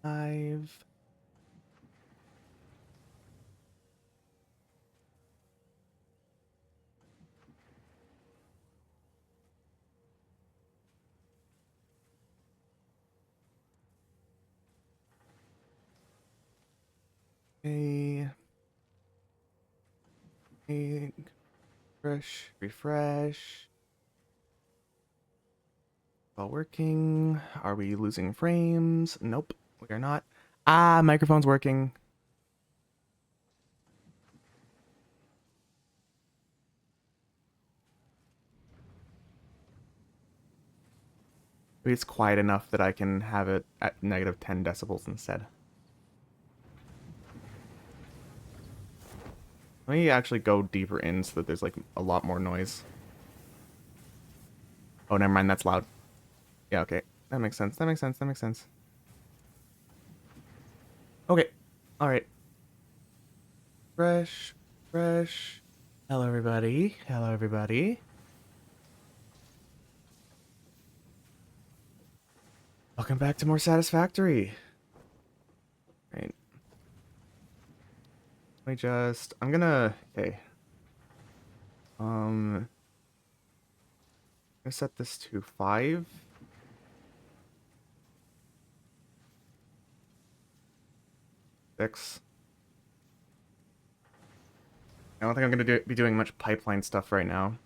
5. Okay. Okay. Refresh. All working. Are we losing frames? Nope, we are not. Ah, microphone's working. Maybe it's quiet enough that I can have it at negative 10 decibels instead. Let me actually go deeper in so that there's like a lot more noise. Oh, never mind, that's loud. Yeah, okay. That makes sense. That makes sense. That makes sense. Okay. All right. Fresh. Fresh. Hello, everybody. Hello, everybody. Welcome back to more Satisfactory. Right. I'm gonna, okay. I'm gonna set this to 5. 6. I don't think I'm gonna be doing much pipeline stuff right now.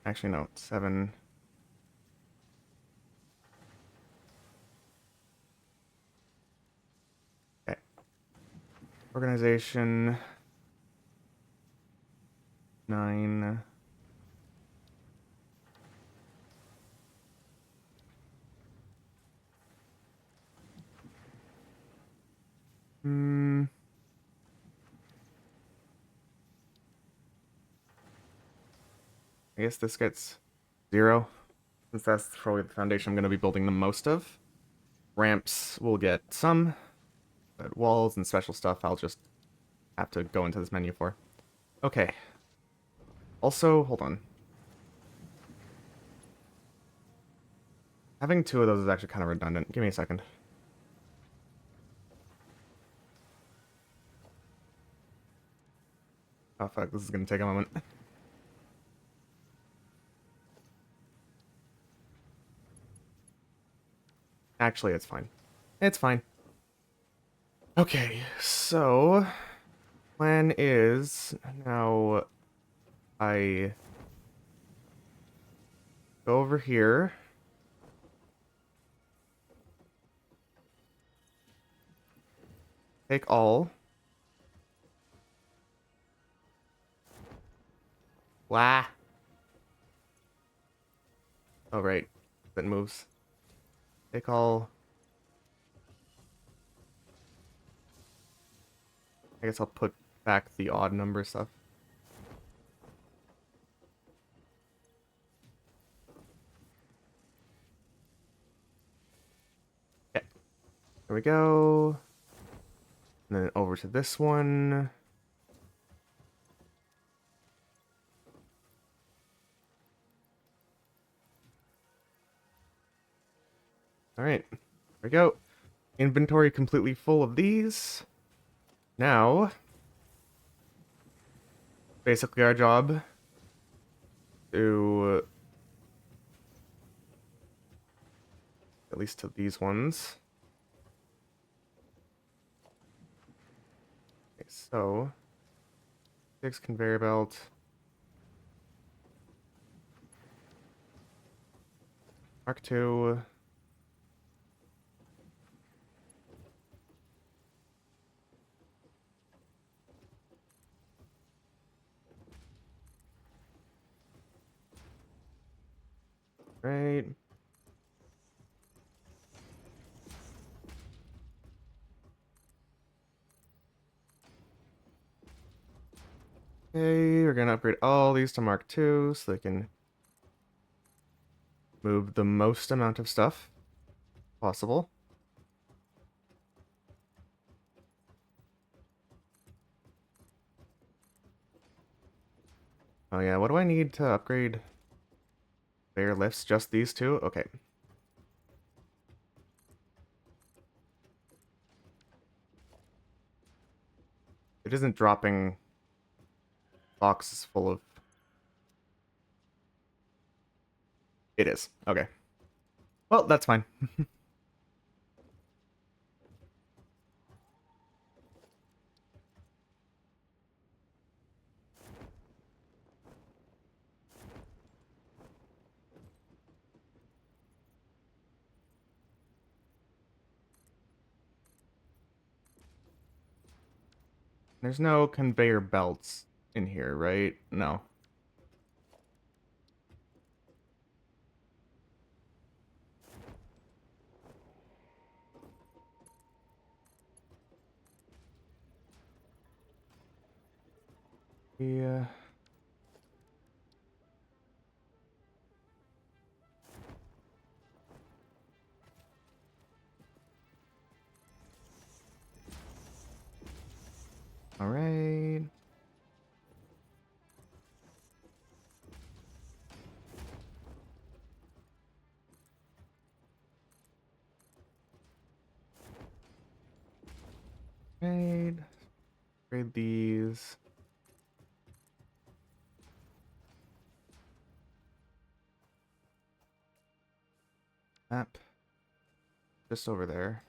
Actually, no, 7. Okay. Organization. 9. Hmm. I guess this gets 0, since that's probably the foundation I'm going to be building the most of. Ramps will get some, but walls and special stuff I'll just have to go into this menu for. Okay. Also, hold on. Having 2 of those is actually kind of redundant. Give me a second. Oh fuck, this is going to take a moment. Actually, it's fine. It's fine. Okay, so plan is now I go over here. Take all. Wah. Oh right, that moves. Take all. I guess I'll put back the odd number stuff. Okay, there we go. And then over to this one. All right, there we go. Inventory completely full of these. Now, basically our job to, at least to these ones. Okay, so 6 conveyor belt. Mark 2. Right. Okay, we're gonna upgrade all these to Mark 2 so they can move the most amount of stuff possible. Oh yeah, what do I need to upgrade? Conveyor lifts just these two? Okay. It isn't dropping boxes full of... It is. Okay. Well, that's fine. There's no conveyor belts in here, right? No. Yeah. All right. Right. Trade these. Map. Just over there.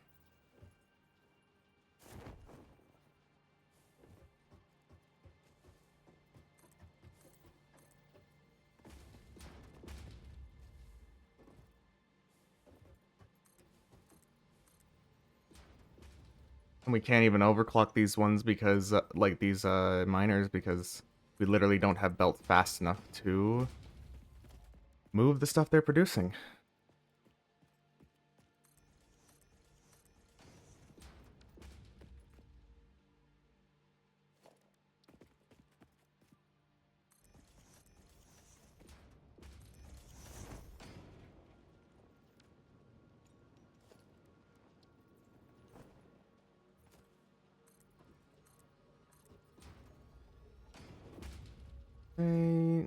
And we can't even overclock these ones because, like these miners, because we literally don't have belts fast enough to move the stuff they're producing. Right.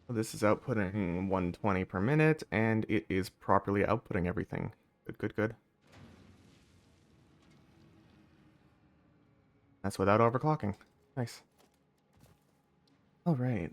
This is outputting 120 per minute, and it is properly outputting everything. Good, good, good. That's without overclocking. Nice. All right.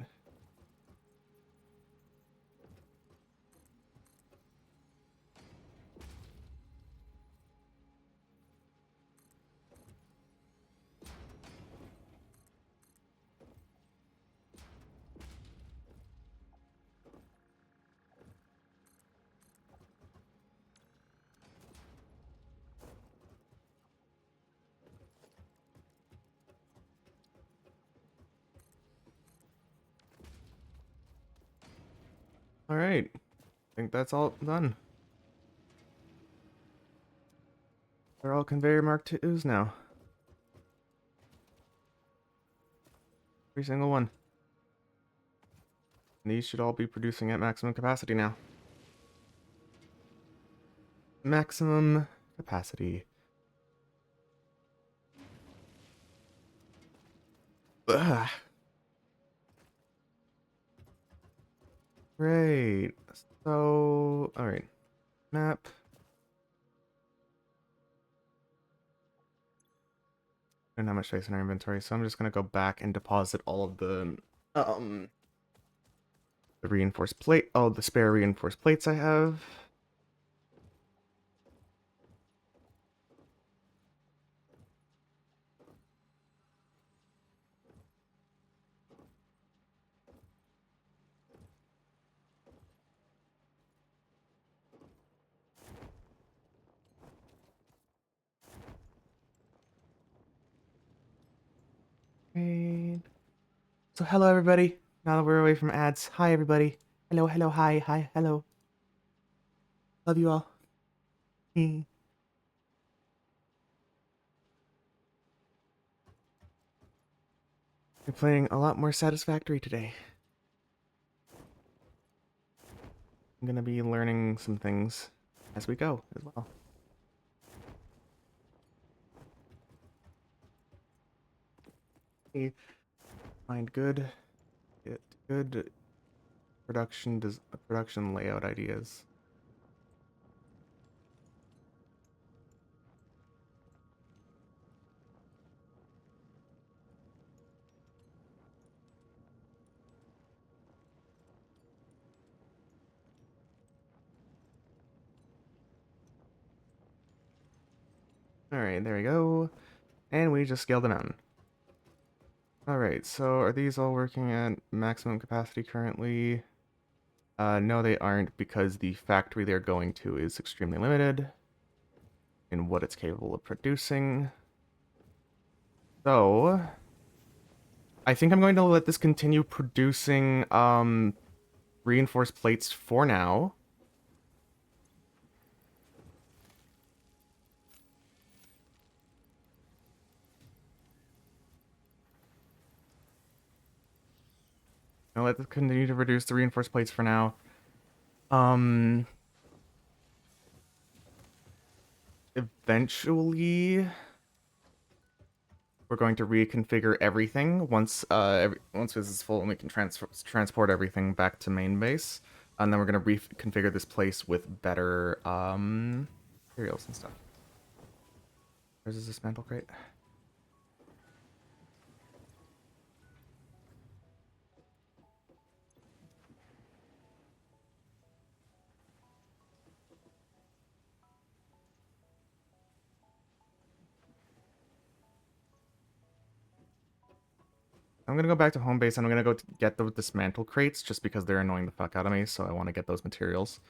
All right. I think that's all done. They're all conveyor Mark IIs now. Every single one. And these should all be producing at maximum capacity now. Maximum capacity. Ugh. Great. So, all right. Map. I don't have much space in our inventory, so I'm just gonna go back and deposit all of um the reinforced plate, all the spare reinforced plates I have. Great. So hello everybody. Now that we're away from ads, hi everybody. Hello, hello, hi, hi, hello. Love you all. We're playing a lot more Satisfactory today. I'm gonna be learning some things as we go as well. Find good, get good production layout ideas. Alright, there we go. And we just scaled the mountain. Alright, so are these all working at maximum capacity currently? No, they aren't, because the factory they're going to is extremely limited in what it's capable of producing. So, I think I'm going to let this continue producing reinforced plates for now. I'll let this continue to produce the reinforced plates for now. Eventually, we're going to reconfigure everything once once this is full and we can transport everything back to main base. And then we're going to reconfigure this place with better materials and stuff. Where's this dismantle crate? I'm gonna go back to home base and I'm gonna go get the dismantle crates just because they're annoying the fuck out of me, so I want to get those materials.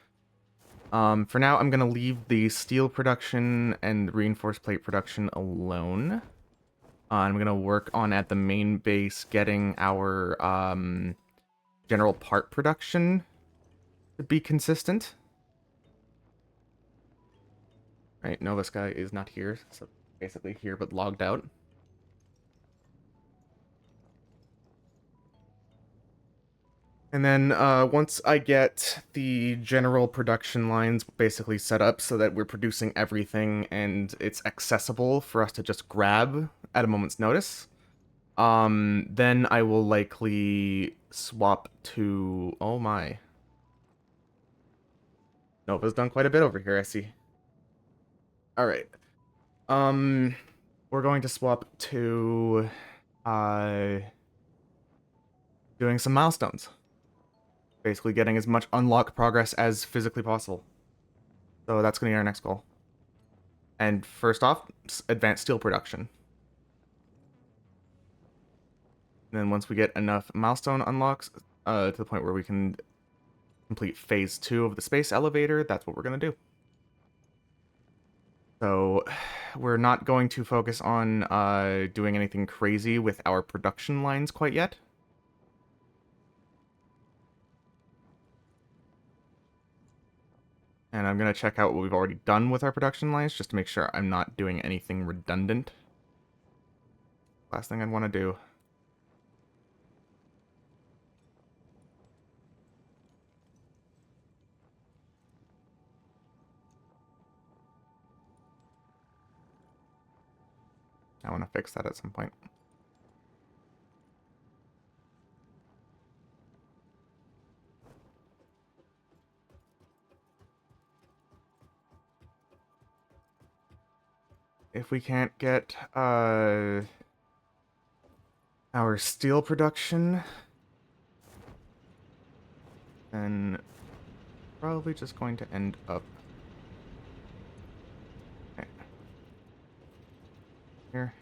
For now, I'm gonna leave the steel production and reinforced plate production alone. I'm gonna work on at the main base getting our general part production to be consistent. Right, Nova Sky is not here, so basically here but logged out. And then once I get the general production lines basically set up so that we're producing everything and it's accessible for us to just grab at a moment's notice, then I will likely swap to... Oh my. Nova's done quite a bit over here, I see. Alright. We're going to swap to doing some milestones. Basically getting as much unlock progress as physically possible. So that's going to be our next goal. And first off, advanced steel production. And then once we get enough milestone unlocks to the point where we can complete phase 2 of the space elevator, that's what we're going to do. So we're not going to focus on doing anything crazy with our production lines quite yet. And I'm going to check out what we've already done with our production lines just to make sure I'm not doing anything redundant. Last thing I'd want to do. I want to fix that at some point. If we can't get our steel production, then probably just going to end up here.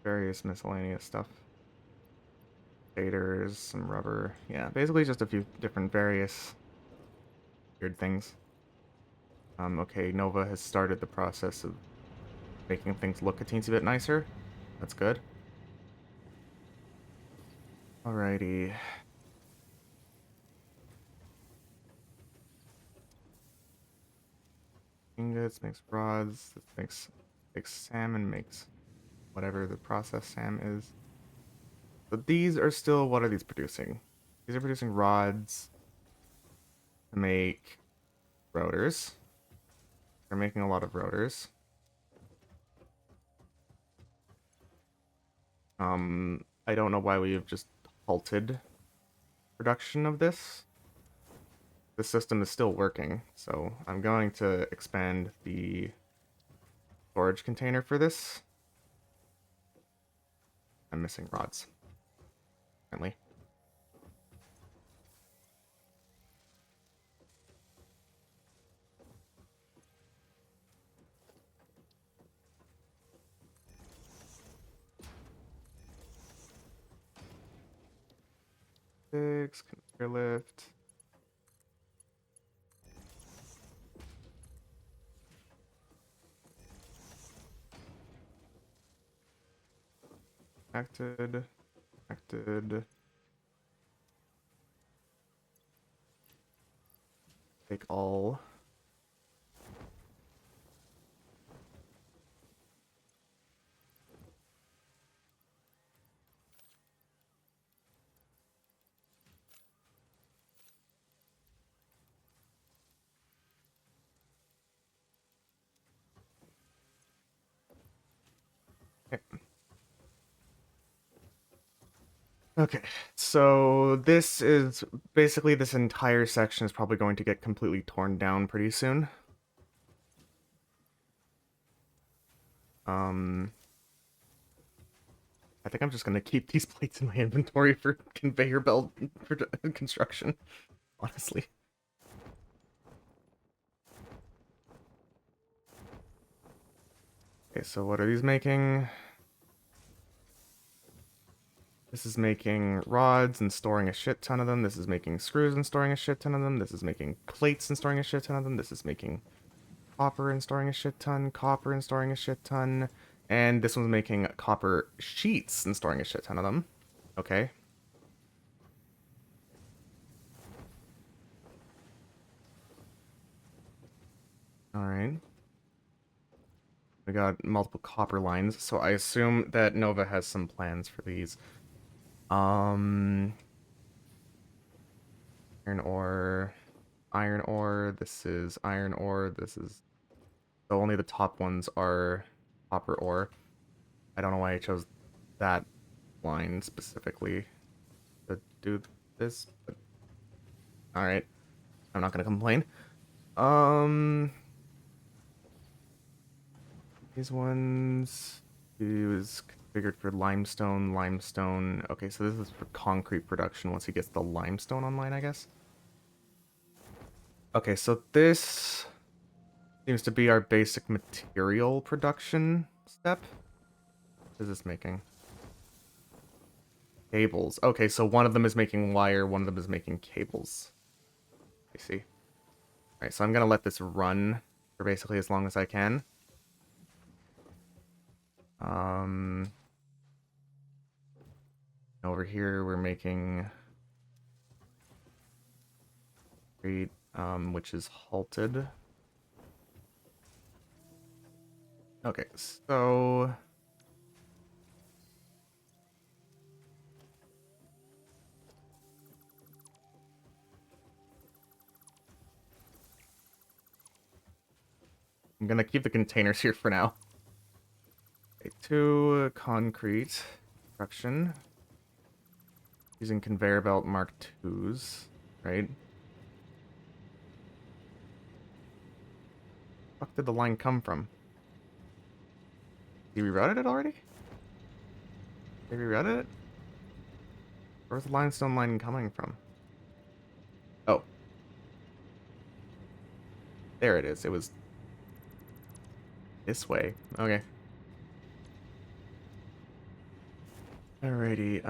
Various miscellaneous stuff. Faders, some rubber. Yeah, basically just a few different various weird things. Okay, Nova has started the process of making things look a teensy bit nicer. That's good. Alrighty. ingots, makes rods, this makes salmon, makes whatever the processed salmon is. But these are still, what are these producing? These are producing rods to make rotors. They're making a lot of rotors. I don't know why we have just halted production of this. The system is still working, so I'm going to expand the storage container for this. I'm missing rods, apparently. Six, conveyor lift. Acted. Acted. Take all. Okay. Okay, so this is basically this entire section is probably going to get completely torn down pretty soon. Um, I think I'm just gonna keep these plates in my inventory for conveyor belt construction, honestly. Okay, so what are these making? This is making rods and storing a shit ton of them. This is making screws and storing a shit ton of them. This is making plates and storing a shit ton of them. This is making copper and storing a shit ton, copper and storing a shit ton. And this one's making copper sheets and storing a shit ton of them. Okay. Alright. We got multiple copper lines, so I assume that Nova has some plans for these. Um, iron ore, iron ore. This is iron ore. This is so only the top ones are copper ore. I don't know why I chose that line specifically to do this, but all right. I'm not gonna complain. Um, these ones is configured for limestone, limestone. Okay, so this is for concrete production once he gets the limestone online, I guess. Okay, so this seems to be our basic material production step. What is this making? Cables. Okay, so one of them is making wire, one of them is making cables. I see. Alright, so I'm gonna let this run for basically as long as I can. Over here we're making which is halted. Okay, so I'm gonna keep the containers here for now. Okay, two concrete construction using conveyor belt Mark IIs, right? Where the fuck did the line come from? He rerouted it already? They rerouted it? Where's the limestone line coming from? Oh. There it is. It was this way. Okay. Alrighty,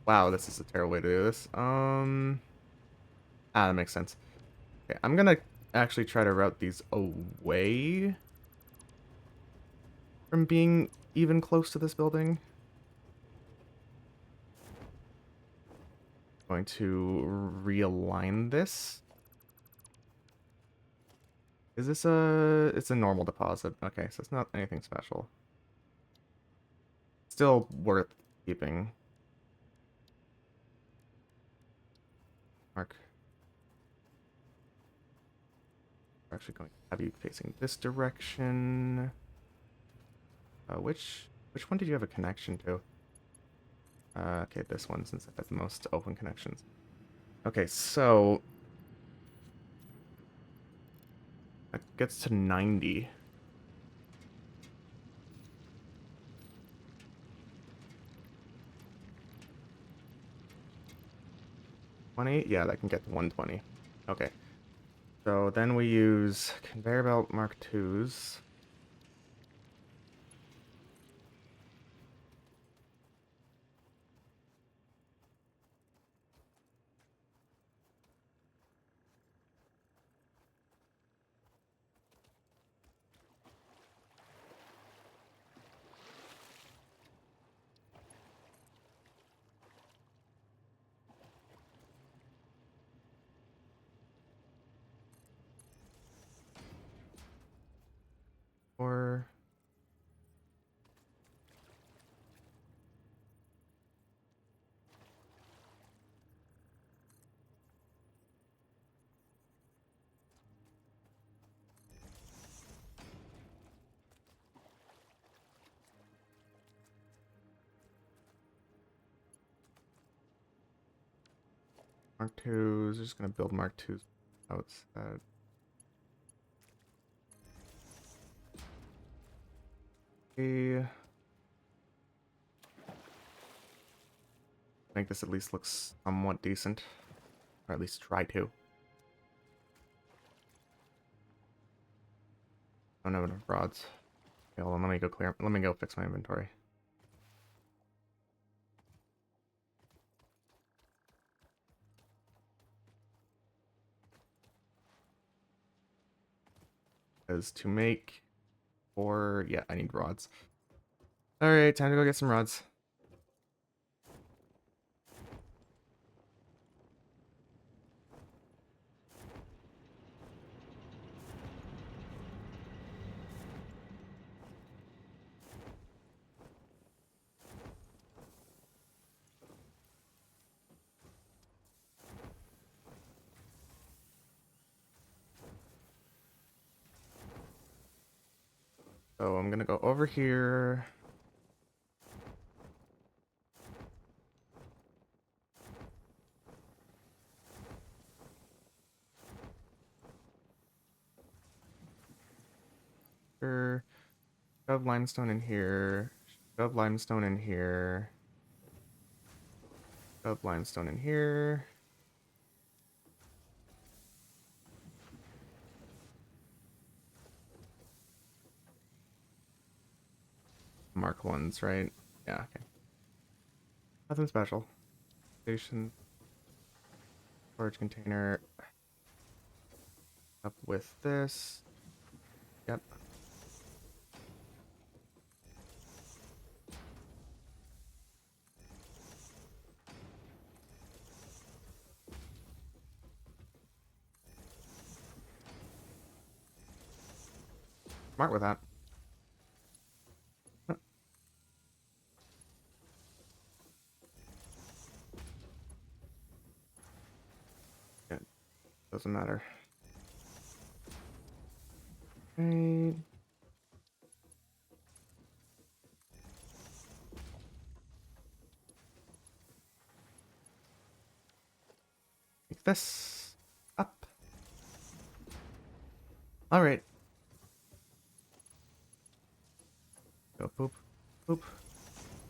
wow, this is a terrible way to do this. That makes sense. Okay, I'm gonna actually try to route these away from being even close to this building. Going to realign this. Is this a... It's a normal deposit. Okay, so it's not anything special. Still worth keeping. Mark. We're actually going to have you facing this direction. Which one did you have a connection to? Okay, this one, since it has the most open connections. Okay, so that gets to 90. 20? Yeah, that can get to 120. Okay. So then we use conveyor belt Mark IIs. Or Mark IIs. Just gonna build Mark IIs outside. Okay. Make this at least look somewhat decent. Or at least try to. Don't have enough rods. Okay, hold on, let me go clear. Let me go fix my inventory. Because to make or yeah, I need rods. Alright, time to go get some rods. So I'm gonna go over here. Shove limestone in here. Shove limestone in here. Shove limestone in here. Mark ones, right? Yeah, okay. Nothing special. Station storage container up with this. Yep. Smart with that. Yeah, doesn't matter. Right. Make this up. All right. Go boop, boop,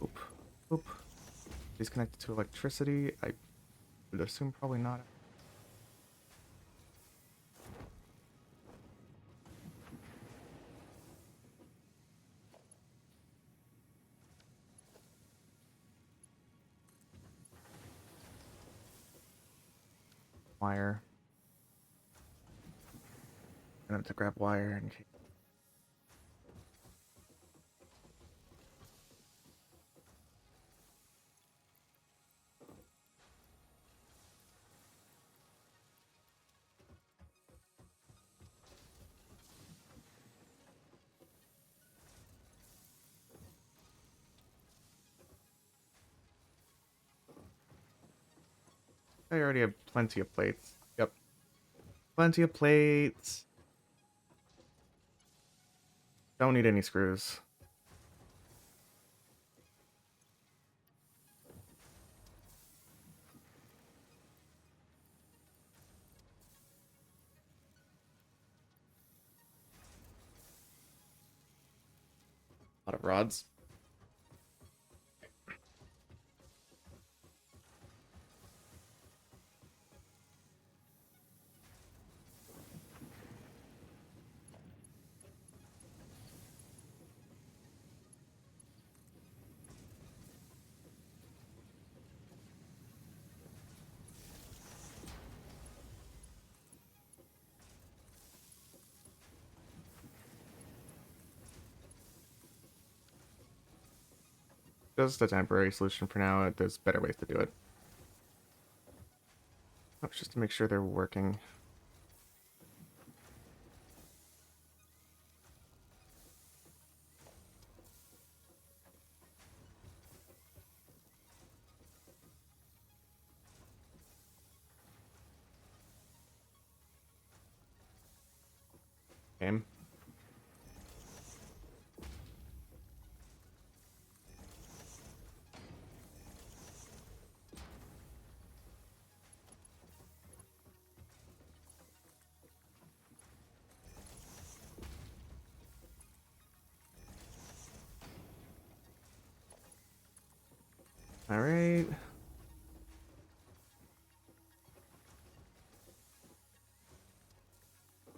boop, boop. He's connected to electricity. I would assume probably not. Wire. I'm gonna have to grab wire in case. I already have plenty of plates. Yep. Plenty of plates. Don't need any screws. A lot of rods. Just a temporary solution for now. There's better ways to do it. Oh, just to make sure they're working. Game. All right.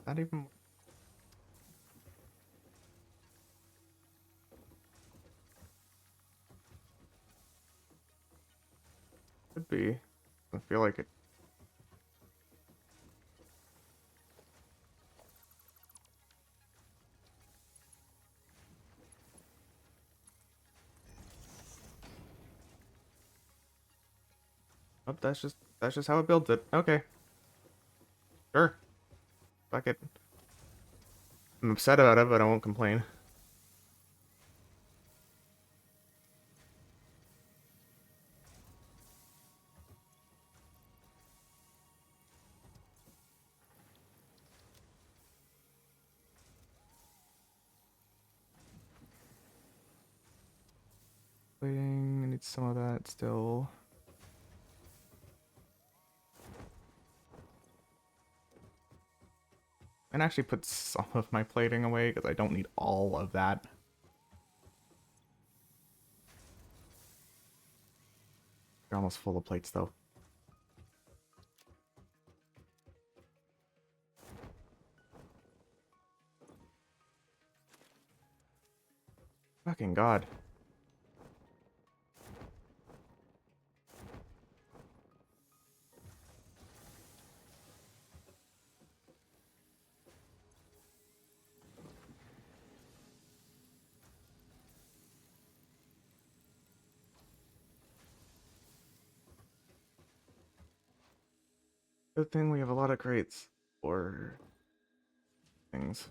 Not even. Could be. I feel like it. Oh, that's just how it builds it. Okay. Sure. Fuck it. I'm upset about it, but I won't complain. Waiting. I need some of that still. And actually put some of my plating away because I don't need all of that. They're almost full of plates though. Fucking god. Good thing we have a lot of crates for things.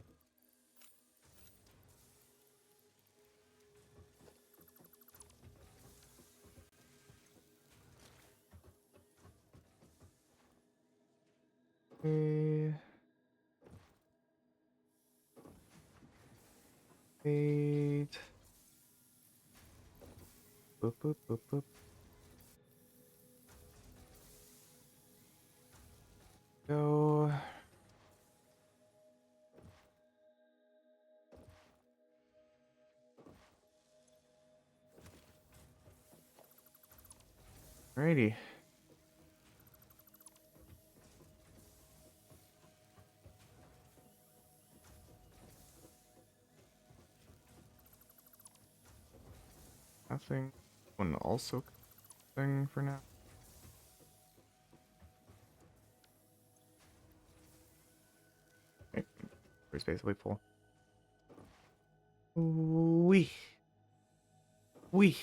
Okay. Wait. Boop, boop, boop, boop. Go. Alrighty. Nothing. One also thing for now. Okay. It's basically full. Wee. Wee.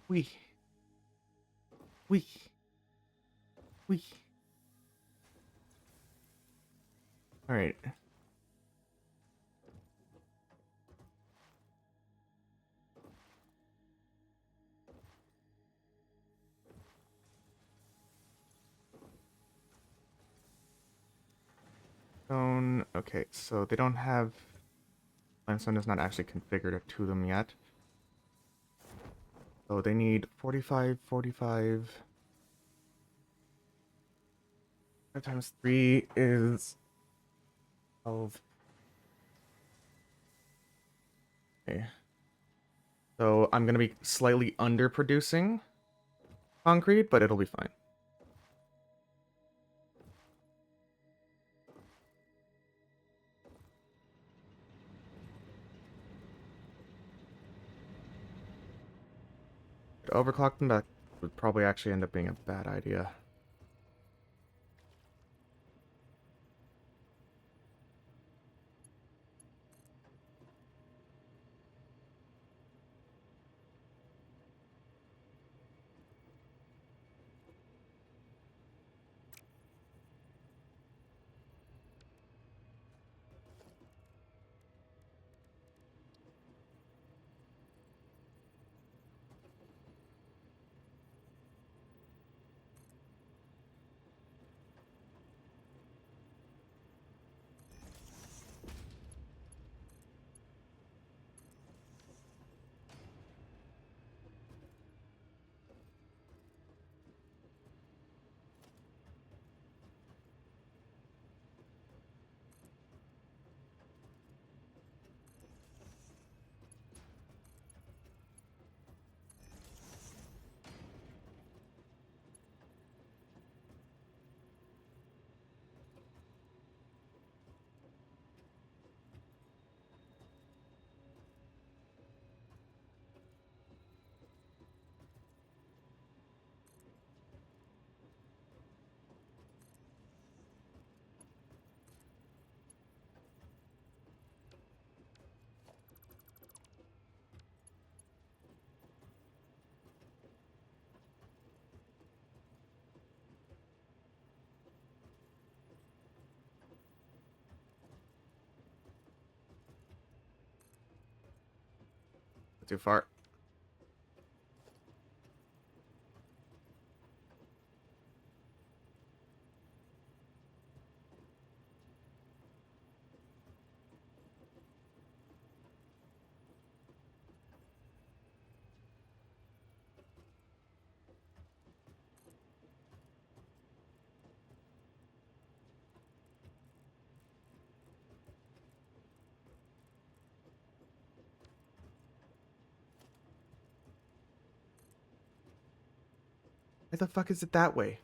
Wee. Wee. Wee. All right. Stone. Okay, so they don't have limestone is not actually configured to them yet. So they need 45, 45. 5 times 3 is 12. Okay. So I'm going to be slightly underproducing concrete, but it'll be fine. To overclock them, that would probably actually end up being a bad idea. Too far. Why the fuck is it that way?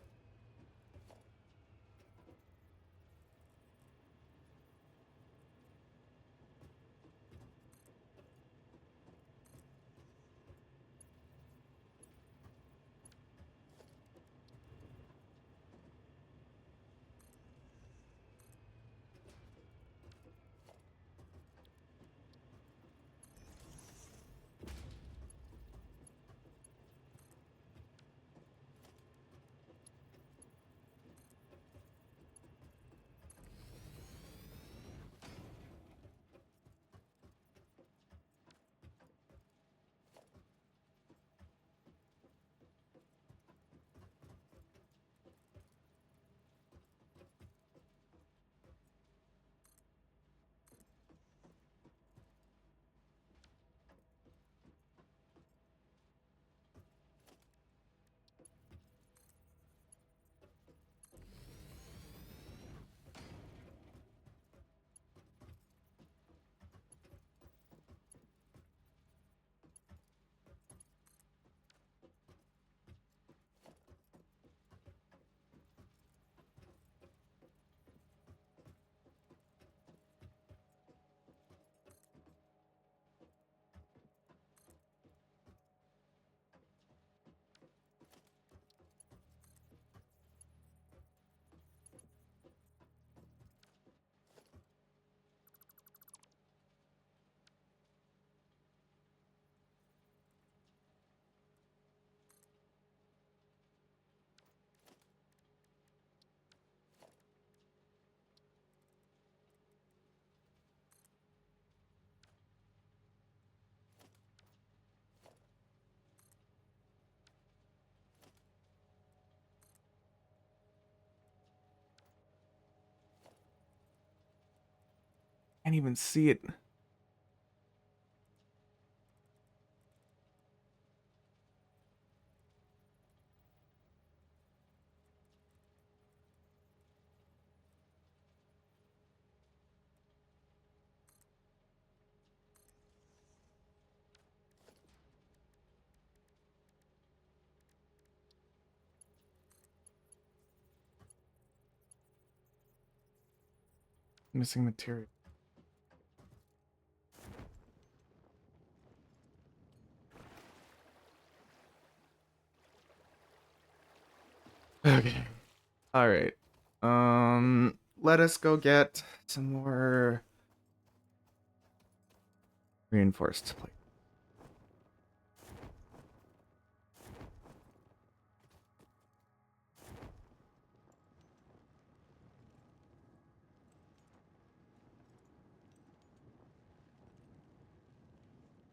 Can't even see it. Missing material. Okay. All right. Let us go get some more reinforced plate.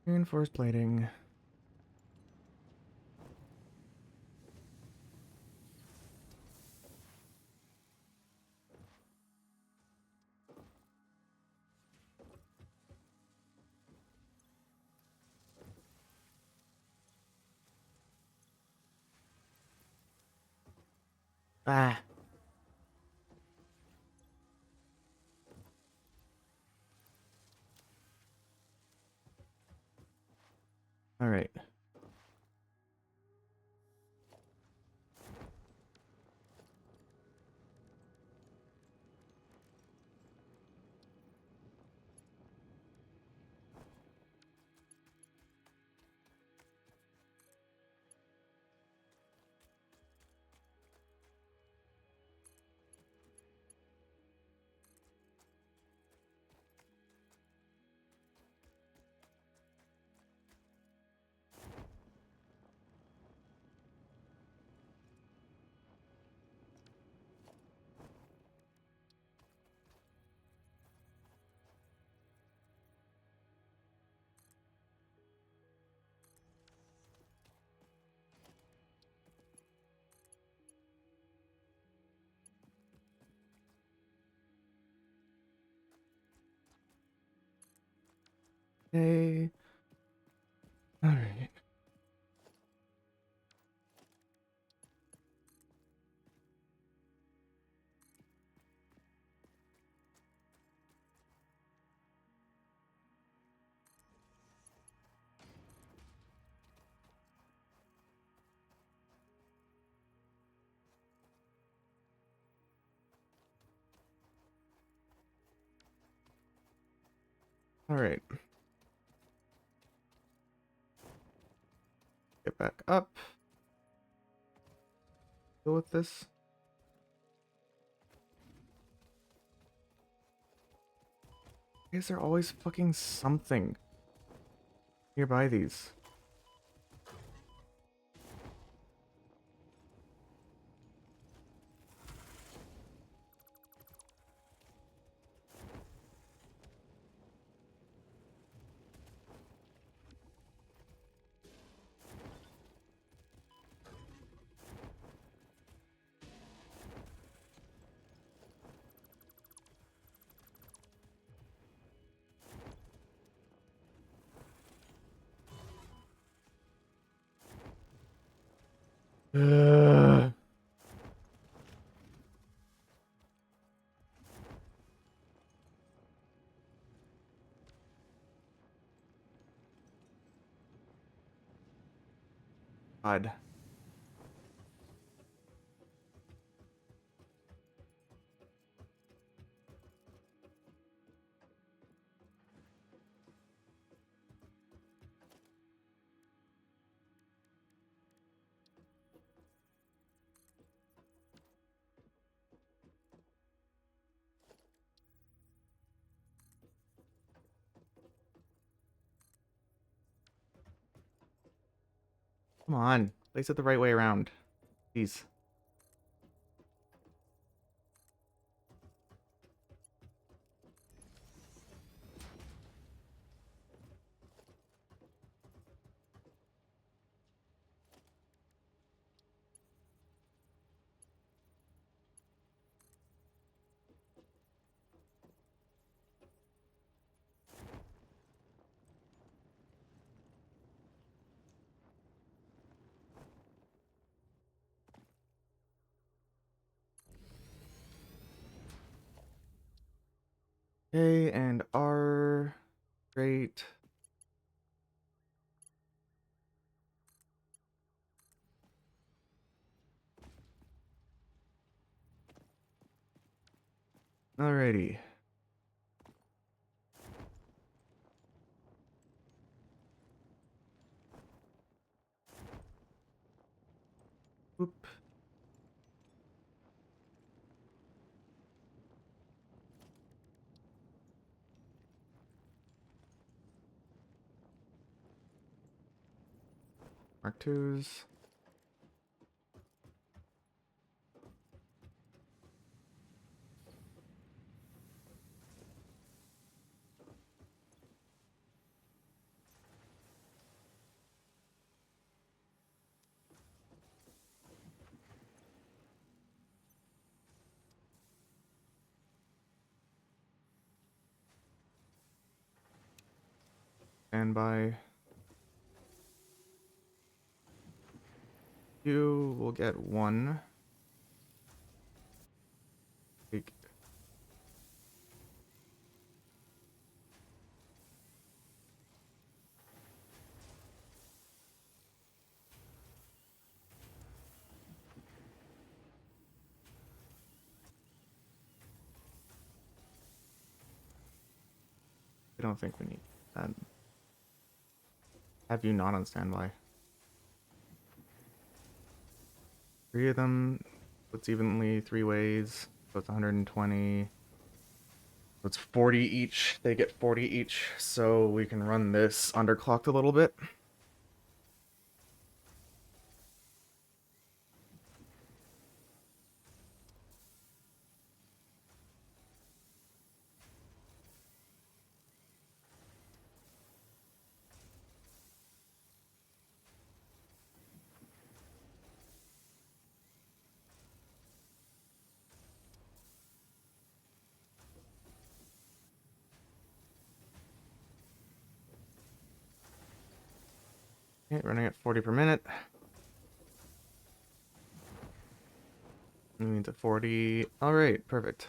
Reinforced plating. Ah. All right. Okay. All right. All right. Get back up. Go with this. Why is there always fucking something nearby these? Ugh. God. Come on. Place it the right way around. Jeez. Okay, and R, great. Alrighty. Whoop. Mark 2s. And by you will get 1. Big. I don't think we need that. Have you not on standby? 3 of them. It's evenly 3 ways. So it's 120. So it's 40 each. They get 40 each. So we can run this underclocked a little bit. Okay, running at 40 per minute. Moving to 40. All right, perfect.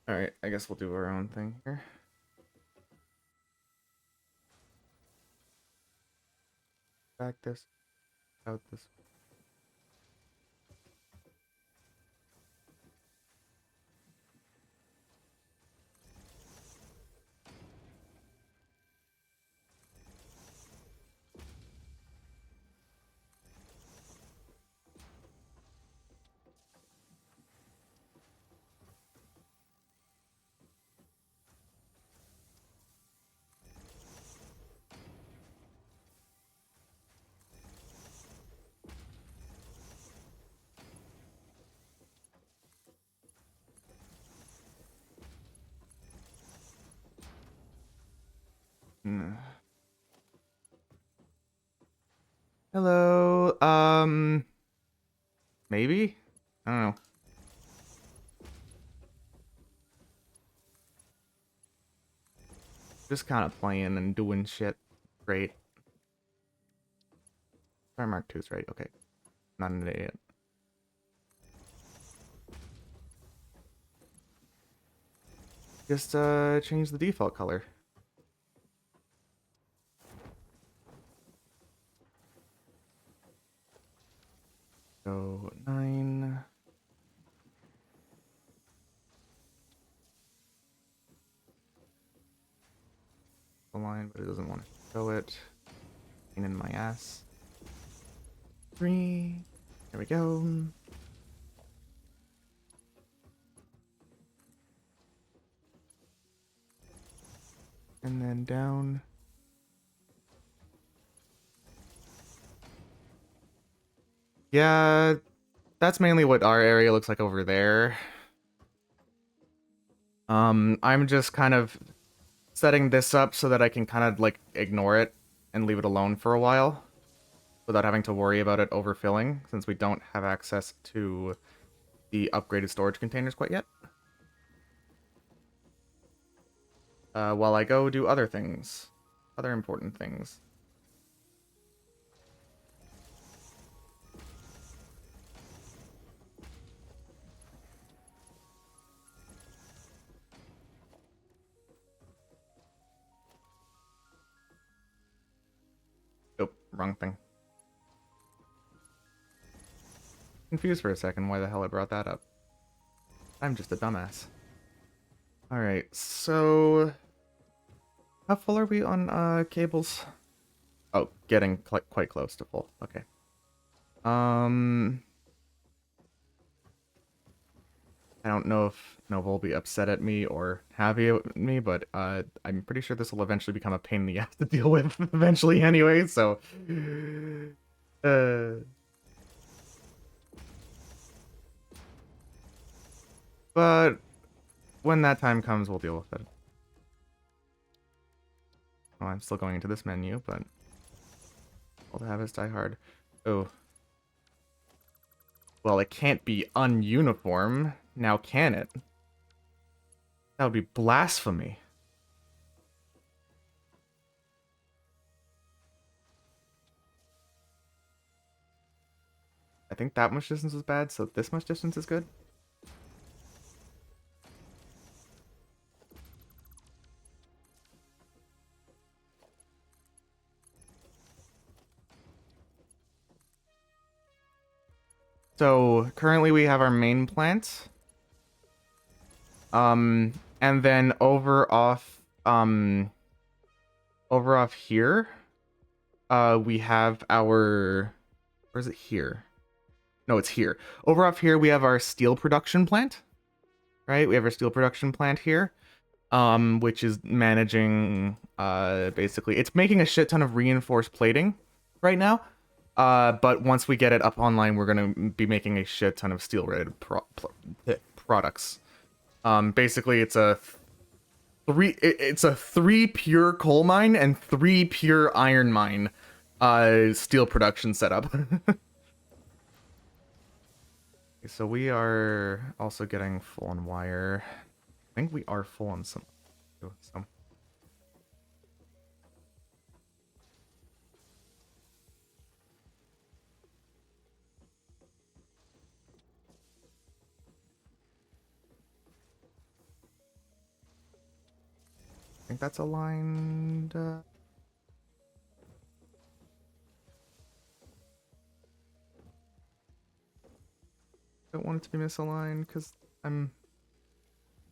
All right, I guess we'll do our own thing here. Back this, out this. Hmm. Hello. Maybe? I don't know. Just kind of playing and doing shit. Great. Sorry, Mark 2's right. Okay. Not an idiot. Just change the default color. So 9. The line, but it doesn't want to show it. Pain in my ass. 3. There we go. And then down. Yeah, that's mainly what our area looks like over there. I'm just kind of setting this up so that I can kind of like ignore it and leave it alone for a while without having to worry about it overfilling since we don't have access to the upgraded storage containers quite yet. While I go do other things, other important things. Oh, wrong thing. Confused for a second why the hell I brought that up. I'm just a dumbass. Alright, so... How full are we on cables? Oh, getting quite close to full. Okay. I don't know if Nova will be upset at me or happy at me, but I'm pretty sure this will eventually become a pain in the ass to deal with eventually anyway, so... Uh, but when that time comes, we'll deal with it. Oh, I'm still going into this menu, but... All to have is Die Hard. Oh. Well, it can't be ununiform, now can it? That would be blasphemy. I think that much distance is bad, so this much distance is good. So currently we have our main plant. And then over off here, we have our, where is it here? No, it's here. Over off here we have our steel production plant. Right? We have our steel production plant here. Which is managing basically it's making a shit ton of reinforced plating right now. But once we get it up online, we're gonna be making a shit ton of steel-related products. Basically, it's a three pure coal mine and three pure iron mine, steel production setup. So we are also getting full on wire. I think we are full on some. So. I think that's aligned. Don't want it to be misaligned because I'm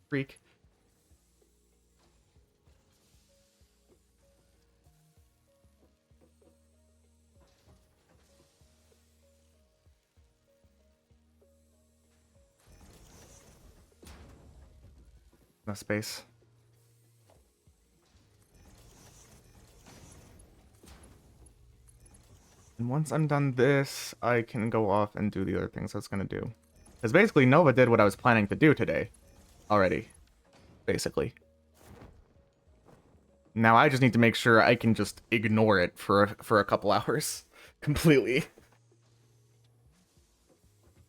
freak. No space. And once I'm done this, I can go off and do the other things I was gonna do. Because basically Nova did what I was planning to do today. Already. Basically. Now I just need to make sure I can just ignore it for a couple hours. Completely.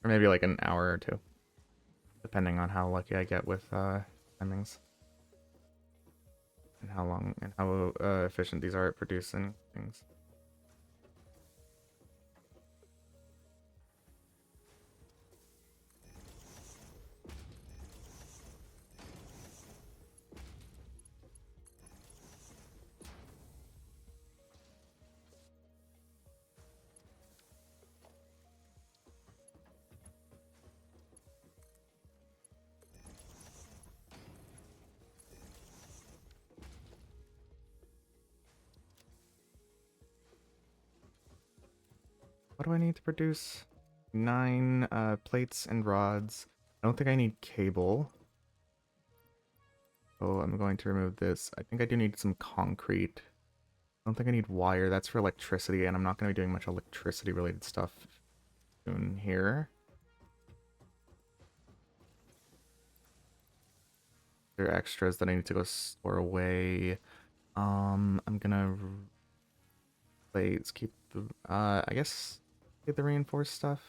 Or maybe like an hour or two. Depending on how lucky I get with timings. And how long and how efficient these are at producing things. What do I need to produce? 9 plates and rods. I don't think I need cable. Oh, I'm going to remove this. I think I do need some concrete. I don't think I need wire. That's for electricity, and I'm not going to be doing much electricity-related stuff soon here. There are extras that I need to go store away. I'm gonna let's keep the I guess get the reinforced stuff.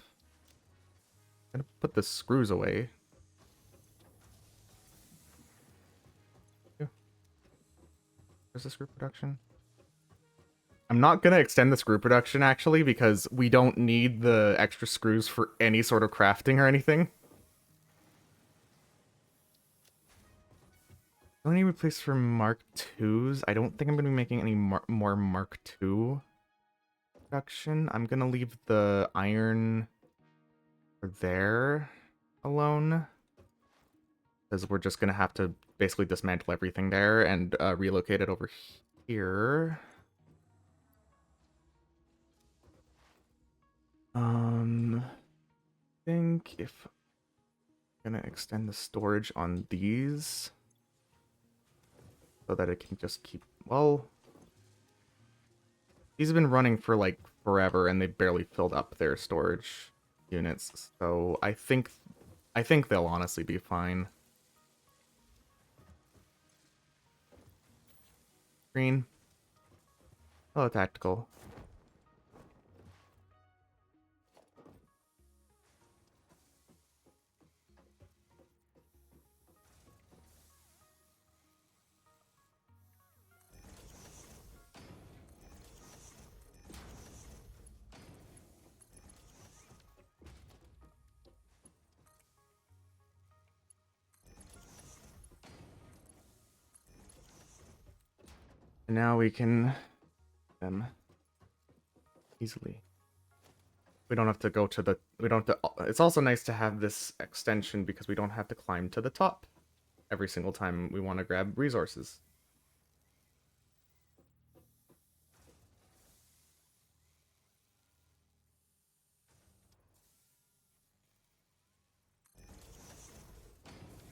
I'm gonna put the screws away. Yeah. Where's the screw production? I'm not gonna extend the screw production actually because we don't need the extra screws for any sort of crafting or anything. Don't need to replace for Mark IIs. I don't think I'm gonna be making any more Mark II production. I'm gonna leave the iron there alone because we're just gonna have to basically dismantle everything there and relocate it over here. I think if I'm gonna extend the storage on these so that it can just keep, well, these have been running for like forever and they barely filled up their storage units, so I think they'll honestly be fine. Green. Hello, tactical. And now we can them easily. We don't have to go to the, we don't have to, it's also nice to have this extension because we don't have to climb to the top every single time we want to grab resources.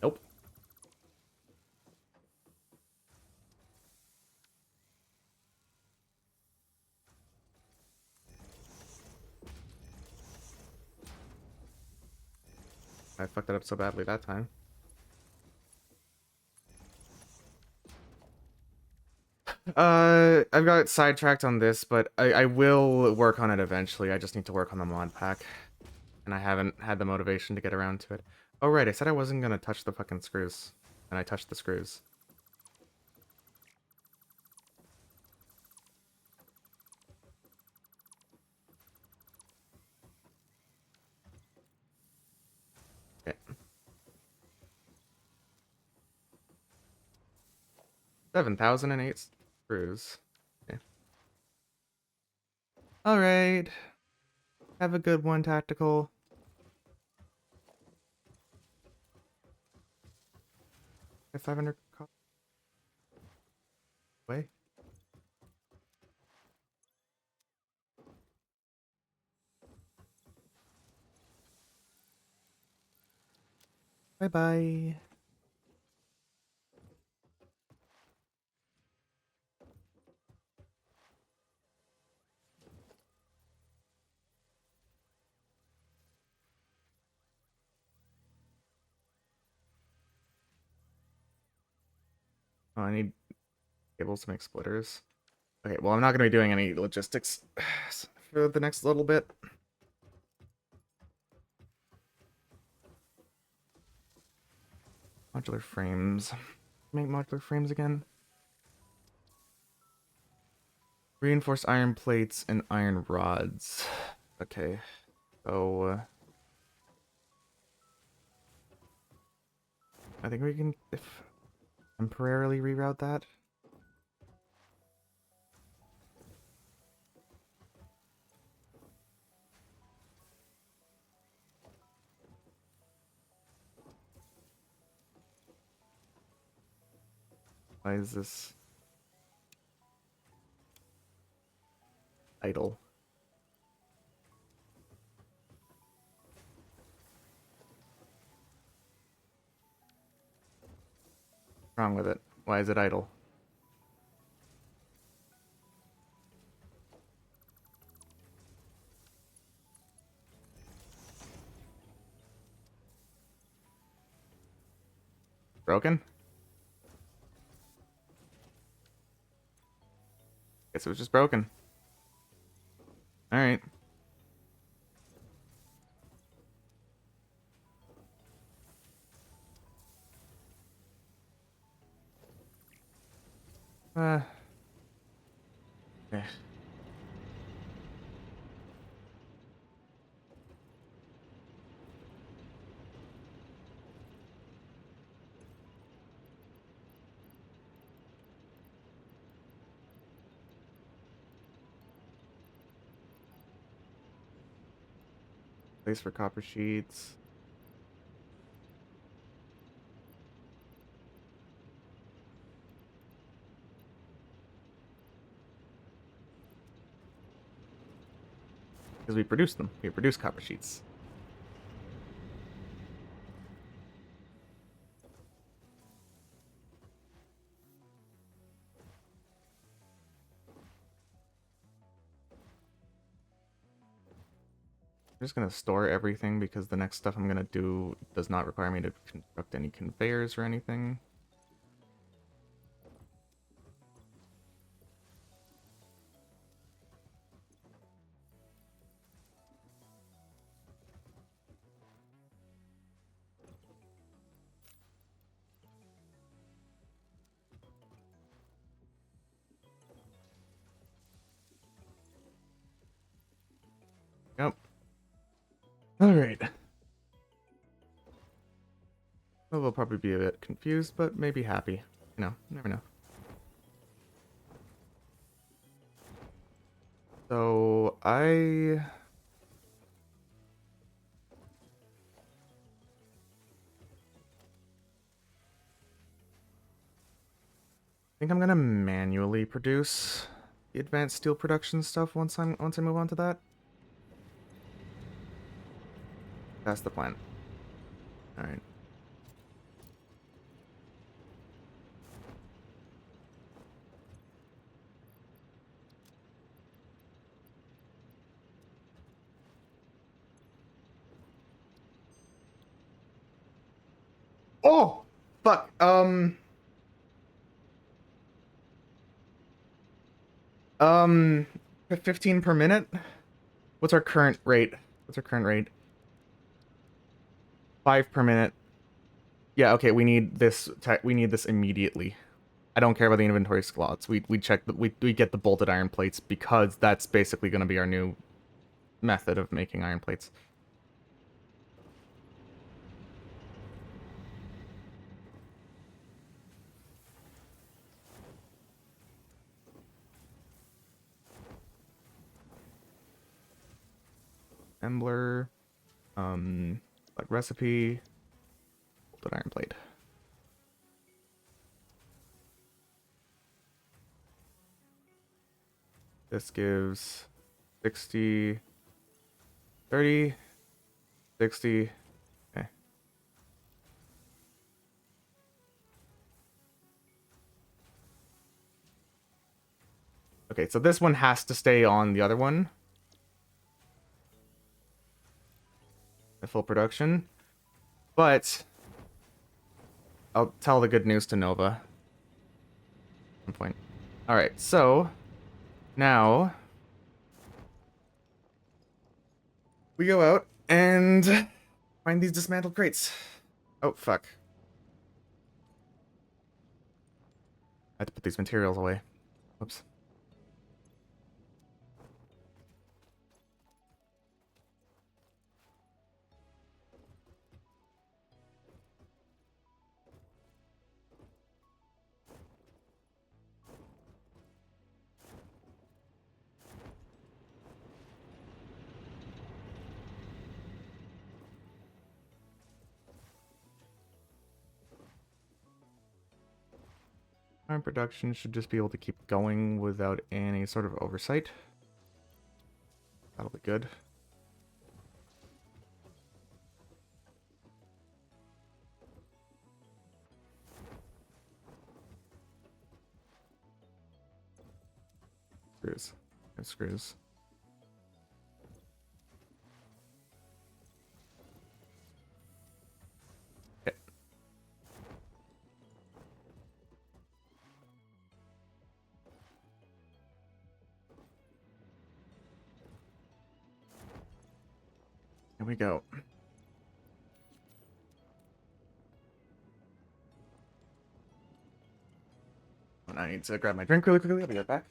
Nope. I fucked it up so badly that time. I've got sidetracked on this, but I will work on it eventually. I just need to work on the mod pack. And I haven't had the motivation to get around to it. Oh, right, I said I wasn't gonna touch the fucking screws. And I touched the screws. Okay. 7,008 screws. Okay. Alright. Have a good one, Tactical. At 500 way. Bye bye. Oh, I need cables to make splitters. Okay, well, I'm not going to be doing any logistics for the next little bit. Modular frames. Make modular frames again. Reinforced iron plates and iron rods. Okay, so I think we can temporarily reroute that. Why is this idle? What's wrong with it? Why is it idle? Broken? Guess it was just broken. Alright. Eh. Place for copper sheets. Because we produce them. We produce copper sheets. I'm just gonna store everything because the next stuff I'm gonna do does not require me to construct any conveyors or anything. Yep. Alright. Well, they'll probably be a bit confused, but maybe happy. You know, never know. So, I think I'm gonna manually produce the advanced steel production stuff once I move on to that. That's the plan. Alright. Oh! Fuck. 15 per minute? What's our current rate? What's our current rate? 5 per minute. Yeah, okay, we need this we need this immediately. I don't care about the inventory slots. We check we get the bolted iron plates because that's basically going to be our new method of making iron plates. Embler, like recipe, bolted iron plate. This gives 60, 30, 60. Okay. Okay, so this one has to stay on the other one. At full production. But I'll tell the good news to Nova. At some point. Alright, so now we go out and find these dismantled crates. Oh, fuck. I had to put these materials away. Whoops. Iron production should just be able to keep going without any sort of oversight. That'll be good. Screws. No screws. Okay. we go. And I need to grab my drink really quickly. I'll be right back.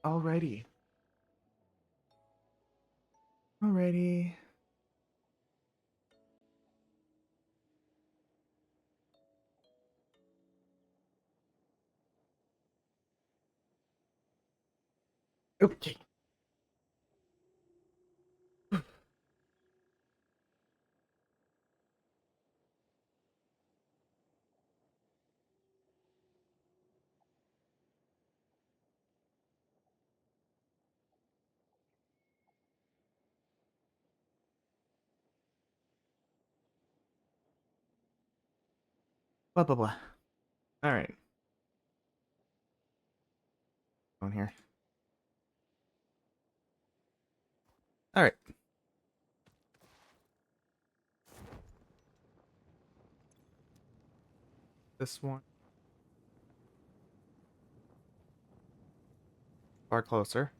Alrighty. Alrighty. Okay. Blah blah blah. All right. On here. All right. This one. Far closer.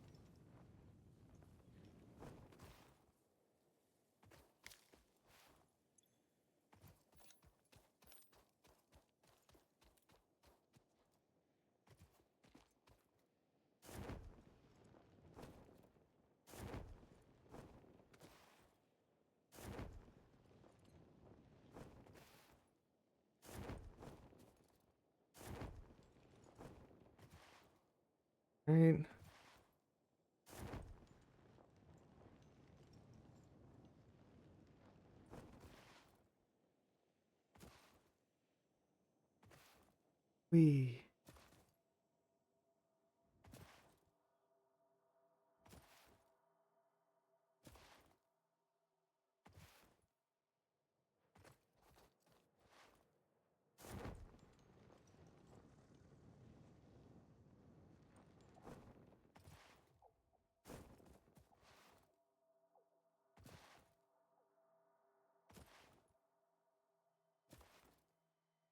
All right.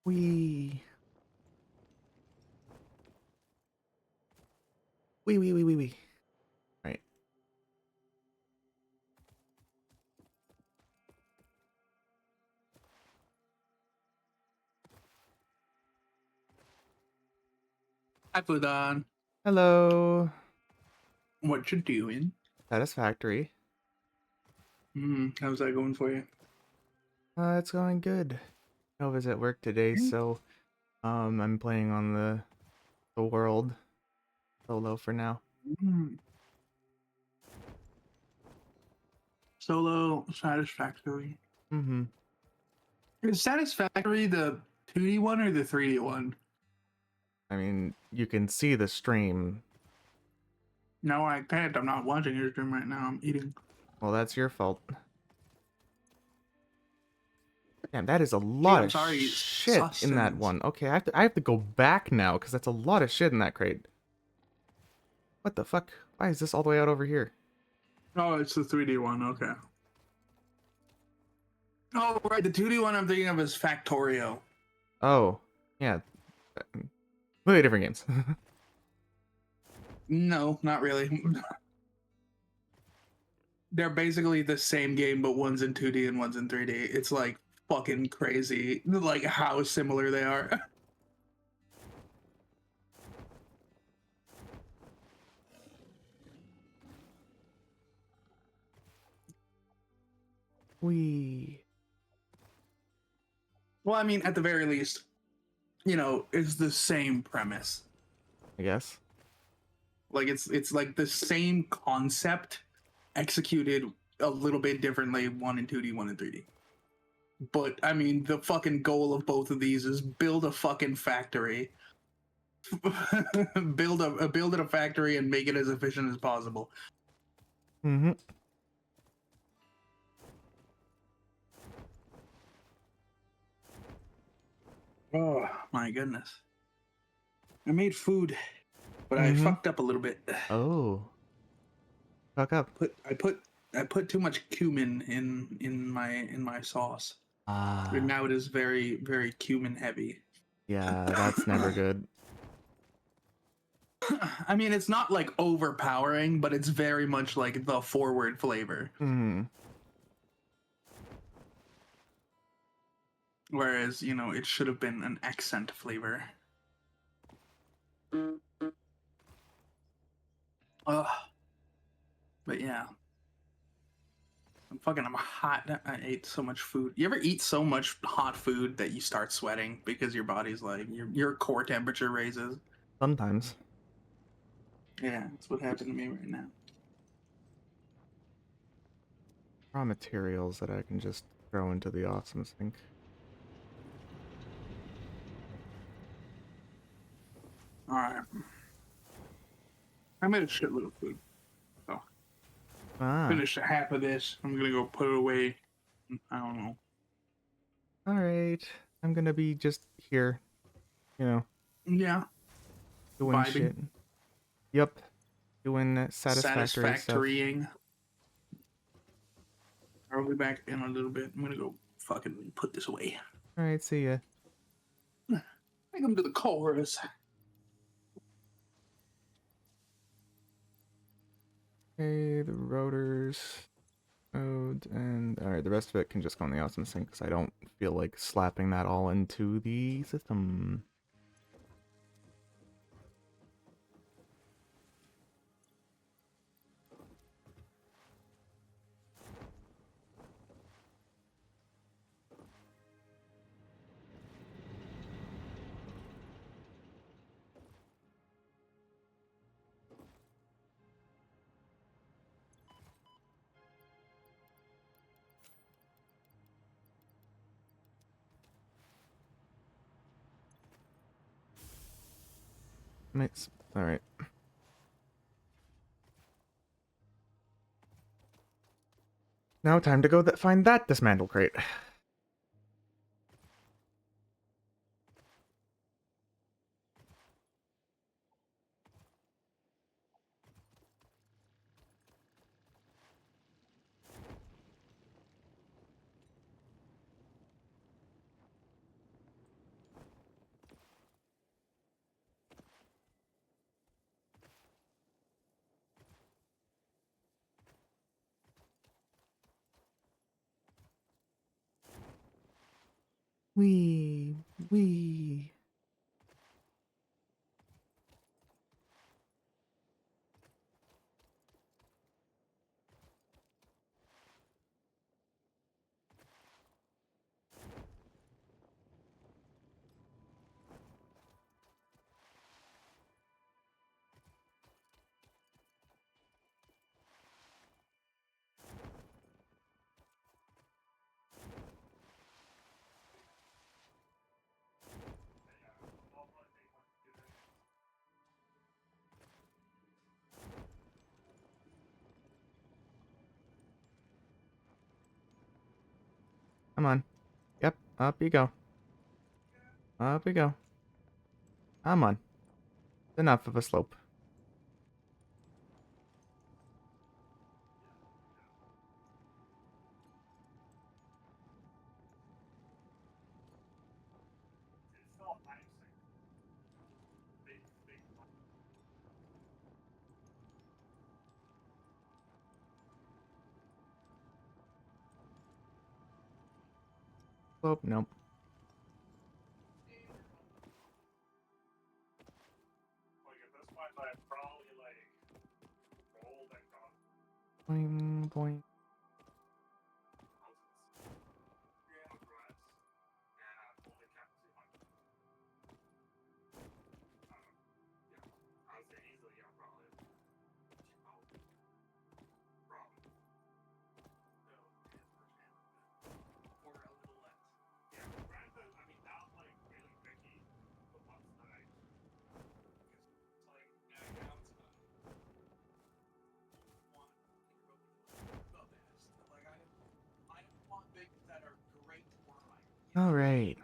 We. We. We. Right. Hi, Budan. Hello. What you doing? Satisfactory. How's that going for you? It's going good. I was at work today, so I'm playing on the world solo for now. Mm. Solo Satisfactory. Mm-hmm. Is Satisfactory the 2D one or the 3D one? I mean, you can see the stream. No, I can't. I'm not watching your stream right now. I'm eating. Well, that's your fault. Damn, that is a Gee, lot I'm of sorry. shit in that Sustenance. one. Okay, I have to go back now because that's a lot of shit in that crate. What the fuck? Why is this all the way out over here? Oh, it's the 3D one. Okay. Oh, right. The 2D one I'm thinking of is Factorio. Oh, yeah. Completely different games. No, not really. They're basically the same game, but one's in 2D and one's in 3D. It's like fucking crazy, like how similar they are. We. Well, I mean, at the very least, it's the same premise. I guess. Like it's like the same concept executed a little bit differently, one in 2D, one in 3D. But I mean, the fucking goal of both of these is build a fucking factory. build a factory and make it as efficient as possible. Mm-hmm. Oh my goodness. I made food, but I Mm-hmm. fucked up a little bit. Oh. Fuck up. I put too much cumin in my sauce. And Ah. now it is very, very cumin heavy. Yeah, that's never good. I mean, it's not like overpowering, but it's very much like the forward flavor. Hmm. Whereas, you know, it should have been an accent flavor. Ugh. But yeah. I'm hot. I ate so much food. You ever eat so much hot food that you start sweating because your body's like your core temperature raises? Sometimes. Yeah, that's what happened to me right now. Raw materials that I can just throw into the awesome sink. All right. I made a shitload of food. So Ah. finish half of this. I'm gonna go put it away. I don't know. Alright. I'm gonna be just here, you know, Yeah, doing vibing, shit. Yep. Doing satisfactory stuff. satisfactorying. I'll be back in a little bit. I'm gonna go fucking put this away. Alright, see ya. Take them to the chorus. Okay, the rotors. Mode, and alright, the rest of it can just go in the awesome sink because I don't feel like slapping that all into the system. Nice. Alright. Now time to go find that dismantle crate. Wee. Wee. Come on. Yep, up you go. Up we go. Come on. Enough of a slope. Slope, nope. Boing, boing. Alright.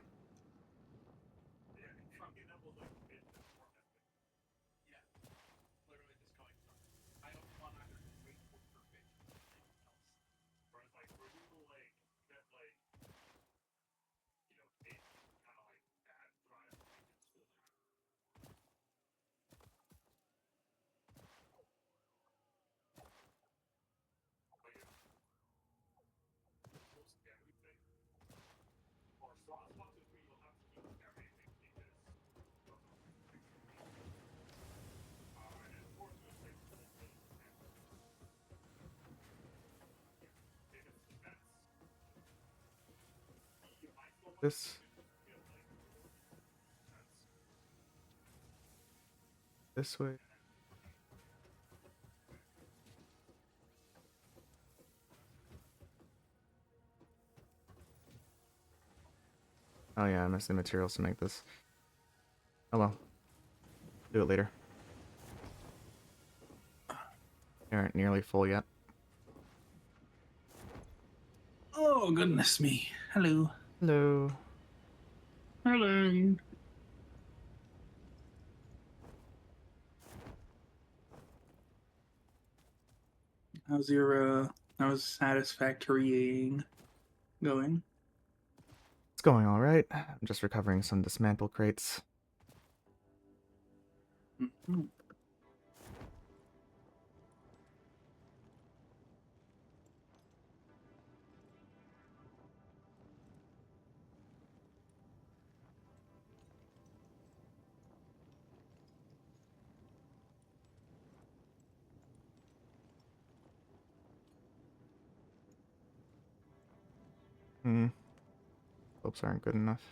This way. Oh yeah, I missed the materials to make this. Oh well. Do it later. They aren't nearly full yet. Oh, goodness me. Hello. Hello. Hello. How's Satisfactory going? It's going alright. I'm just recovering some dismantle crates. Mhm. Hmm. Hopes aren't good enough.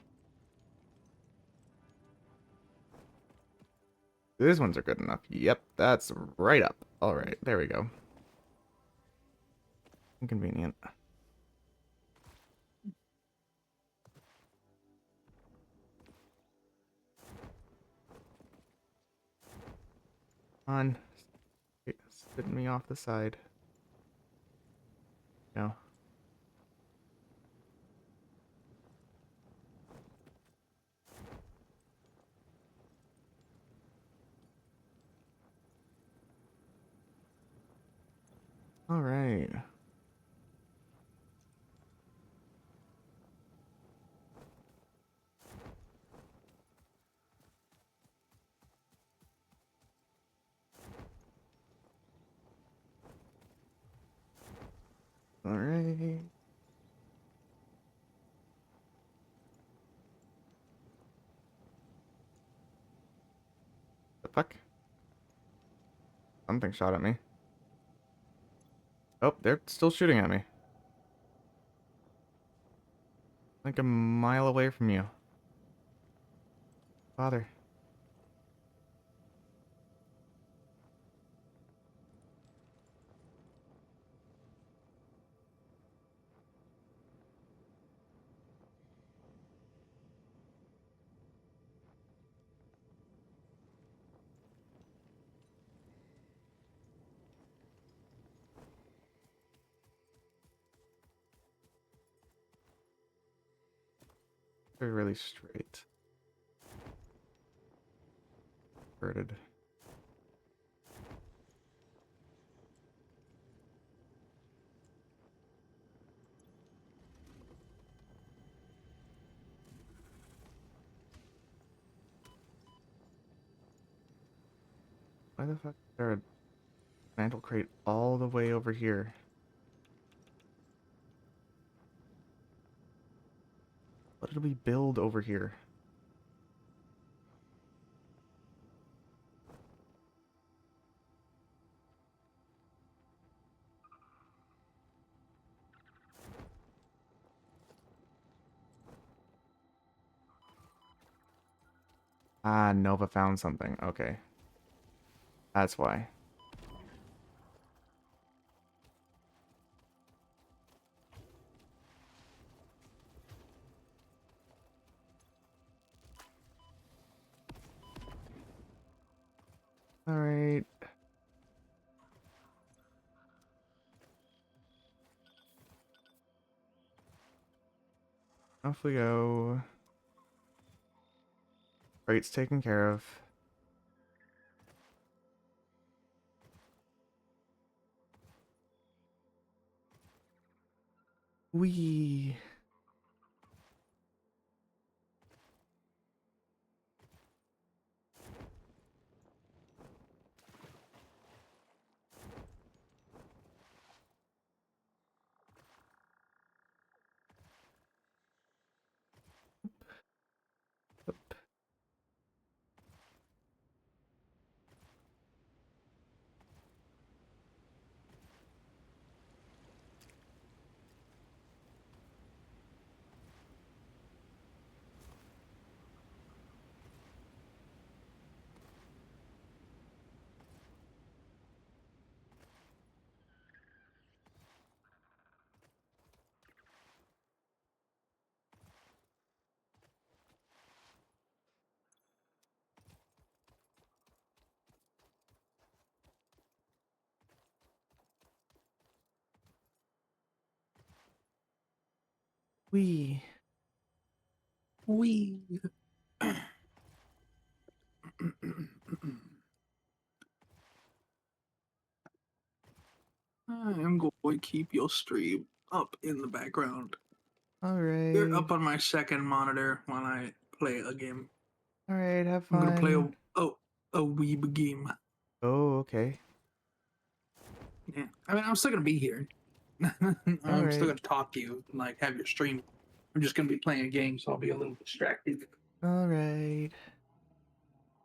These ones are good enough. Yep, that's right up. Alright, there we go. Inconvenient. On. Spitting me off the side. No. Alright. Alright. The fuck? Something shot at me. Oh, they're still shooting at me. Like a mile away from you. Father. They're really straight. Verted. Why the fuck is there a mantle crate all the way over here? What did we build over here? Ah, Nova found something. Okay. That's why. Alright. Off we go. Crate's taken care of. Wee. We. We. I am going to keep your stream up in the background. You're Alright. up on my second monitor when I play a game. Alright, have I'm gonna play fun. a weeb game. Oh, okay. Yeah, I mean, I'm still gonna be here. I'm still Alright. gonna talk to you, and, like have your stream. I'm just gonna be playing a game, so I'll be a little distracted. Alright.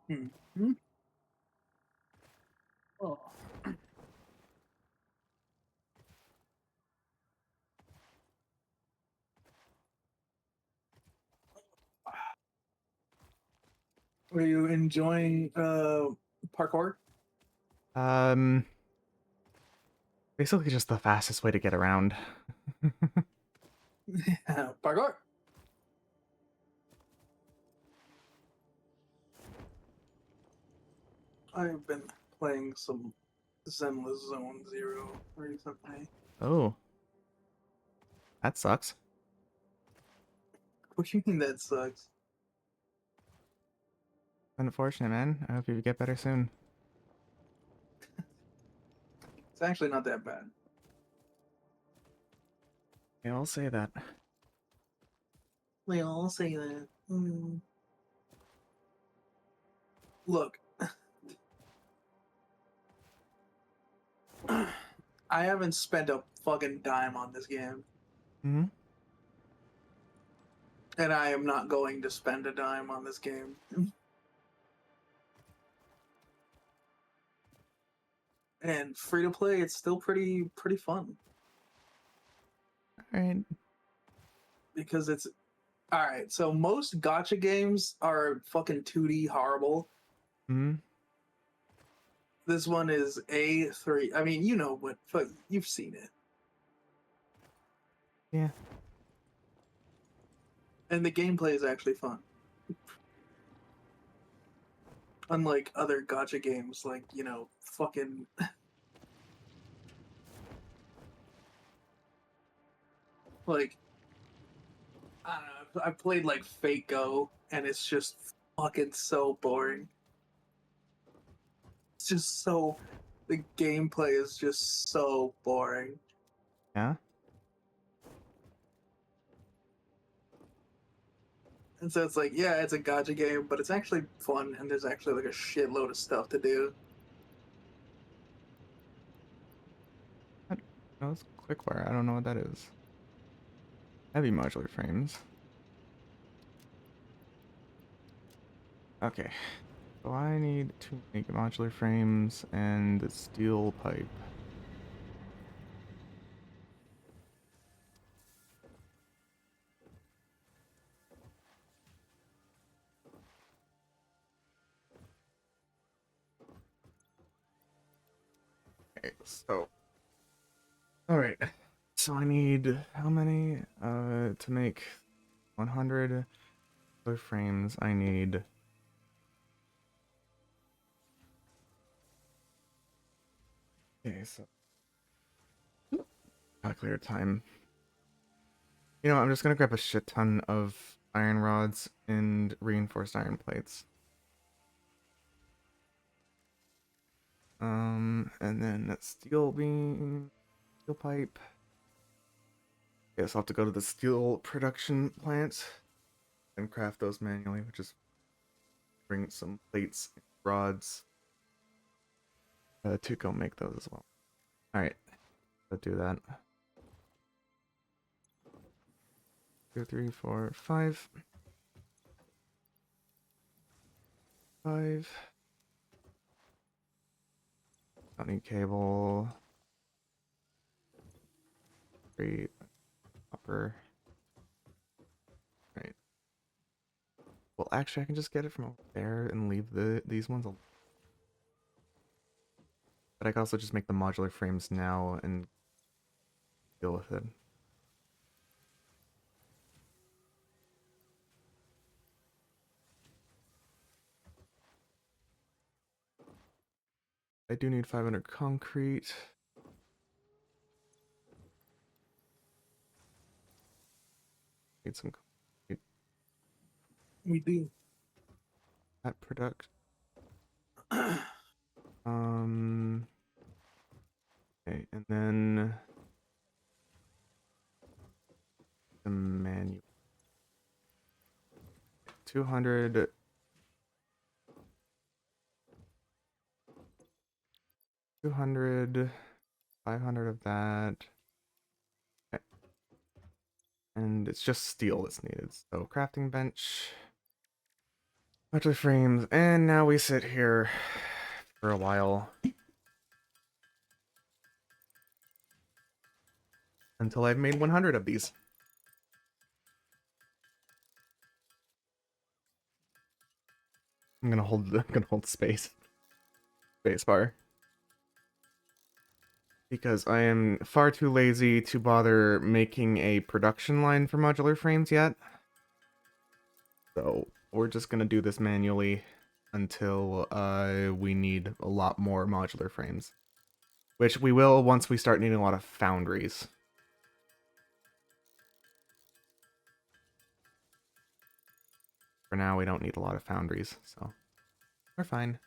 Hmm. Oh. Are you enjoying parkour? Um, basically just the fastest way to get around. Parkour. I've been playing some Zenless Zone Zero recently. Oh, that sucks. What do you mean that sucks? Unfortunate, man. I hope you get better soon. It's actually not that bad. Yeah, I'll say that. They all say that. Look, I haven't spent a fucking dime on this game, Hmm. and I am not going to spend a dime on this game. And free to play, it's still pretty fun Alright. because it's all right. So most gotcha games are fucking 2D horrible. Hmm. This one is A3. I mean, you know what? Fuck, you've seen it, Yeah. and the gameplay is actually fun. Unlike other gotcha games, like fucking like I don't know. I played like Fake Go, and it's just fucking so boring. It's just so the gameplay is just so boring. Yeah. And so it's like, yeah, it's a gotcha game, but it's actually fun, and there's actually like a shitload of stuff to do. No, it's clickware. I don't know what that is. Heavy modular frames. Okay. So I need to make modular frames and the steel pipe. Okay, so alright. So I need how many? To make 100 modular frames, I need. Okay, so calculator time. You know, I'm just gonna grab a shit ton of iron rods and reinforced iron plates. And then that steel beam, steel pipe. Guess I'll have to go to the steel production plant and craft those manually, which is bring some plates, and rods to go make those as well. All right, let's do that. 2, 3, 4, 5, 5. Don't need cable. 3 copper. Right. Well, actually, I can just get it from over there and leave these ones. But I can also just make the modular frames now and deal with it. I do need 500 concrete. Need some We do. that product. Um. Okay, and then the manual. 200. 200. 500 of that. Okay. And it's just steel that's needed. So crafting bench. Modular frames. And now we sit here for a while. Until I've made 100 of these. I'm gonna hold space bar because I am far too lazy to bother making a production line for modular frames yet. So we're just gonna do this manually until we need a lot more modular frames, which we will once we start needing a lot of foundries. For now, we don't need a lot of foundries, so we're fine.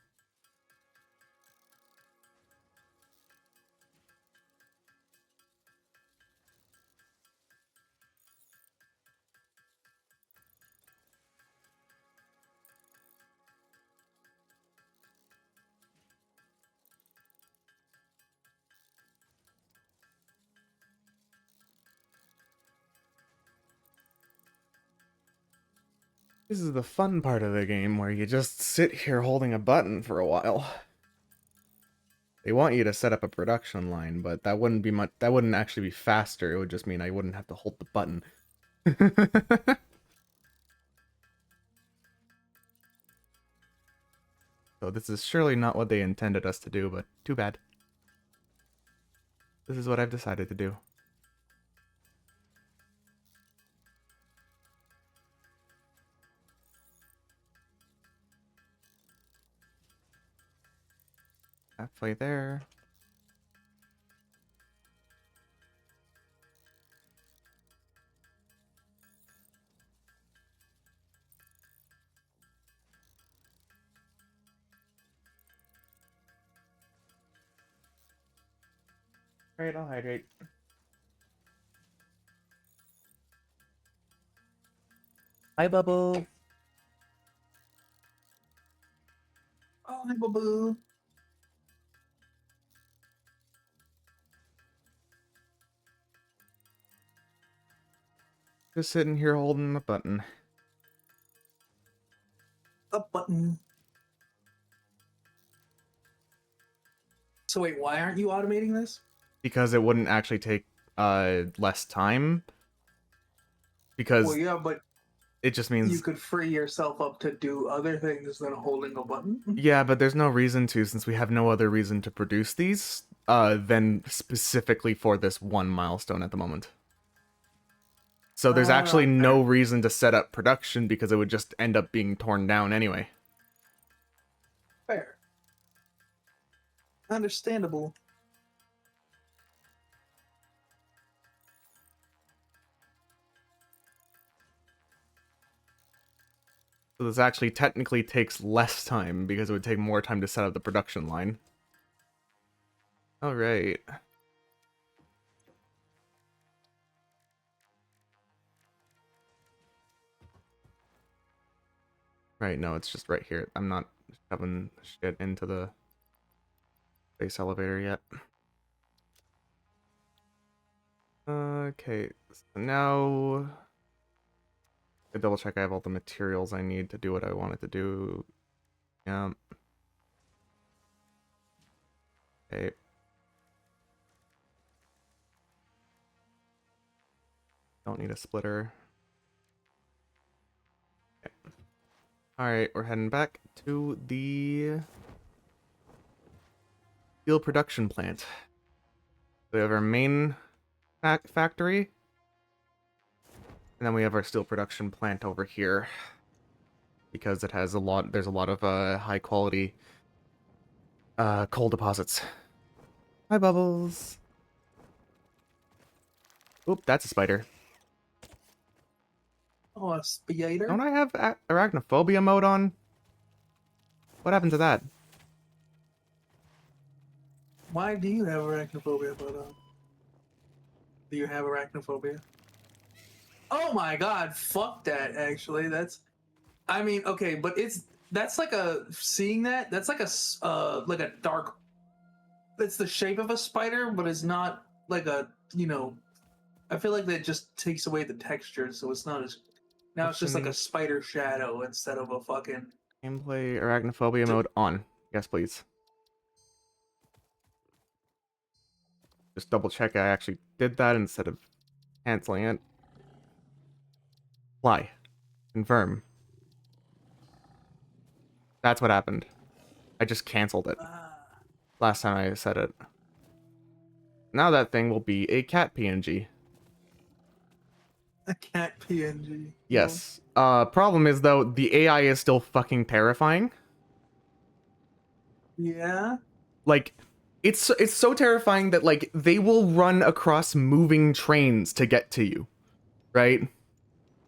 This is the fun part of the game where you just sit here holding a button for a while. They want you to set up a production line, but that wouldn't be much. That wouldn't actually be faster. It would just mean I wouldn't have to hold the button. So this is surely not what they intended us to do, but too bad. This is what I've decided to do. Halfway there. Alright, I'll hydrate. Hi, Bubble. Oh, hi, boo. Just sitting here holding the button. A button. So wait, why aren't you automating this? Because it wouldn't actually take less time. Because Well, yeah, but it just you means... could free yourself up to do other things than holding a button. Yeah, but there's no reason to, since we have no other reason to produce these, than specifically for this one milestone at the moment. So there's actually no reason to set up production because it would just end up being torn down anyway. Fair. Understandable. So this actually technically takes less time because it would take more time to set up the production line. Alright. Right, no, it's just right here. I'm not shoving shit into the space elevator yet. Okay, so now... I double check I have all the materials I need to do what I wanted to do. Yeah. Okay. Don't need a splitter. Okay. Alright, we're heading back to the steel production plant. We have our main factory, and then we have our steel production plant over here because it has there's a lot of high quality coal deposits. Hi, Bubbles. Oop, that's a spider. Oh, a spider? Don't I have arachnophobia mode on? What happened to that? Why do you have arachnophobia, but do you have arachnophobia? Oh my god, fuck that, actually. That's, I mean, okay, but that's like a, seeing that, that's like a dark, it's the shape of a spider, but it's not like a, I feel like that just takes away the texture, so it's not as, now it's just like a Options, spider shadow instead of a fucking, gameplay, arachnophobia mode on. Yes, please. Just double check I actually did that instead of canceling it. Apply. Confirm. That's what happened. I just canceled it last time I said it. Now that thing will be a cat PNG. a cat PNG. Well, Yes. Problem is though, the AI is still fucking terrifying. yeah. Like, it's so terrifying that like they will run across moving trains to get to you, right?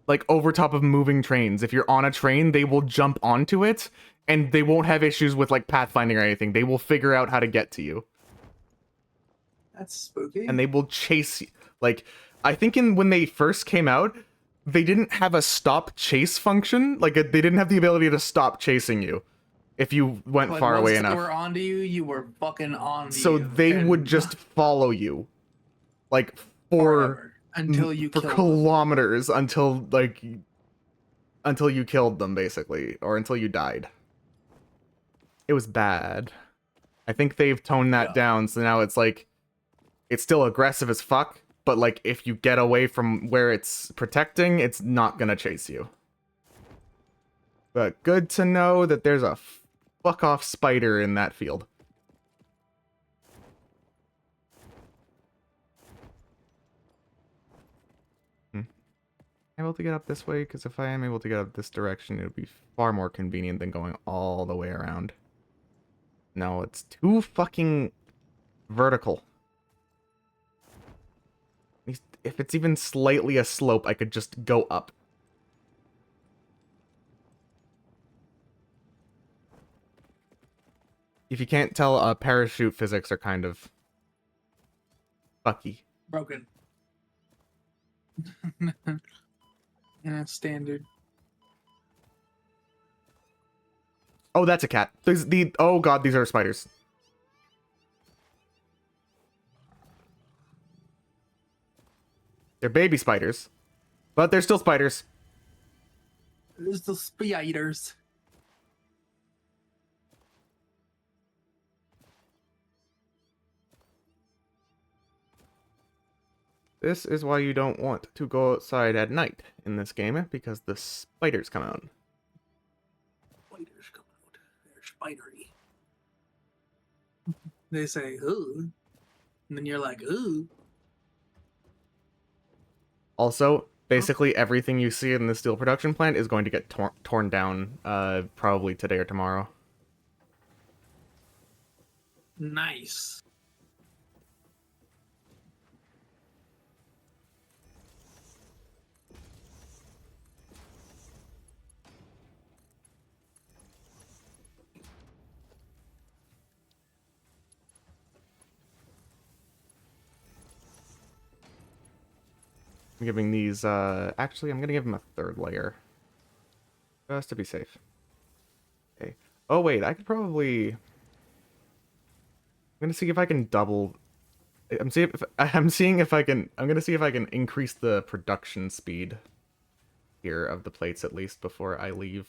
Like over top of moving trains. If you're on a train, they will jump onto it and they won't have issues with like pathfinding or anything. They will figure out how to get to you. That's spooky. And they will chase you. Like, I think in when they first came out, they didn't have a stop chase function. Like they didn't have the ability to stop chasing you if you went Like far away once they enough. were onto you, you were fucking onto So you, they would and just follow you like for forever until you for killed them. kilometers until you killed them basically or until you died. It was bad. I think they've toned that Yeah, down so now it's like it's still aggressive as fuck, but like if you get away from where it's protecting, it's not gonna chase you. But good to know that there's a fuck off spider in that field. Able to get up this way, because if I am able to get up this direction, it would be far more convenient than going all the way around. No, it's too fucking vertical. If it's even slightly a slope, I could just go up. If you can't tell, parachute physics are kind of fucky. broken. Yeah, standard. Oh, that's a cat. Oh god, these are spiders. They're baby spiders, but they're still spiders. There's the spiders. This is why you don't want to go outside at night in this game, because the spiders come out. Spiders come out. They're spidery. They say, ooh. And then you're like, ooh. Also, basically everything you see in the steel production plant is going to get torn down, probably today or tomorrow. Nice. I'm giving these, actually, I'm gonna give them a third layer. Just to be safe. Okay. Oh, wait, I could probably... I'm gonna see if I can double... I'm seeing if I can... I'm gonna see if I can increase the production speed here of the plates, at least, before I leave.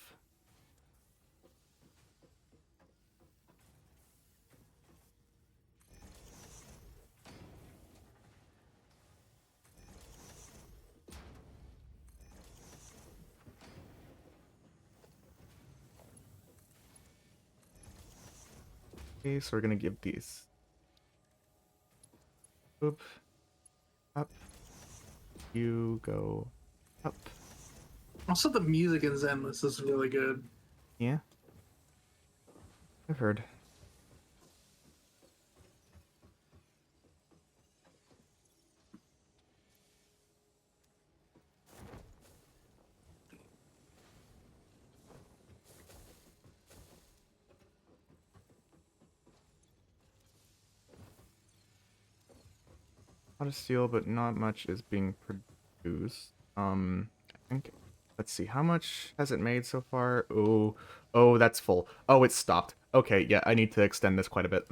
Okay, so we're gonna give these... Oop. Up. You go up. Also, the music in Zenless is really good. Yeah. I've heard. A lot of steel, but not much is being produced. I think. Let's see. How much has it made so far? Oh, oh, that's full. Oh, it's stopped. Okay, yeah, I need to extend this quite a bit.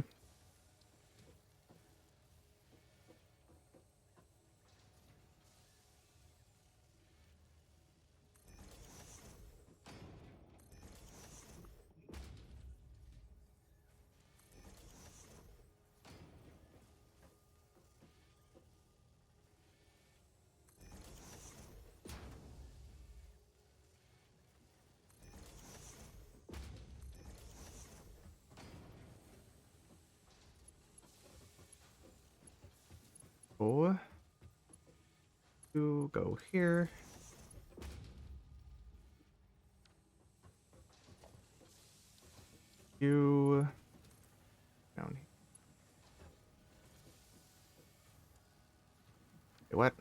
Oh, you go here. You down here. Wait, what?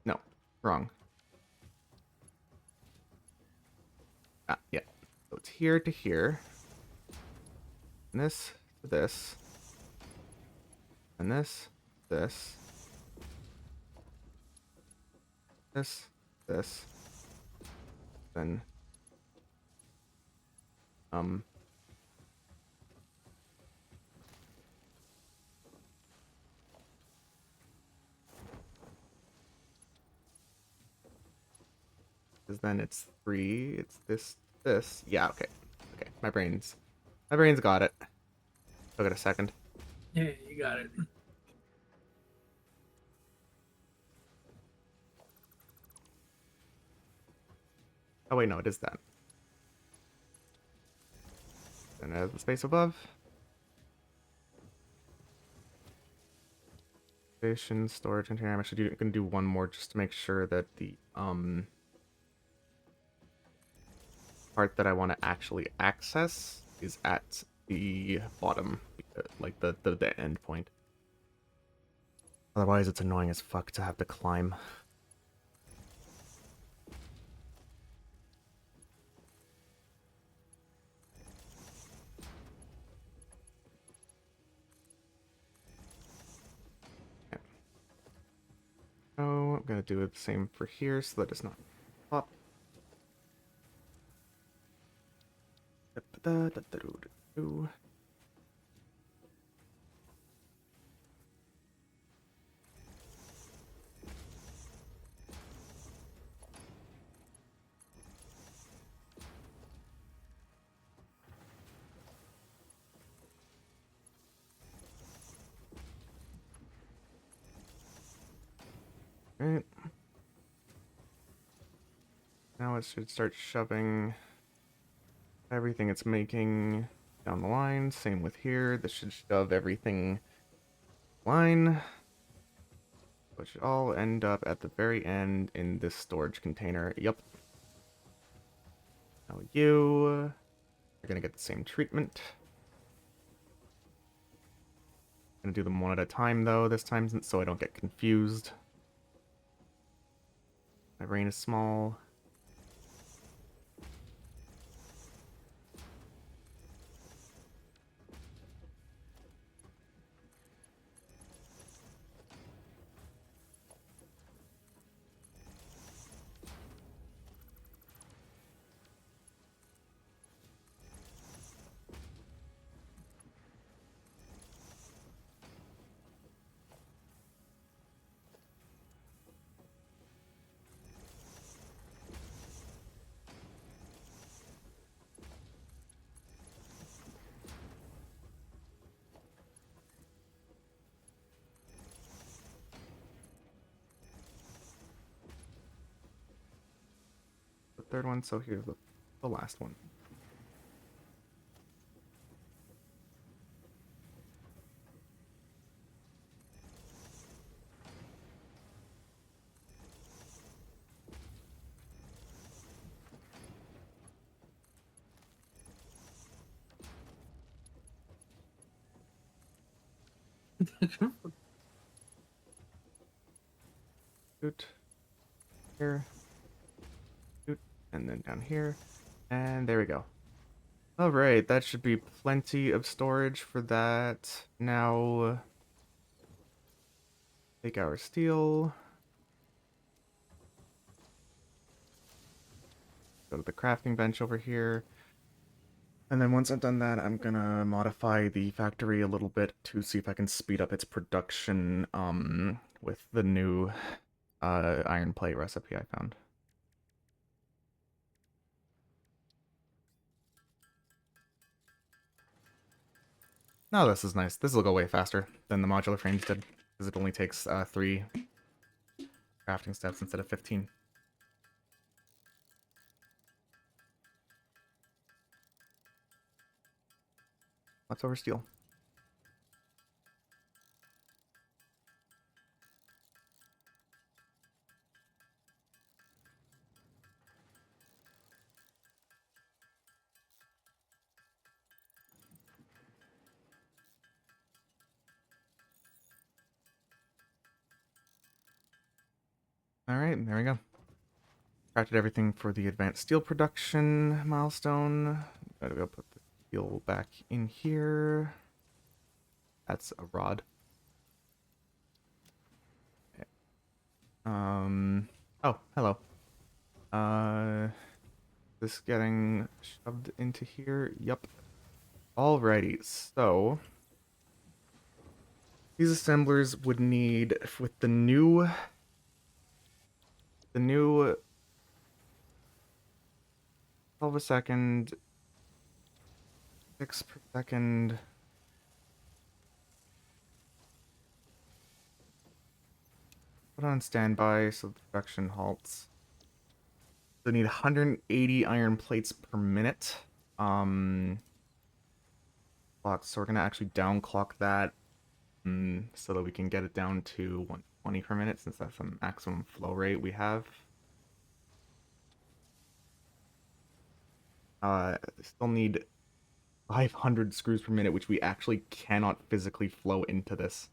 No, wrong. Ah, yeah. So it's here to here. And this to this. And this, this, then, um, because then it's 3, it's this. Yeah, okay. Okay, my brain's got it. Took it a second. Yeah, you got it. Oh wait, no, it is that. And it has the space above. Station, storage, container. I'm actually gonna do one more just to make sure that the part that I want to actually access is at the bottom, like the end point. Otherwise, it's annoying as fuck to have to climb. Okay. Oh, I'm gonna do the same for here so that it's not pop. Da-da-da-da-da-da-da. Right. Now it should start shoving everything it's making down the line. Same with here. This should shove everything line. Which should all end up at the very end in this storage container. Yep. Now you are gonna get the same treatment. Gonna do them one at a time though this time so I don't get confused. My brain is small. The third one, so here's the last one. Shoot. Here. Shoot. And then down here. And there we go. Alright, that should be plenty of storage for that. Now, take our steel. Go to the crafting bench over here. And then once I've done that, I'm gonna modify the factory a little bit to see if I can speed up its production with the new iron plate recipe I found. No, this is nice. This will go way faster than the modular frames did, because it only takes 3 crafting steps instead of 15. Leftover steel. Alright, there we go. Crafted everything for the advanced steel production milestone. Gotta go put the steel back in here. That's a rod. Oh, hello. This getting shoved into here? Yup. Alrighty, so these assemblers would need, with the new 12 a second, 6 per second. Put on standby so the production halts. They need 180 iron plates per minute. Clock, so we're gonna actually downclock that so that we can get it down to 120 per minute since that's the maximum flow rate we have. Still need 500 screws per minute, which we actually cannot physically flow into this.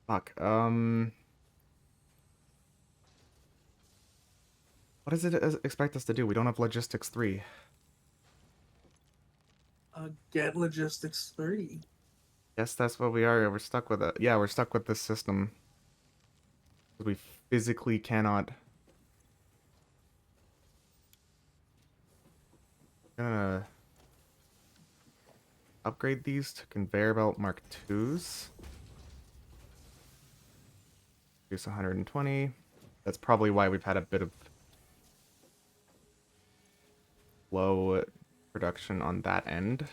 Fuck. What does it expect us to do? We don't have logistics 3. Get logistics 3. Yes, that's what we are. We're stuck with it. Yeah, we're stuck with this system. We physically cannot. Gonna upgrade these to conveyor belt Mark IIs. Produce 120. That's probably why we've had a bit of low production on that end.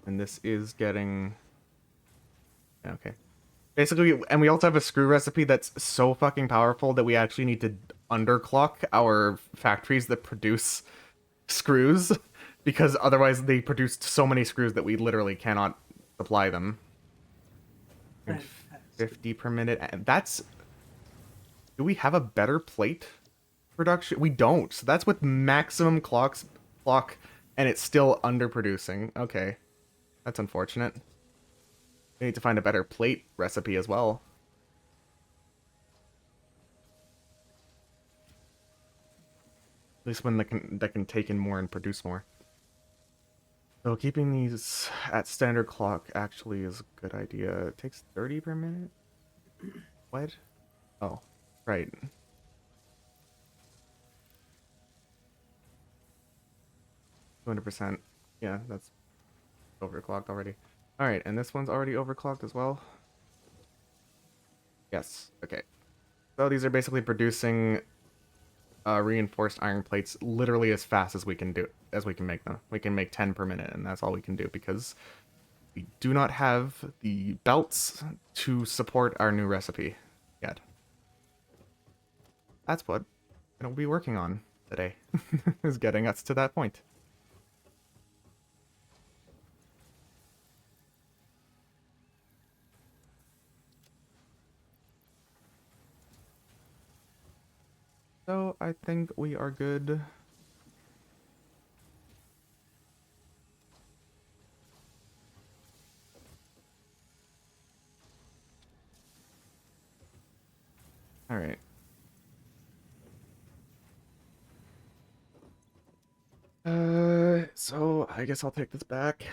And this is getting... Okay. Basically, and we also have a screw recipe that's so fucking powerful that we actually need to underclock our factories that produce screws, because otherwise they produced so many screws that we literally cannot supply them. And 50 per minute. And that's... Do we have a better plate production? We don't. So that's with maximum clock, and it's still underproducing. Okay. That's unfortunate. We need to find a better plate recipe as well. At least one that can take in more and produce more. So keeping these at standard clock actually is a good idea. It takes 30 per minute? What? Oh, right. 200%. Yeah, that's overclocked already. Alright, and this one's already overclocked as well? Yes, okay. So these are basically producing reinforced iron plates literally as fast as we can make them. We can make 10 per minute, and that's all we can do because we do not have the belts to support our new recipe yet. That's what we'll be working on today, is getting us to that point. So I think we are good. All right. I guess I'll take this back.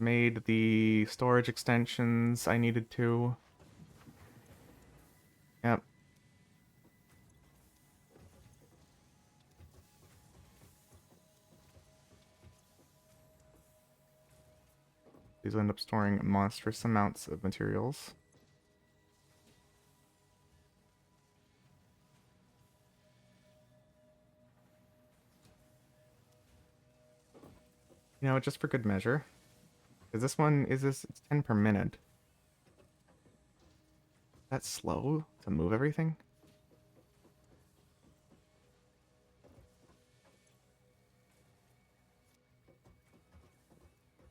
Made the storage extensions I needed to. Yep. These will end up storing monstrous amounts of materials. You know, just for good measure. Because this one it's 10 per minute. That's slow to move everything?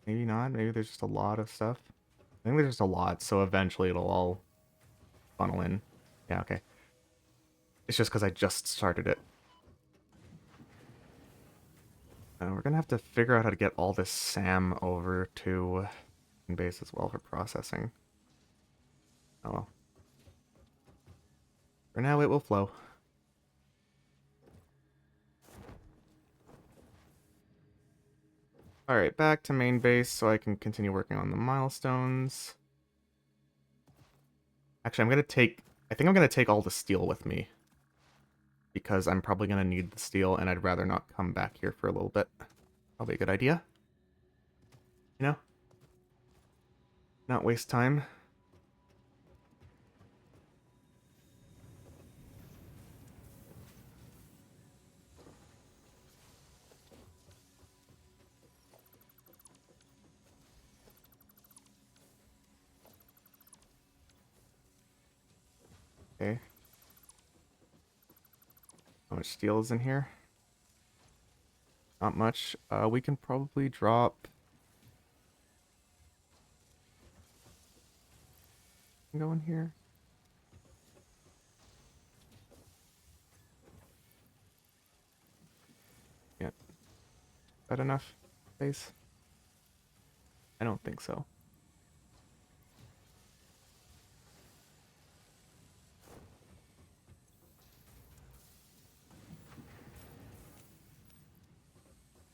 Maybe not. Maybe there's just a lot of stuff. I think there's just a lot, so eventually it'll all funnel in. Yeah, okay. It's just because I just started it. We're gonna have to figure out how to get all this SAM over to base as well for processing. Oh well. For now, it will flow. Alright, back to main base so I can continue working on the milestones. Actually, I think I'm gonna take all the steel with me. Because I'm probably gonna need the steel and I'd rather not come back here for a little bit. Probably a good idea. You know? Not waste time. Okay. How much steel is in here? Not much. We can probably drop... Go in here. Yeah. Is that enough space? I don't think so.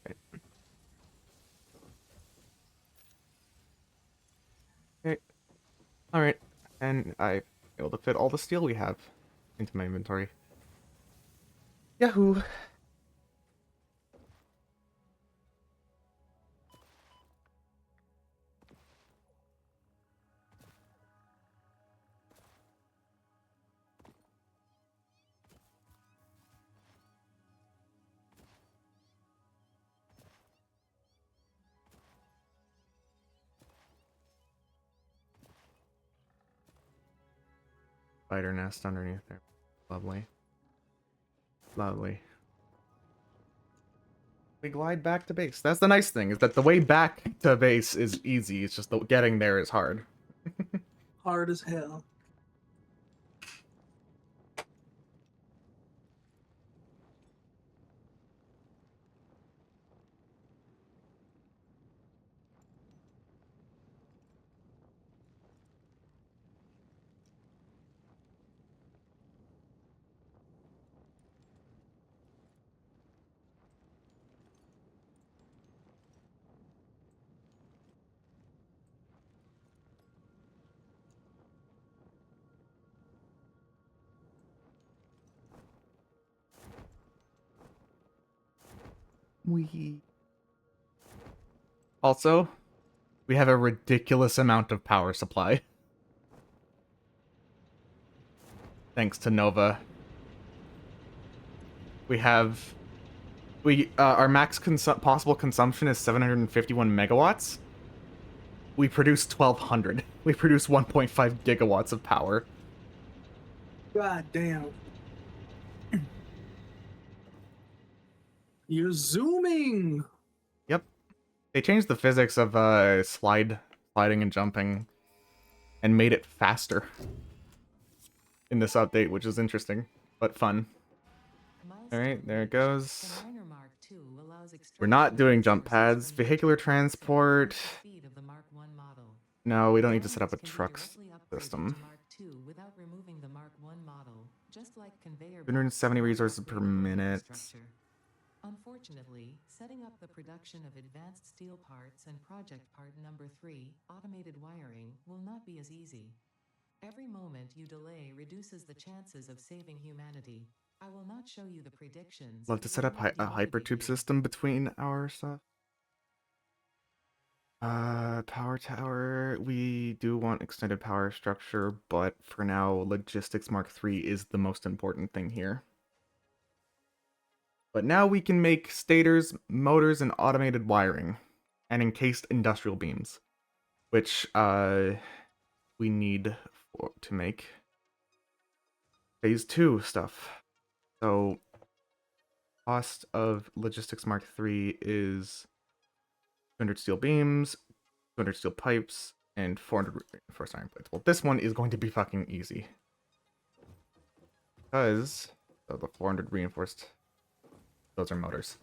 Okay. Okay. Alright. And I'm able to fit all the steel we have into my inventory. Yahoo! Spider nest underneath there. Lovely. Lovely. We glide back to base. That's the nice thing, is that the way back to base is easy. It's just the getting there is hard. Hard as hell. We also, we have a ridiculous amount of power supply. Thanks to Nova. We have our max possible consumption is 751 megawatts. We produce 1200. We produce 1.5 gigawatts of power. God damn. You're zooming. Yep. They changed the physics of sliding and jumping and made it faster in this update, which is interesting, but fun. Alright, there it goes. We're not doing jump pads. Vehicular transport. No, we don't need to set up a truck system. 270 resources per minute. Unfortunately, setting up the production of advanced steel parts and project part number 3, automated wiring, will not be as easy. Every moment you delay reduces the chances of saving humanity. I will not show you the predictions. Love to set up a hypertube system between our stuff. Power tower. We do want extended power structure, but for now, logistics Mark III is the most important thing here. But now we can make stators, motors, and automated wiring, and encased industrial beams, which we need to make phase 2 stuff. So cost of logistics Mark III is 200 steel beams, 200 steel pipes, and 400 reinforced iron plates. Well, this one is going to be fucking easy. Because of the 400 reinforced, those are motors.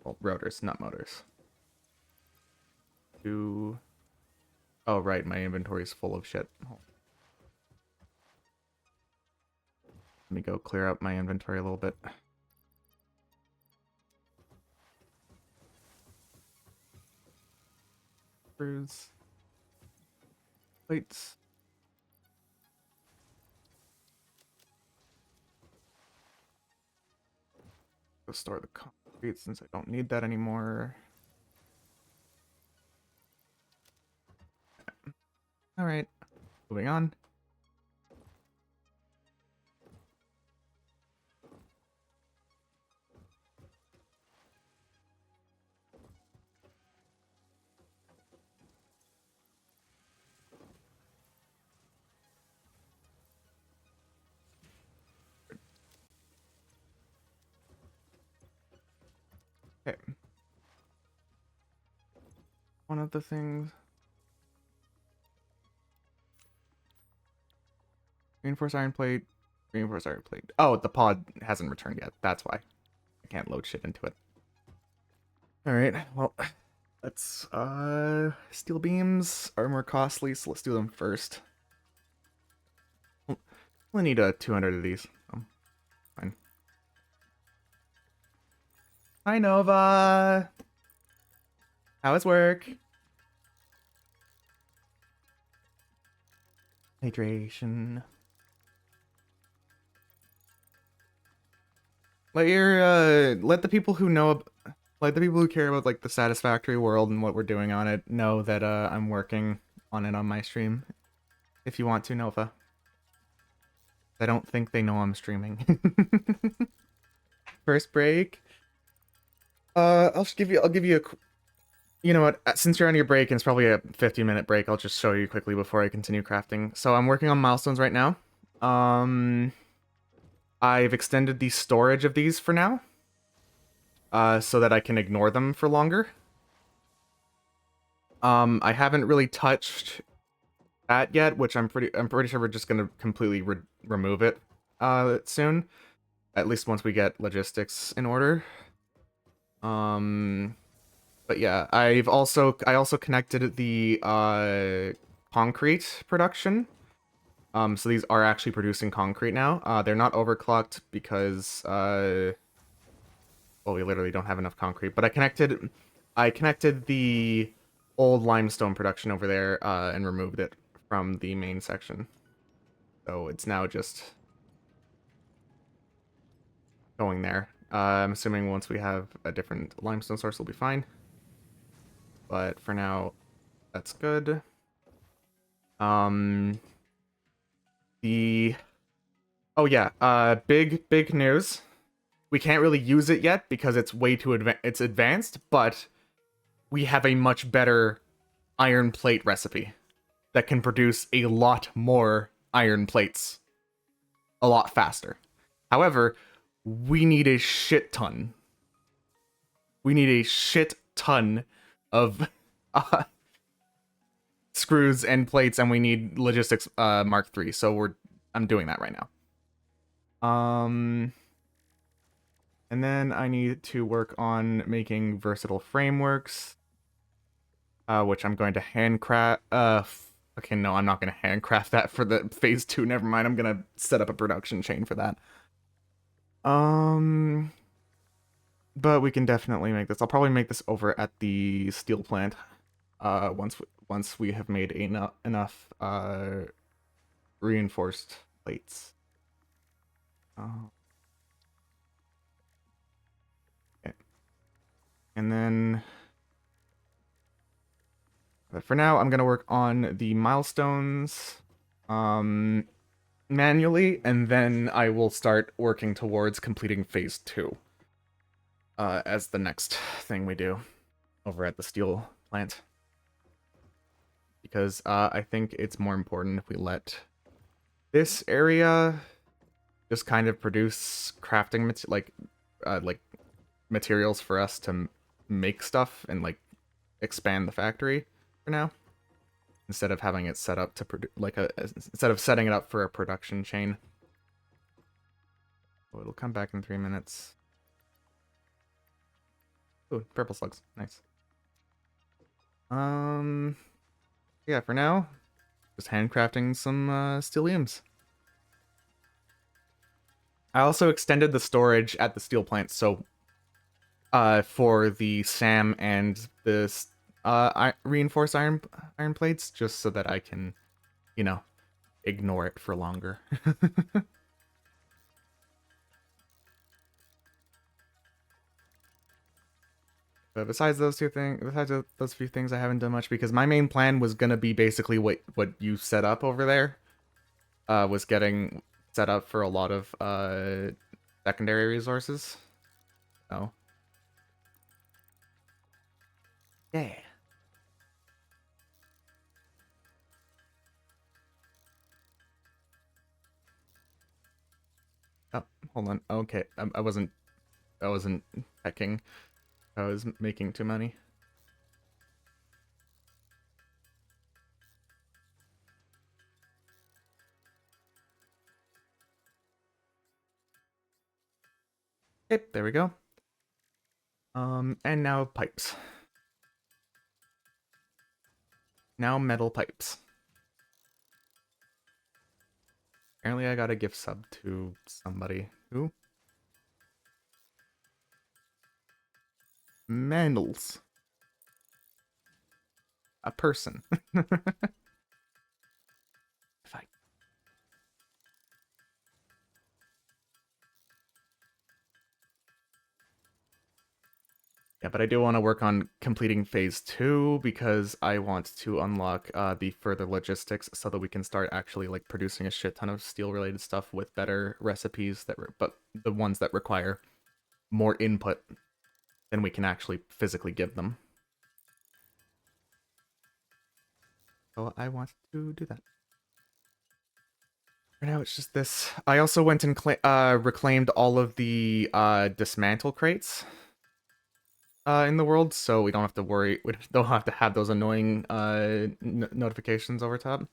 Well, rotors, not motors. Oh, right, my inventory is full of shit. Let me go clear out my inventory a little bit. Screws. Plates. Go store the concrete since I don't need that anymore. Alright, moving on. Okay. One of the things. Reinforced iron plate. Reinforced iron plate. Oh, the pod hasn't returned yet. That's why. I can't load shit into it. Alright, well, let's, steel beams are more costly, so let's do them first. We'll need 200 of these. Fine. Hi, Nova! How's work? Hydration. Let the people who know, let the people who care about, like, the Satisfactory world and what we're doing on it know that, I'm working on it on my stream. If you want to, Nova. I don't think they know I'm streaming. First break. I'll give you a. You know what? Since you're on your break and it's probably a 50-minute break, I'll just show you quickly before I continue crafting. So I'm working on milestones right now. I've extended the storage of these for now, so that I can ignore them for longer. I haven't really touched that yet, which I'm pretty sure we're just gonna completely remove it soon. At least once we get logistics in order. But yeah, I also connected the concrete production. So these are actually producing concrete now. They're not overclocked because well, we literally don't have enough concrete. But I connected the old limestone production over there and removed it from the main section. So it's now just going there. I'm assuming once we have a different limestone source, we'll be fine. But for now, that's good. Oh yeah, big news. We can't really use it yet because it's way too advanced, but we have a much better iron plate recipe that can produce a lot more iron plates a lot faster. However, we need a shit ton. We need a shit ton of screws and plates, and we need logistics Mark III. So I'm doing that right now. And then I need to work on making versatile frameworks, which I'm going to handcraft. Okay, no, I'm not going to handcraft that for the phase 2. Never mind. I'm going to set up a production chain for that. But we can definitely make this. I'll probably make this over at the steel plant. Once we have made enough reinforced plates. Oh. Okay. And then, but for now, I'm gonna work on the milestones, manually, and then I will start working towards completing phase 2, as the next thing we do over at the steel plant. Because I think it's more important if we let this area just kind of produce crafting like materials for us to make stuff and like expand the factory for now, instead of having it set up to instead of setting it up for a production chain. Oh, it'll come back in 3 minutes. Ooh, purple slugs, nice. Yeah, for now, just handcrafting some steeliums. I also extended the storage at the steel plant, so for the SAM and this reinforced iron plates, just so that I can, you know, ignore it for longer. But besides those few things, I haven't done much because my main plan was gonna be basically what you set up over there. Was getting set up for a lot of secondary resources. Oh. Yeah. Oh, hold on. Okay, I wasn't checking. I was making too many. Okay, there we go. And now pipes. Now metal pipes. Apparently I got a gift sub to somebody. Who? Mandels. A person. If I... Yeah, but I do want to work on completing phase 2 because I want to unlock the further logistics so that we can start actually like producing a shit ton of steel related stuff with better recipes but the ones that require more input than we can actually physically give them. So I want to do that. For now, it's just this. I also went and reclaimed all of the dismantle crates in the world, so we don't have to worry. We don't have to have those annoying notifications over top.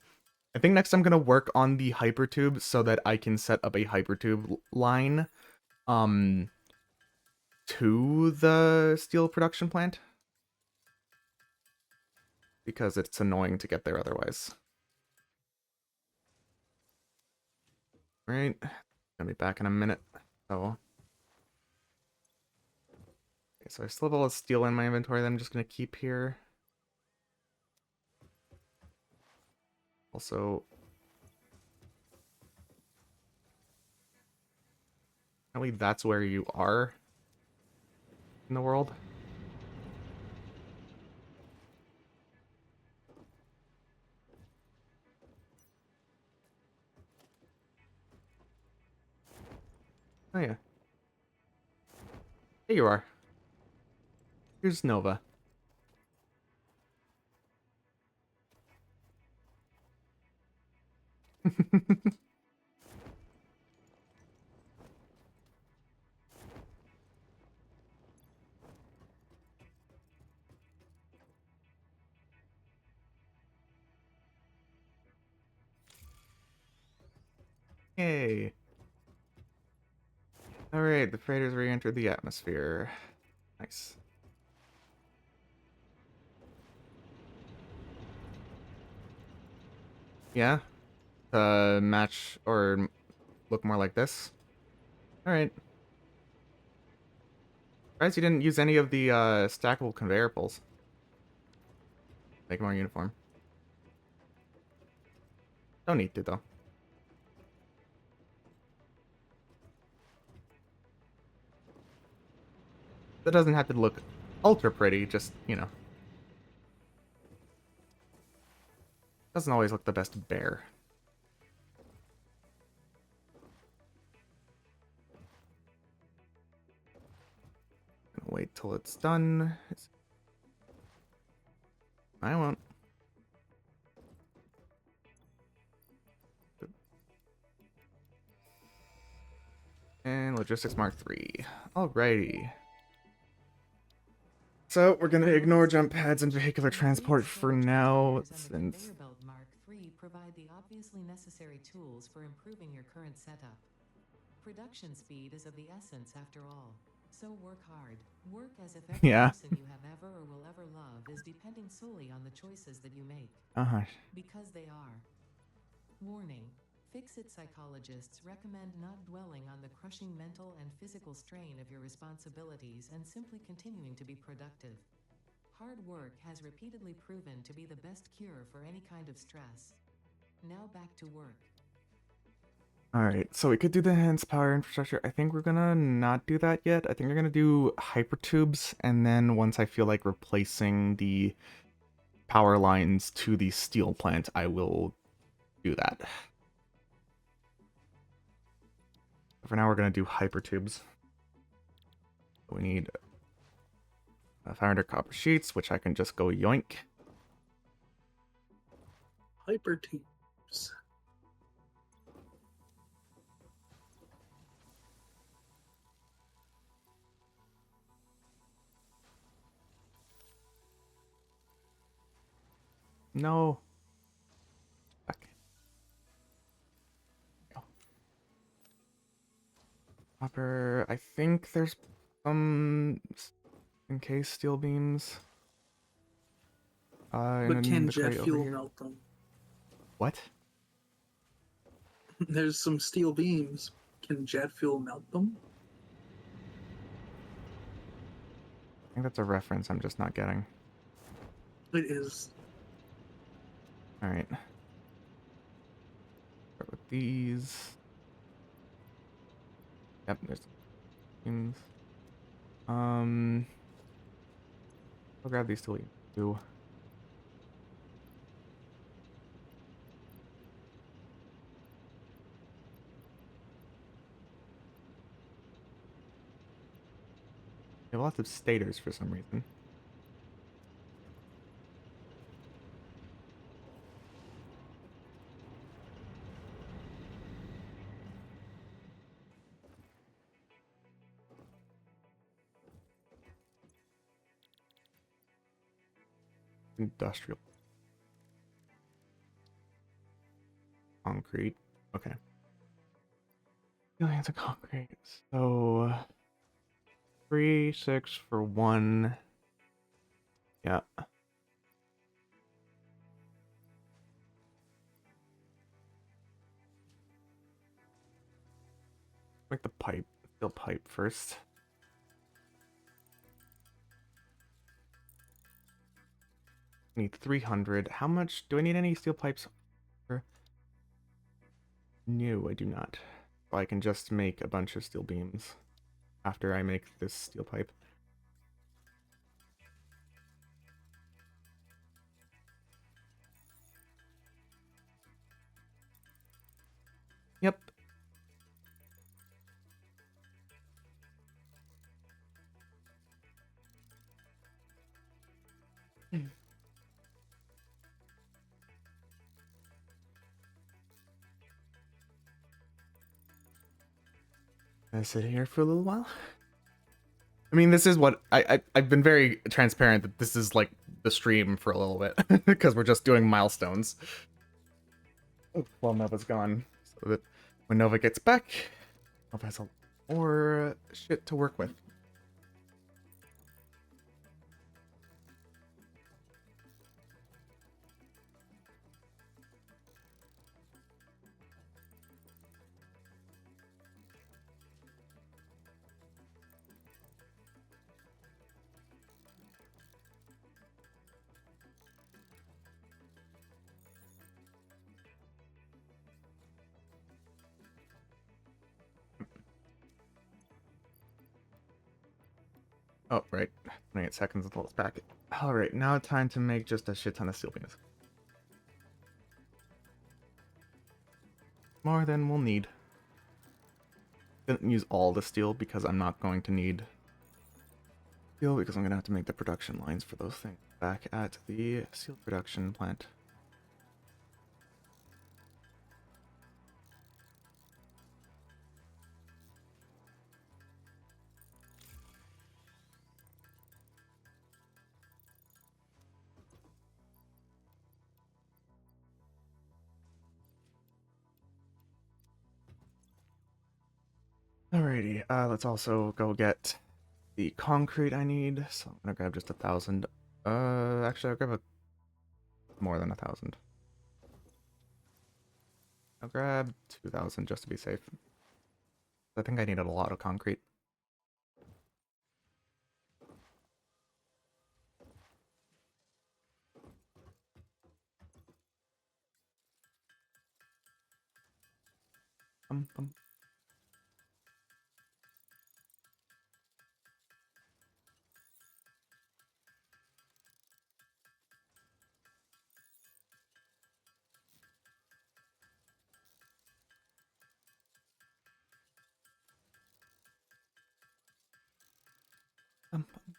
I think next I'm gonna work on the hypertube so that I can set up a hypertube line to the steel production plant, because it's annoying to get there otherwise. Right, gonna be back in a minute. So, okay, so I still have all the steel in my inventory that I'm just gonna keep here. Also, apparently that's where you are in the world. Oh yeah. There you are. Here's Nova. Yay. Alright, the freighters re-entered the atmosphere. Nice. Yeah? Match or look more like this? Alright. Surprised you didn't use any of the stackable conveyor pulls. Make more uniform. Don't need to, though. That doesn't have to look ultra pretty, just, you know. Doesn't always look the best bare. Wait till it's done. I won't. And Logistics Mark III. Alrighty. So we're gonna ignore jump pads and vehicular transport for now, since Conveyor Belt Mark III provide the obviously necessary tools for improving your current setup. Production speed is of the essence after all. So work hard. Work as if every Yeah. person you have ever or will ever love is depending solely on the choices that you make. Because they are. Warning. Fix-it psychologists recommend not dwelling on the crushing mental and physical strain of your responsibilities and simply continuing to be productive. Hard work has repeatedly proven to be the best cure for any kind of stress. Now back to work. Alright, so we could do the enhanced power infrastructure. I think we're gonna not do that yet. I think we're gonna do hypertubes, and then once I feel like replacing the power lines to the steel plant, I will do that. For now, we're gonna do hypertubes. We need 500 copper sheets, which I can just go yoink. Hypertubes. No. Fuck. Go. Copper. I think there's some encased steel beams. But can the jet crate over fuel here. melt them? What? There's some steel beams. Can jet fuel melt them? I think that's a reference I'm just not getting. It is. Alright. Start with these. Yep, there's beams. I'll grab these two. They have lots of stators for some reason. Industrial. Concrete. Okay. Millions of concrete. So 3, 6 for 1. Yeah. Make the pipe. Steel pipe first. Need 300. How much? Do I need any steel pipes? No, I do not. So I can just make a bunch of steel beams after I make this steel pipe. Yep. I sit here for a little while. I mean, this is what I've been very transparent that this is like the stream for a little bit because we're just doing milestones. Well, Nova's gone, so that when Nova gets back, Nova has more shit to work with. Oh, right. 28 seconds until it's back. Alright, now time to make just a shit ton of steel beams. More than we'll need. Didn't use all the steel because I'm not going to need steel because I'm going to have to make the production lines for those things back at the steel production plant. Alrighty, let's also go get the concrete I need. So I'm gonna grab just 1,000. Actually, I'll grab more than 1,000. I'll grab 2,000 just to be safe. I think I needed a lot of concrete. Bum, bum. Bum, bum.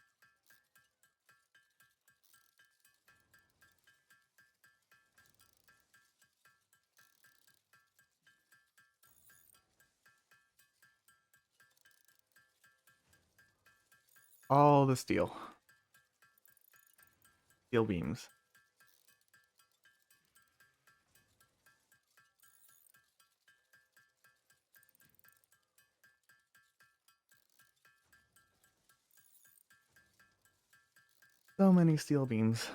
All the steel. Steel beams. So many steel beams.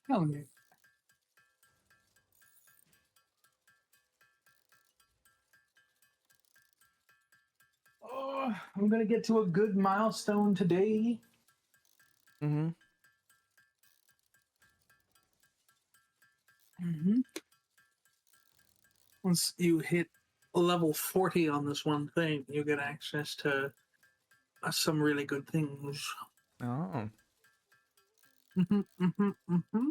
Hell yeah. Oh, I'm gonna get to a good milestone today. Mm-hmm. Once you hit level 40 on this one thing, you get access to some really good things. Oh. Mm-hmm, mm-hmm, mm-hmm.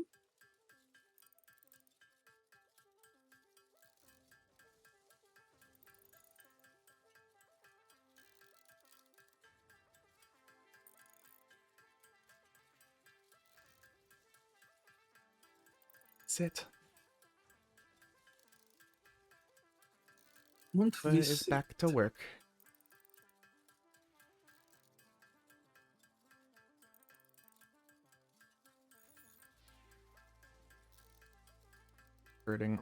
Sit. Once But we is sit, back to work. Birding.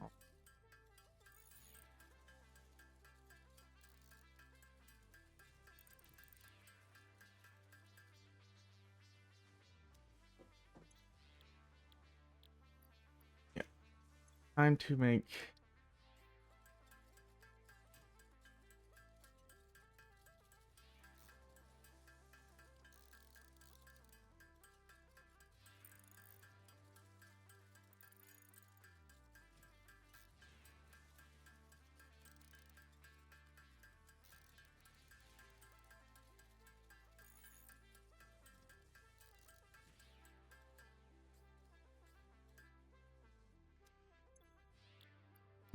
Yeah. Time to make.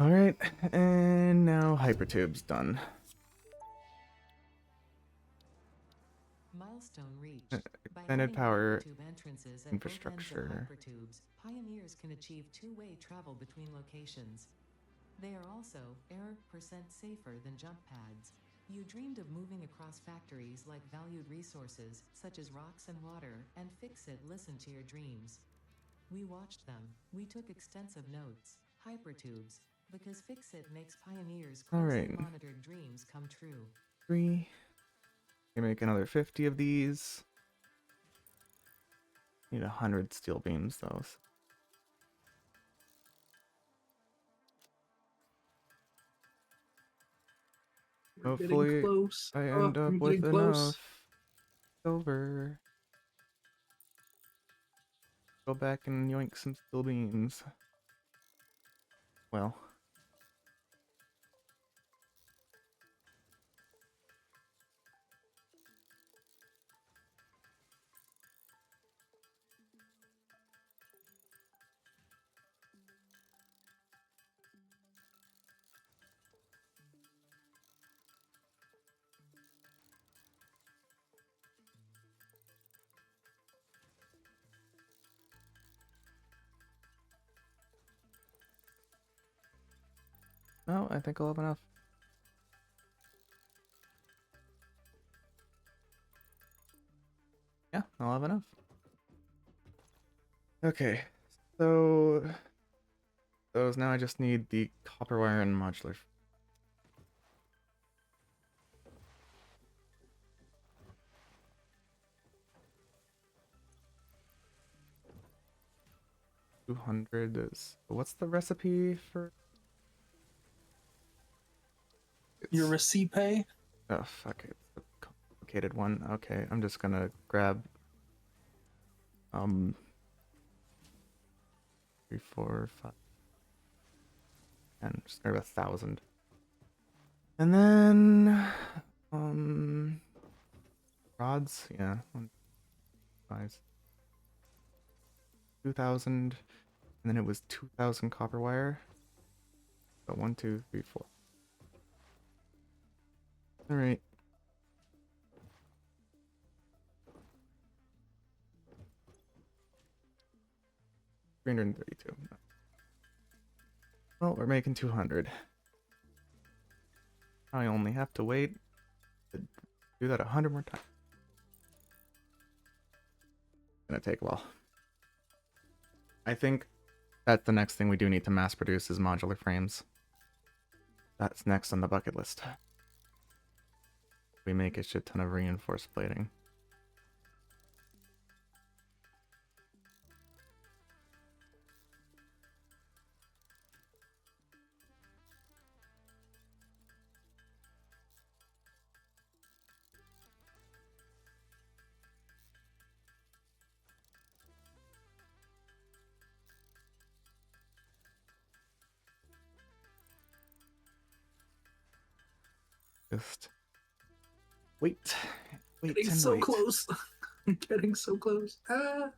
Alright, and now hypertube's done. Milestone reached. By Extended adding power hypertube entrances at both ends of infrastructure. hypertubes, pioneers can achieve two-way travel between locations. They are also error% safer than jump pads. You dreamed of moving across factories like valued resources, such as rocks and water, and Fixit listened to your dreams. We watched them. We took extensive notes. Hypertubes. Because Fixit makes pioneers' closely Alright. monitored dreams come true. 3. You make another 50 of these. Need 100 steel beams, though. we're getting Hopefully, close. I Oh, end up I'm with getting close. enough silver. Go back and yoink some steel beams. Well. No, I think I'll have enough. Yeah, I'll have enough. Okay, so those now I just need the copper wire and modular. 200 is... What's the recipe for... Your recipe? Oh, fuck it. It's a complicated one. Okay, I'm just gonna grab... 3, 4, 5... And just grab 1,000. And then... Rods? Yeah. 5. 2,000. And then it was 2,000 copper wire. So 1, 2, 3, 4. Alright. $332. Well, we're making 200. I only have to wait to do that 100 more times. Gonna take a while. I think that's the next thing we do need to mass produce is modular frames. That's next on the bucket list. We make a shit ton of reinforced plating. Just wait, wait, Getting and so wait. close. I'm getting so close. Ah.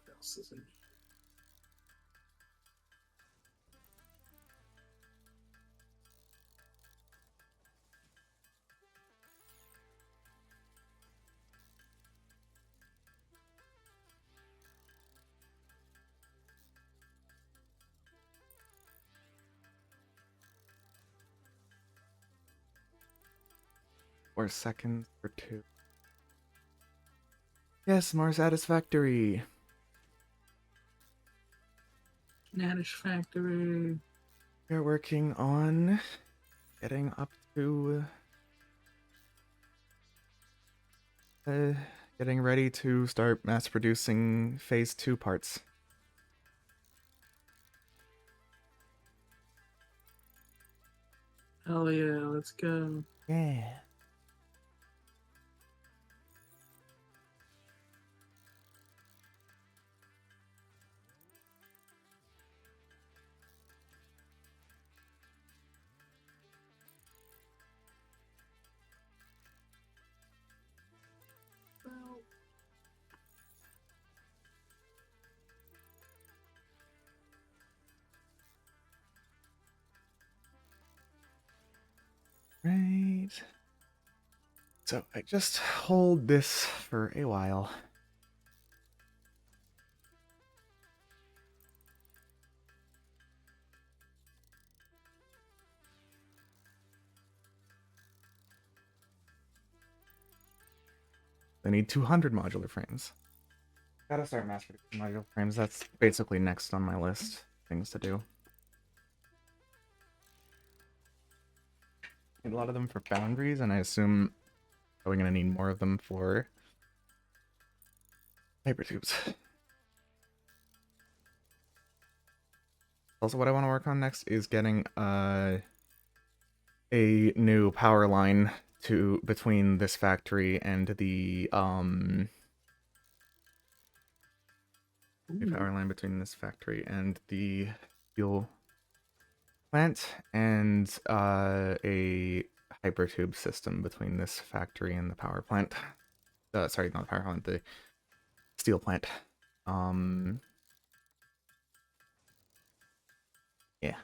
What else is in? Or seconds or 2. Yes, more satisfactory. Satisfactory. We're working on getting up to getting ready to start mass producing phase 2 parts. Hell yeah, let's go. Yeah. Right. So I just hold this for a while. I need 200 modular frames. Gotta start mass producing modular frames. That's basically next on my list. Things to do. Need a lot of them for foundries, and I assume we're gonna need more of them for hypertubes. Also, what I want to work on next is getting a new power line to between this factory and the power line between this factory and the fuel plant, and a hypertube system between this factory and the power plant. Sorry, not the power plant, the steel plant. Yeah.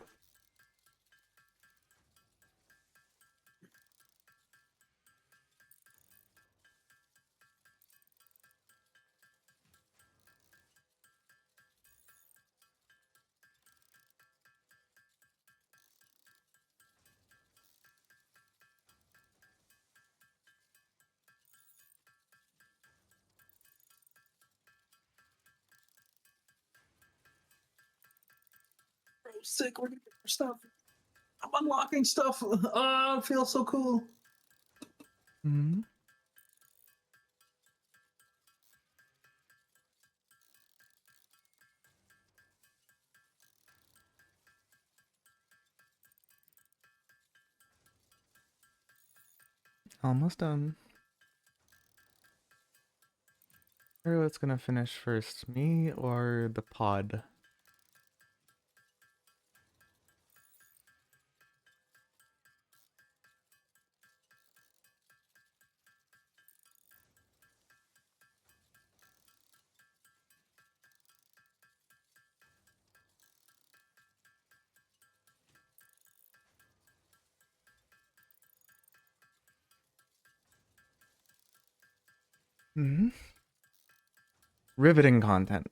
I'm sick. We're getting more stuff. I'm unlocking stuff. Oh, it feels so cool. Mm-hmm. Almost done. What's gonna finish first, me or the pod? Mm-hmm. Riveting content.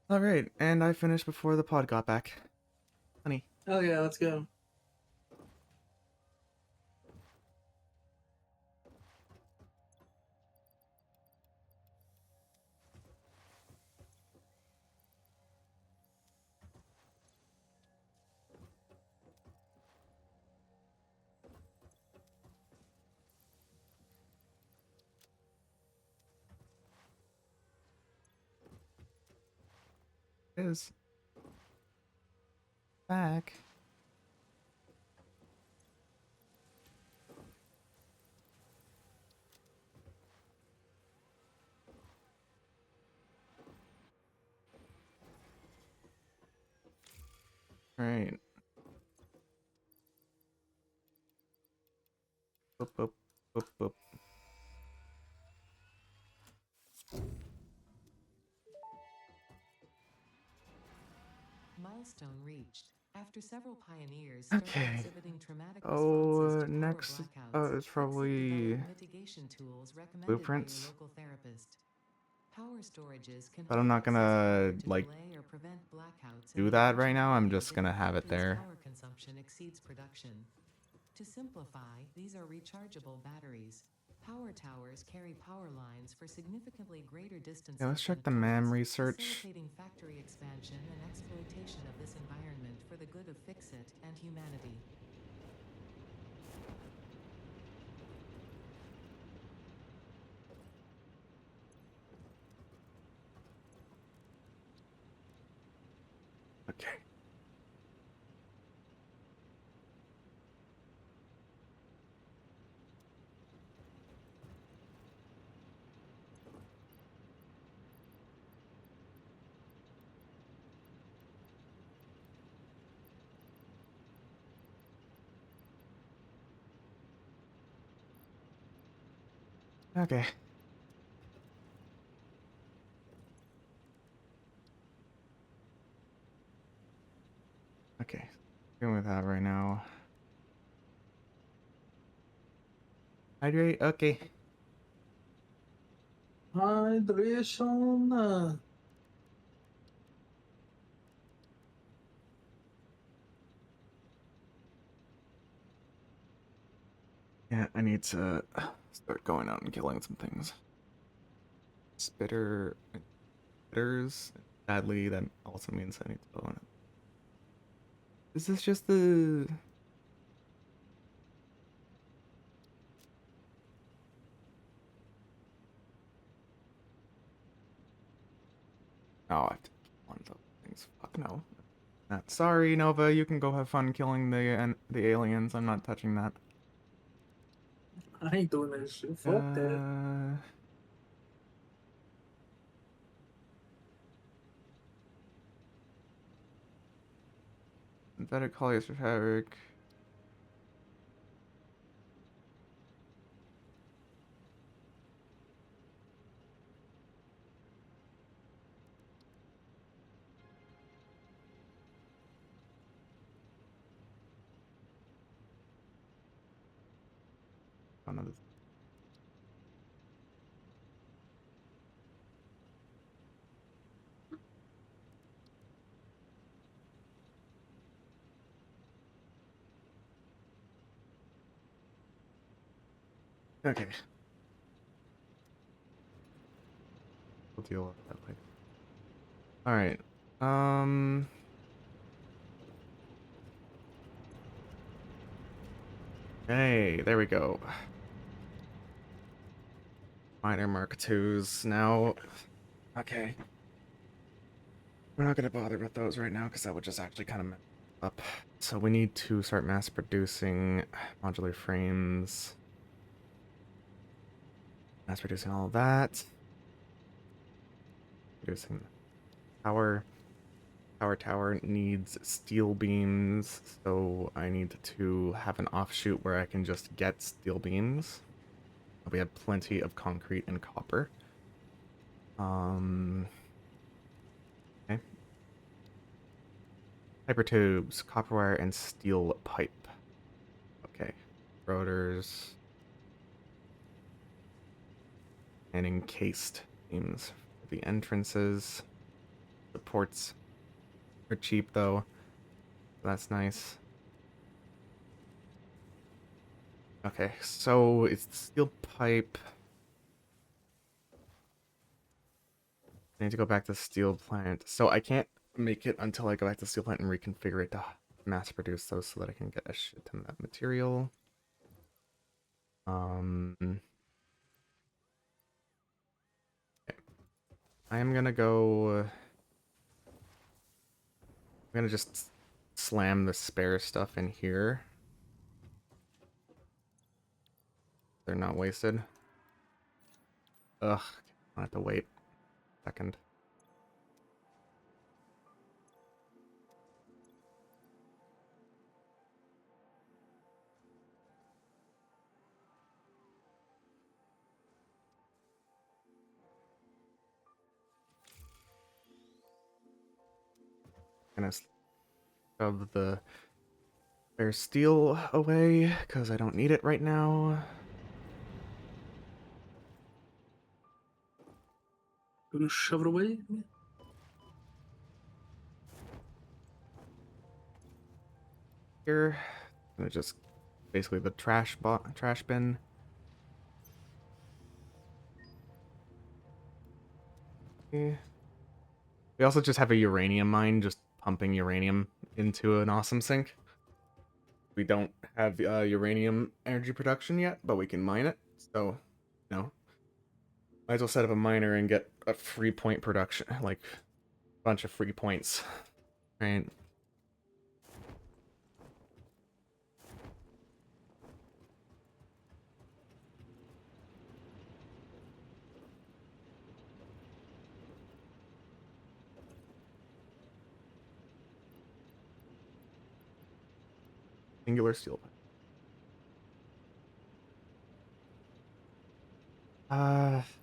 All right, and I finished before the pod got back. Honey. Oh yeah, let's go. Is back. All right. Boop, boop, boop, boop. Milestone reached. After several pioneers started Okay. exhibiting traumatic responses to power Next blackouts, is Fixit probably developed mitigation tools recommended by your blueprints. local therapist. Power storages can But I'm hold not excess power gonna to like delay or prevent blackouts in do the that right eventual now. I'm building just gonna have it whose there. power consumption exceeds production. To simplify, these are rechargeable batteries. Power towers carry power lines for significantly greater distances Yeah, let's check the than MAM poles, research. facilitating factory expansion and exploitation of this environment for the good of Fixit and humanity. Okay. Okay. Okay. Doing with that right now. Hydrate. Okay. Hydration. Yeah, I need to start going out and killing some things. Spitters. Sadly, that also means I need to go on it. Is this just the... Oh, I have to kill one of those things. Fuck no. Not sorry, Nova. You can go have fun killing the aliens. I'm not touching that. I ain't doing that shit. Fuck that. Synthetic polyester fabric. Oh no, this... Okay. We'll deal with that later. Alright. Hey, there we go. Minor Mark IIs now. Okay. We're not gonna bother with those right now because that would just actually kind of mess up. So we need to start mass producing modular frames. Mass producing all of that. Producing power. Tower needs steel beams, so I need to have an offshoot where I can just get steel beams. We have plenty of concrete and copper. Okay. Hypertubes, copper wire, and steel pipe. Okay. Rotors. And encased beams for the entrances. The ports are cheap though. That's nice. Okay, so it's the steel pipe. I need to go back to the steel plant. So I can't make it until I go back to the steel plant and reconfigure it to mass produce those so that I can get a shit ton of that material. Okay. I am gonna go. I'm gonna just slam the spare stuff in here. They're not wasted. Ugh, I have to wait a second. Gonna shove the spare steel away because I don't need it right now. Gonna shove it away. Here, gonna just basically the trash bin. Okay. We also just have a uranium mine, just pumping uranium into an awesome sink. We don't have uranium energy production yet, but we can mine it. So, no. Might as well set up a miner and get a free point production, like a bunch of free points. Right. Singular steel pipe.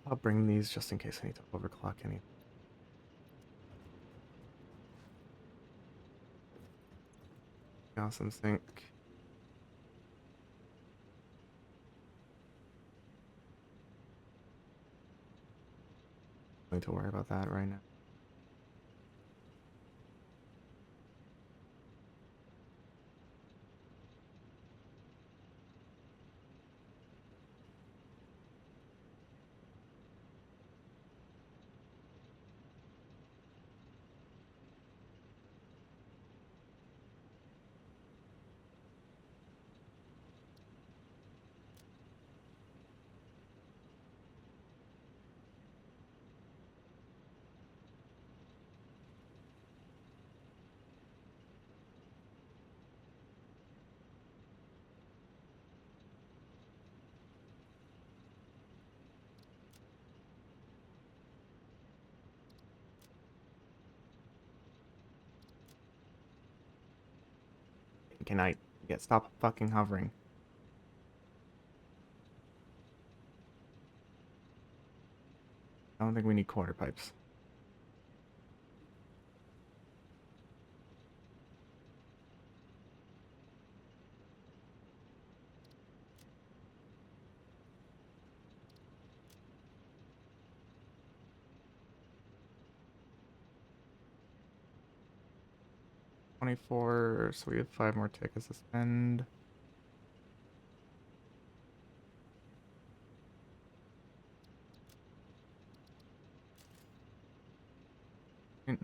I'll bring these just in case I need to overclock any. Awesome sink. Don't need to worry about that right now. Can I stop fucking hovering? I don't think we need quarter pipes. $24, so we have 5 more tickets to spend. Alright.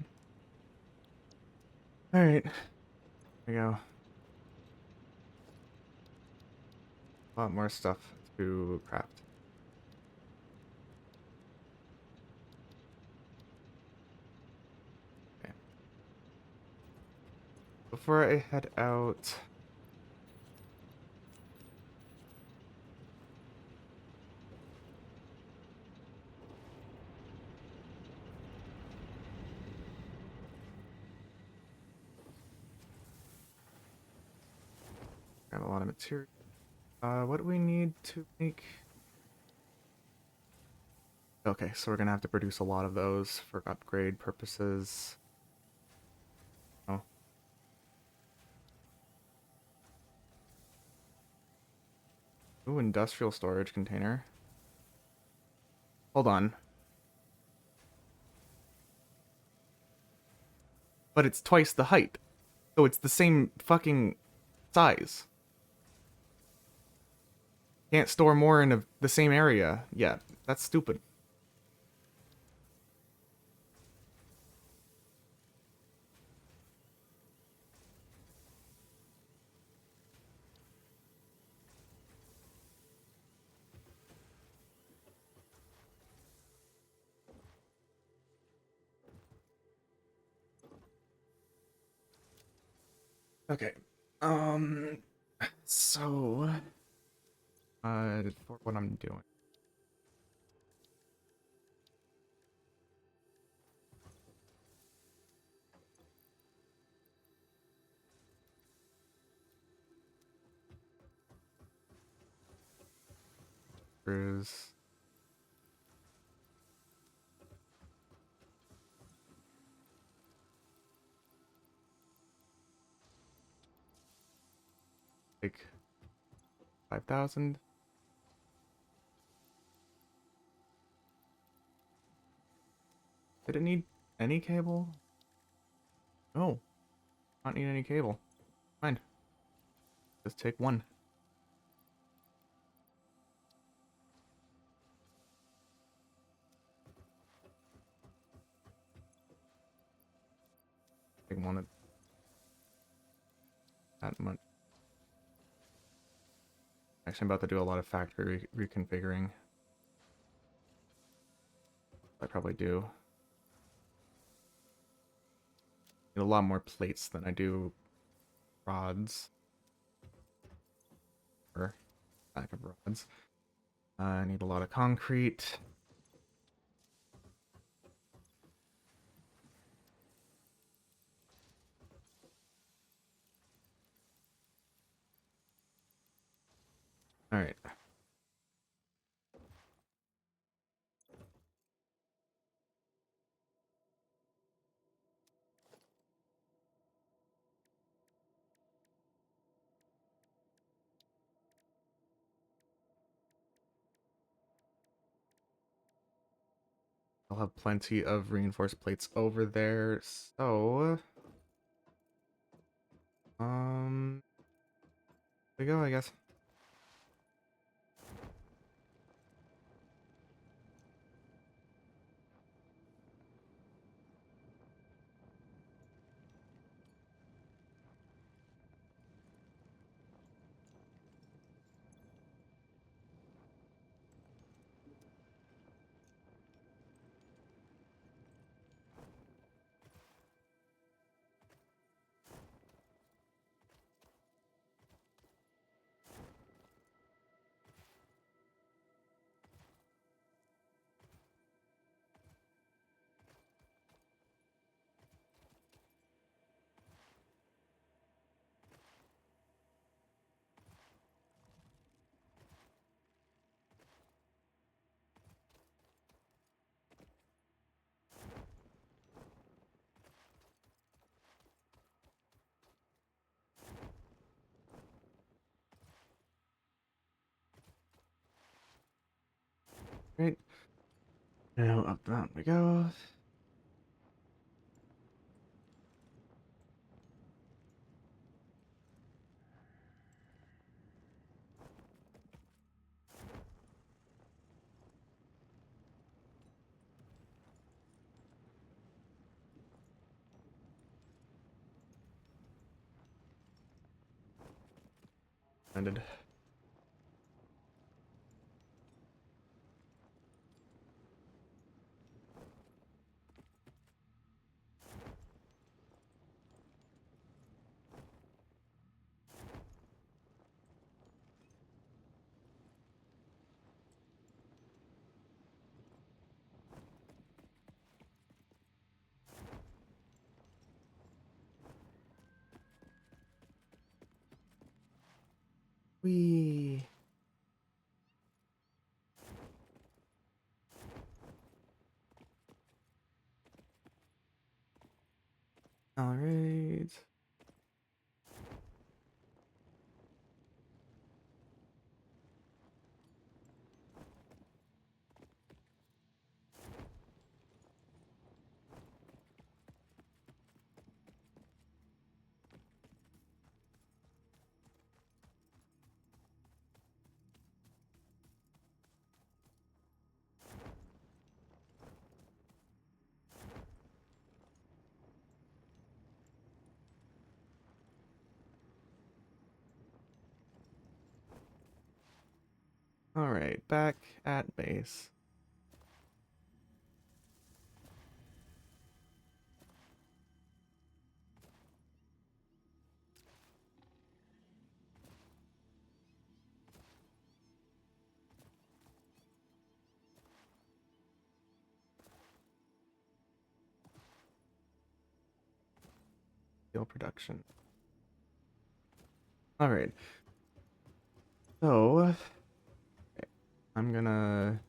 There we go. A lot more stuff to craft. Okay. Before I head out, grab a lot of material. What do we need to make? Okay, so we're gonna have to produce a lot of those for upgrade purposes. Oh. Ooh, industrial storage container. Hold on. But it's twice the height. So it's the same fucking size. Can't store more in the same area. Yeah, that's stupid. Okay. So for what I'm doing. Is like 5,000. Did it need any cable? No, not need any cable. Fine. Just take one. Take one of that much. Actually, I'm about to do a lot of factory reconfiguring. I probably do. Need a lot more plates than I do rods. Or lack of rods. I need a lot of concrete. All right. I'll have plenty of reinforced plates over there. So, there we go, I guess. Great. Now up that we go. Ended. Whee. All right. All right, back at base. Steel production. All right. So, I'm gonna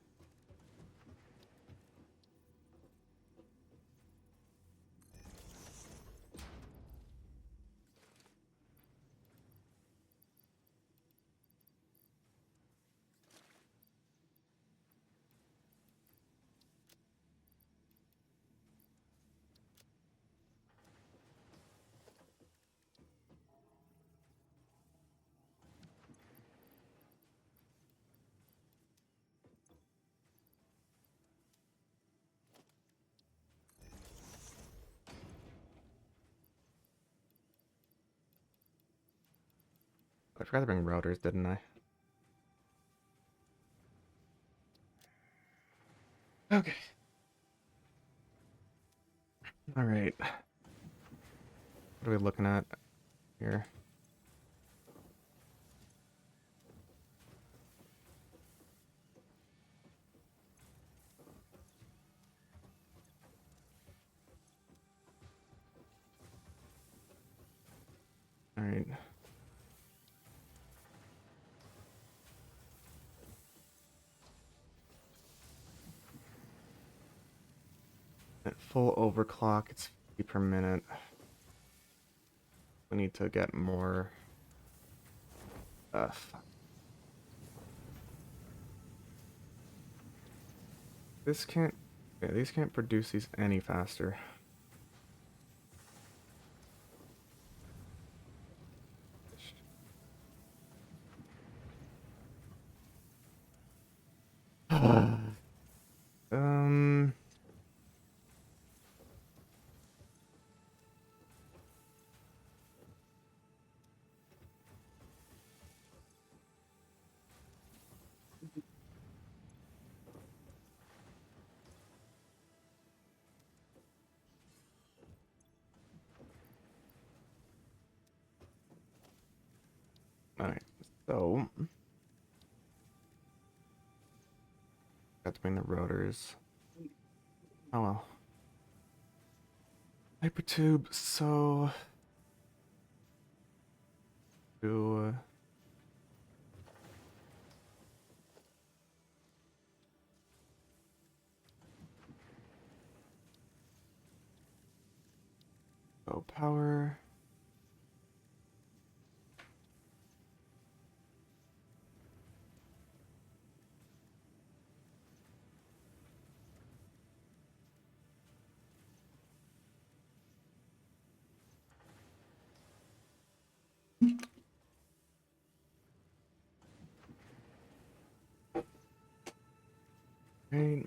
I forgot to bring routers, didn't I? Okay. All right. What are we looking at here? All right. At full overclock, it's 50 per minute. We need to get more. Fuck. This can't. Yeah, these can't produce these any faster. Um. All right. So, got to bring the rotors. Oh well. Hypertube. So, do. Oh, power. Right.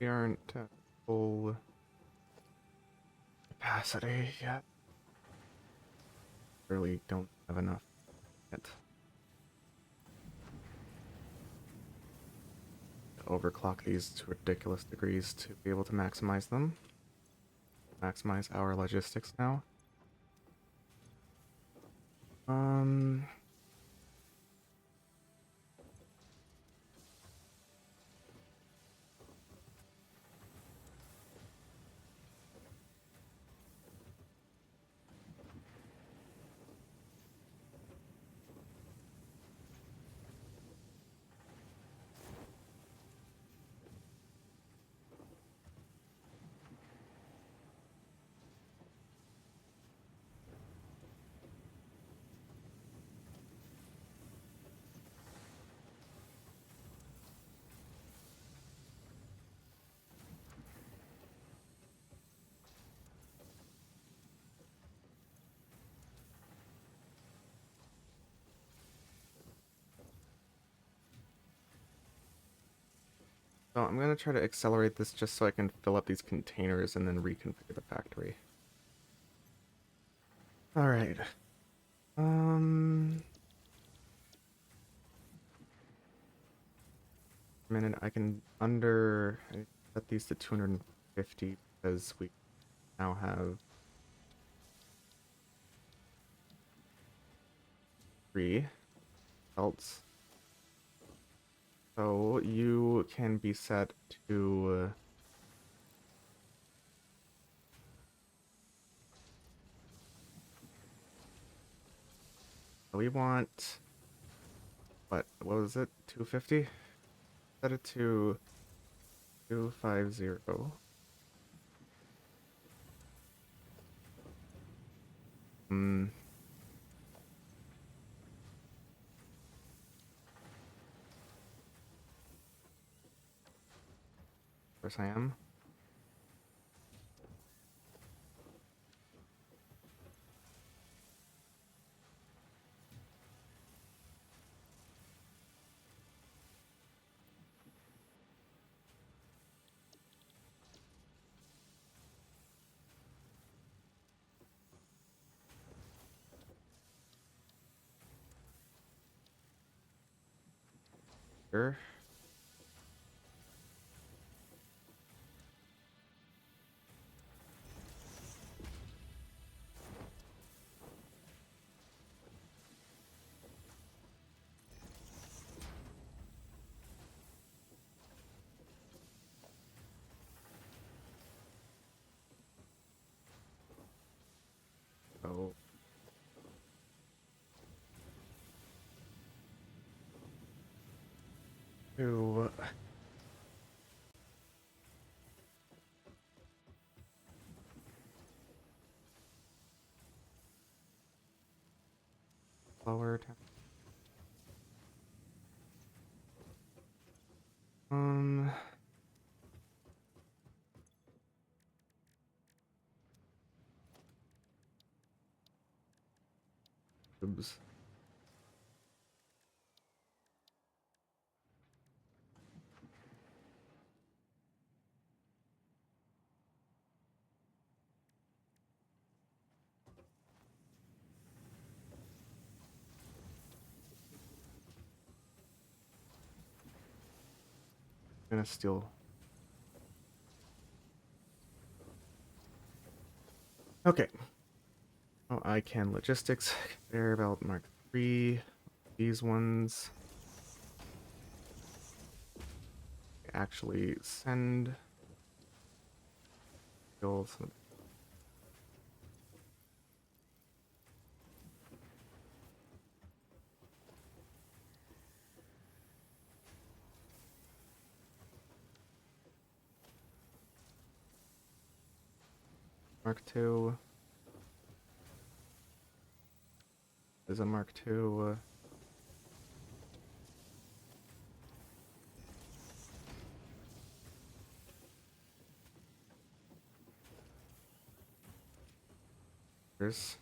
We aren't at full capacity yet. Really don't have enough yet. Overclock these to ridiculous degrees to be able to maximize them. Maximize our logistics now. Um, so I'm gonna try to accelerate this just so I can fill up these containers and then reconfigure the factory. All right. Minute I can I set these to 250 because we now have 3 belts. So you can be set to we want what was it? 250? Set it to 250. Hmm. Of course I am. Sure. Oh. Two. Lower temp. Um. Oops. Gonna steal. Okay. Oh, I can logistics. Conveyor belt Mark 3. These ones. Actually send. Skills. Mark 2. Is a Mark 2. There's.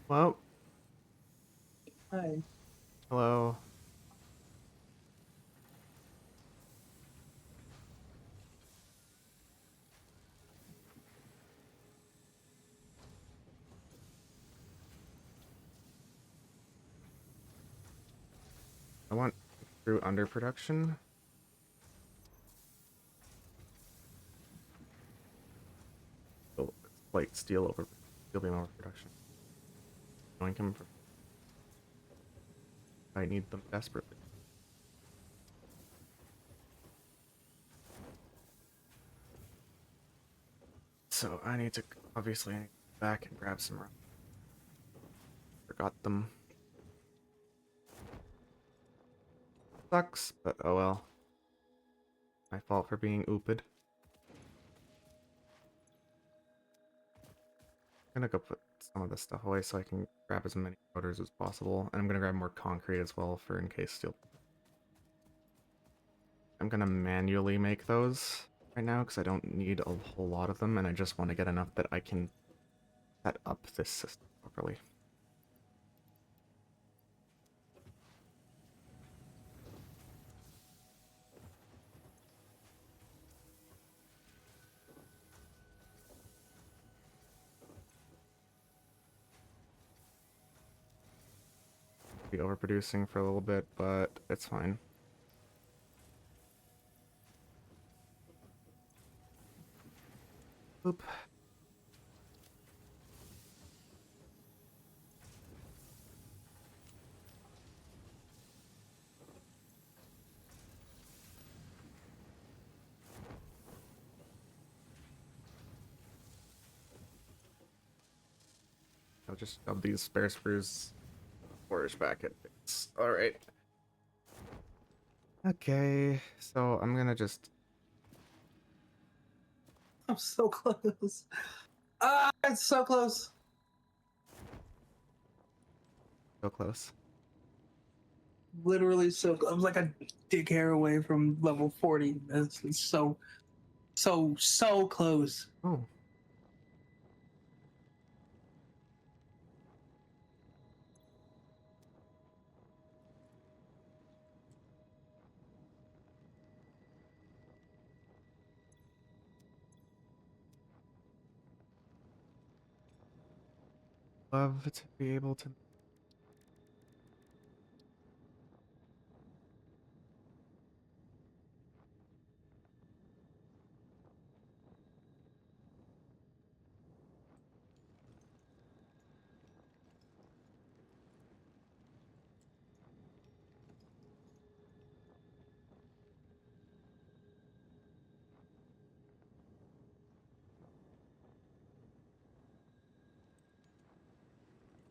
Well, Hi. hello. I want through underproduction. Oh, like steel beam overproduction. Knowing him for I need them desperately. So I need to obviously go back and grab some. Forgot them. Sucks, but oh well. My fault for being ooped. I'm gonna go put some of this stuff away so I can grab as many rotors as possible. And I'm gonna grab more concrete as well for in case steel. I'm gonna manually make those right now because I don't need a whole lot of them and I just want to get enough that I can set up this system properly. Be overproducing for a little bit, but it's fine. Oop. I'll just shove these spare screws forage back at bits. Alright. Okay, so I'm gonna just I'm so close. Ah, it's so close. go close. Literally so. I was like a dick hair away from level 40. It's so close. Oh. love to be able to.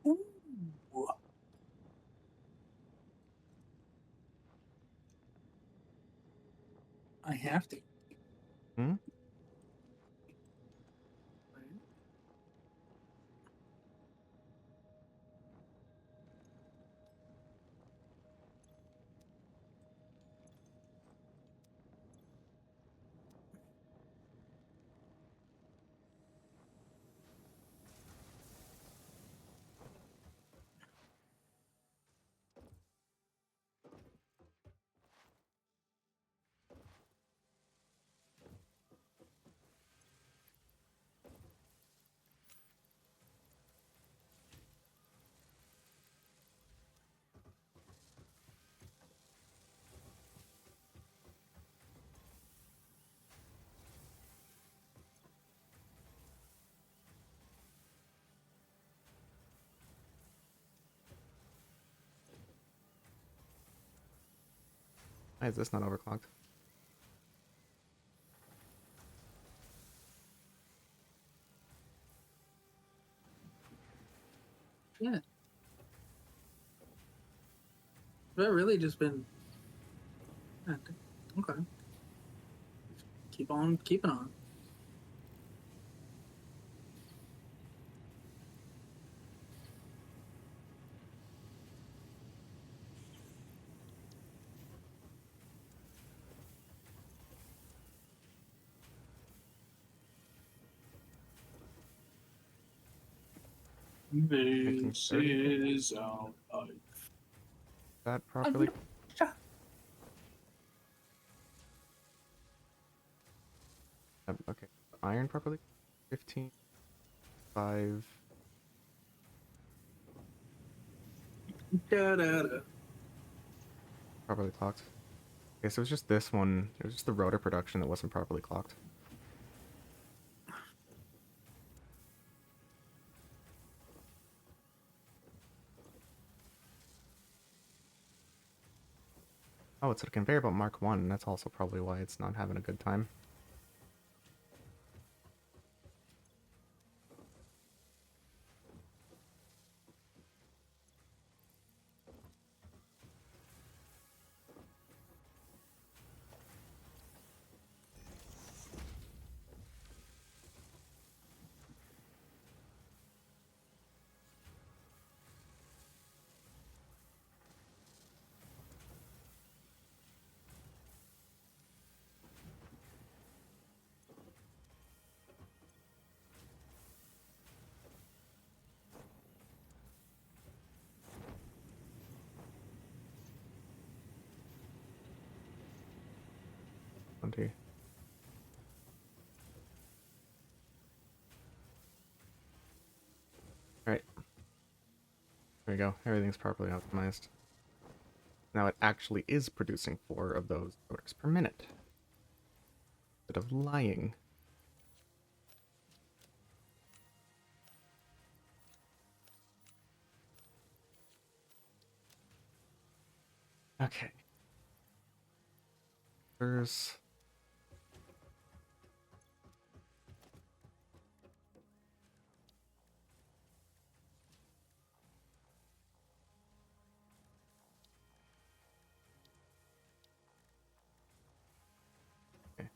Ooh. I have to. Hmm? Why is this not overclocked? Yeah. That really just been. Okay. Keep on keeping on. Making This 30. is our life. That properly. Okay. Iron properly. 15. 5. Da, da, da. Properly clocked. Okay, so it was just this one. It was just the rotor production that wasn't properly clocked. Oh, it's a conveyor belt Mark 1. That's also probably why it's not having a good time. Plenty. Alright. There we go. Everything's properly optimized. Now it actually is producing 4 of those rotors per minute. Instead of lying. Okay. There's... Okay.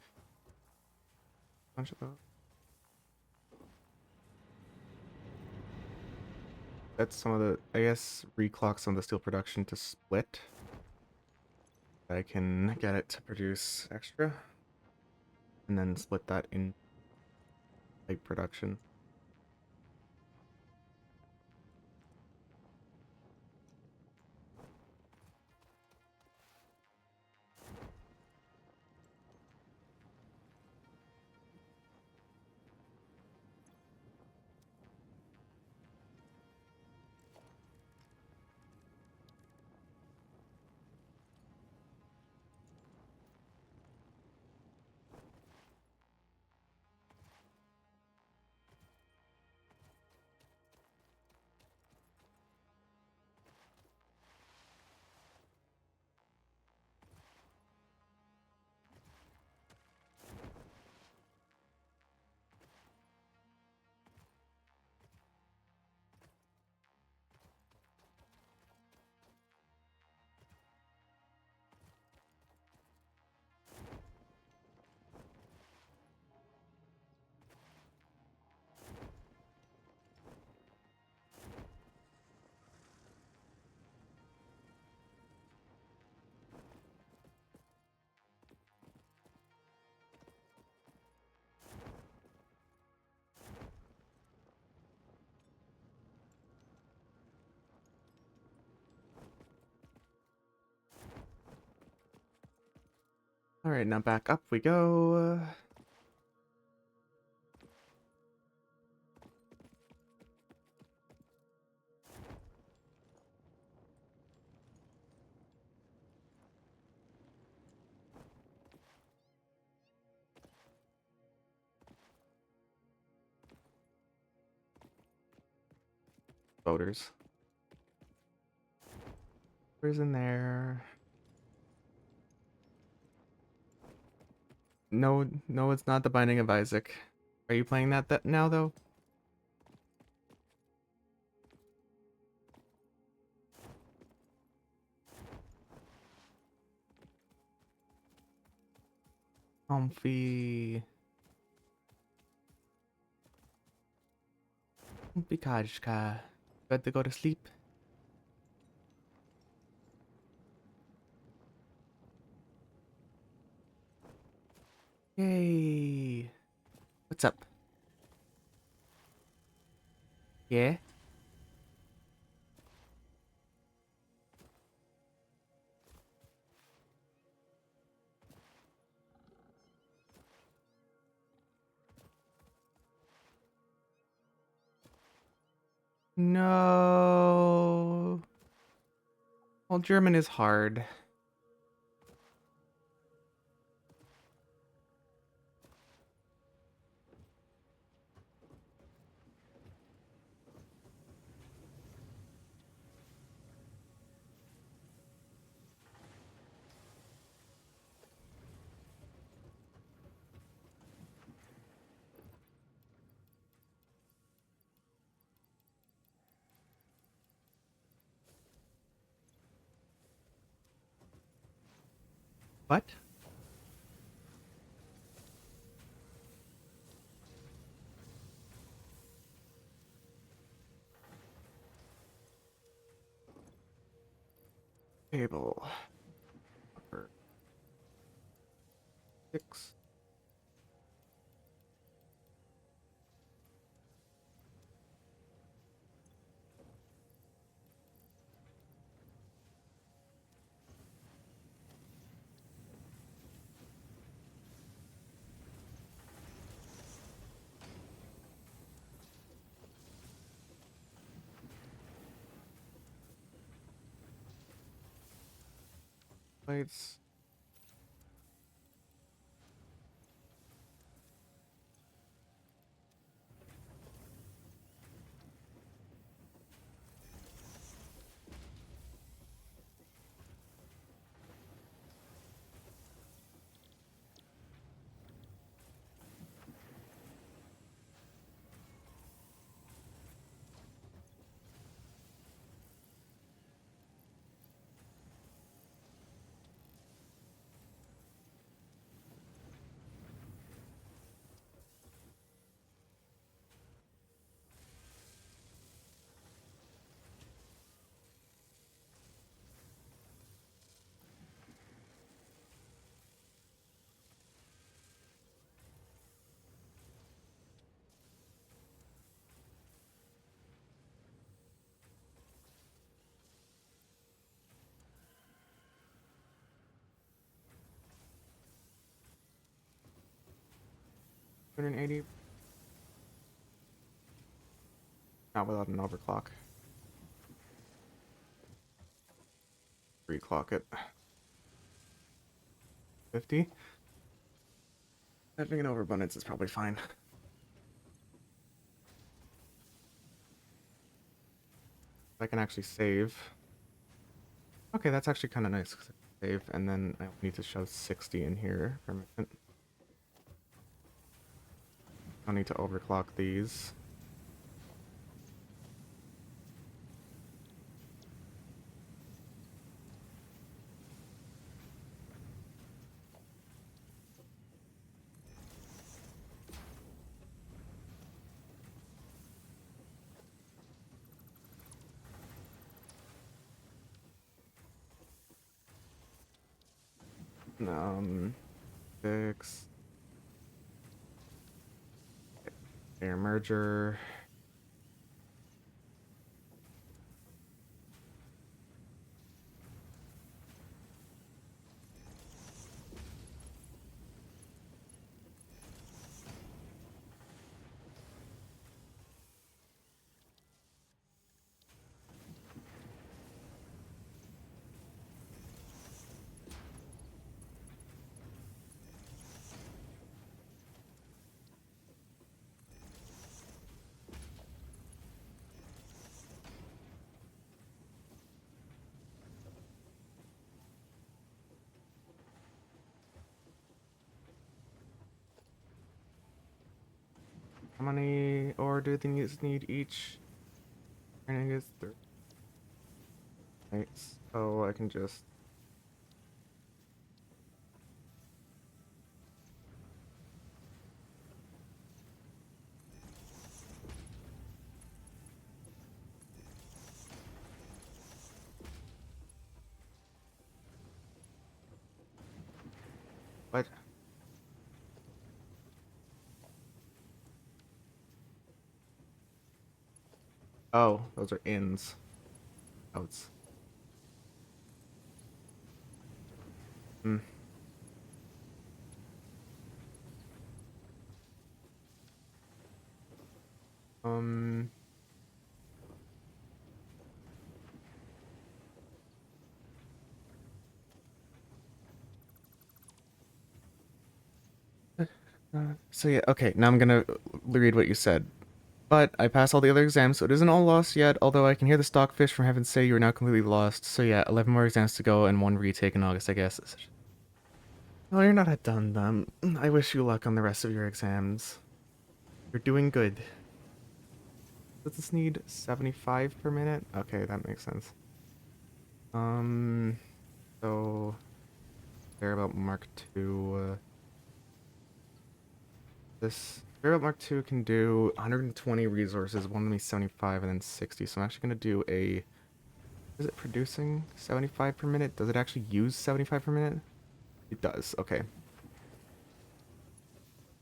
Bunch of those. That's some of the, I guess, reclock some of the steel production to split. I can get it to produce extra. And then split that in pipe production. Alright, now back up we go. Voters. Where's in there? No, no, it's not the Binding of Isaac. Are you playing that now, though? Comfy. Comfy Kajka. Got to go to sleep. Yay. What's up? Yeah? No. Well, German is hard. What? Table. Upper. 6. Plates. $280. Not without an overclock. Reclock it. 50. Having an overabundance is probably fine. I can actually save. Okay, that's actually kind of nice. 'Cause I can save, and then I need to show 60 in here for a minute. I'll need to overclock these. Um, 6. Air merger. How many, or do things need each? Training is 3. Right, so I can just. What? Oh, those are ins. Outs. Hmm. Um. So yeah, okay. Now I'm gonna read what you said. But I passed all the other exams, so it isn't all lost yet. Although I can hear the stockfish from heaven say you are now completely lost. So yeah, 11 more exams to go and 1 retake in August, I guess. No, you're not done them. I wish you luck on the rest of your exams. You're doing good. Does this need 75 per minute? Okay, that makes sense. Um, so there about Mark II. This Variable Mark II can do 120 resources, one me 75, and then 60. So I'm actually gonna do a. Is it producing 75 per minute? Does it actually use 75 per minute? It does. Okay.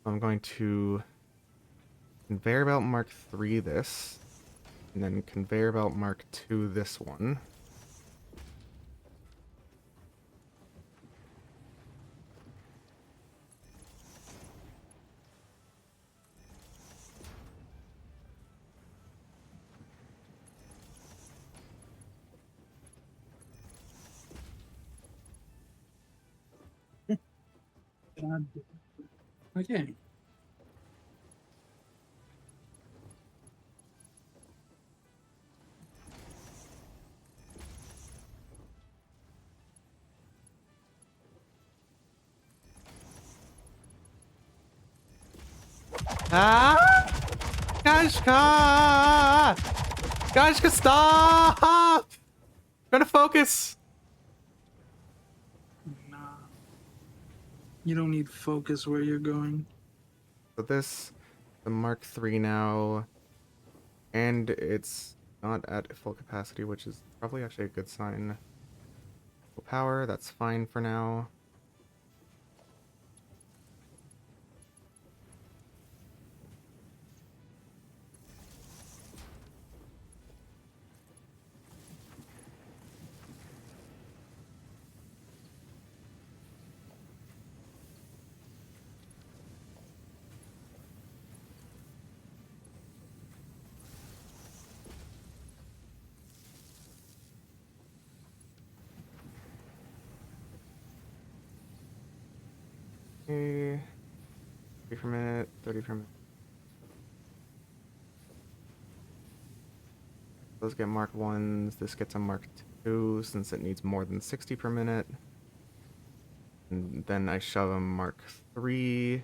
I'm going to conveyor belt Mark III this, and then conveyor belt Mark II this one. God. Okay. Ah! Gashka! Gashka, stop! Trying to focus. Nah. You don't need focus where you're going. So this, the Mark III now, and it's not at full capacity, which is probably actually a good sign. Full power, that's fine for now. Okay. 30 per minute, 30 per minute. Those get Mark 1s. This gets a Mark 2 since it needs more than 60 per minute. And then I shove a Mark 3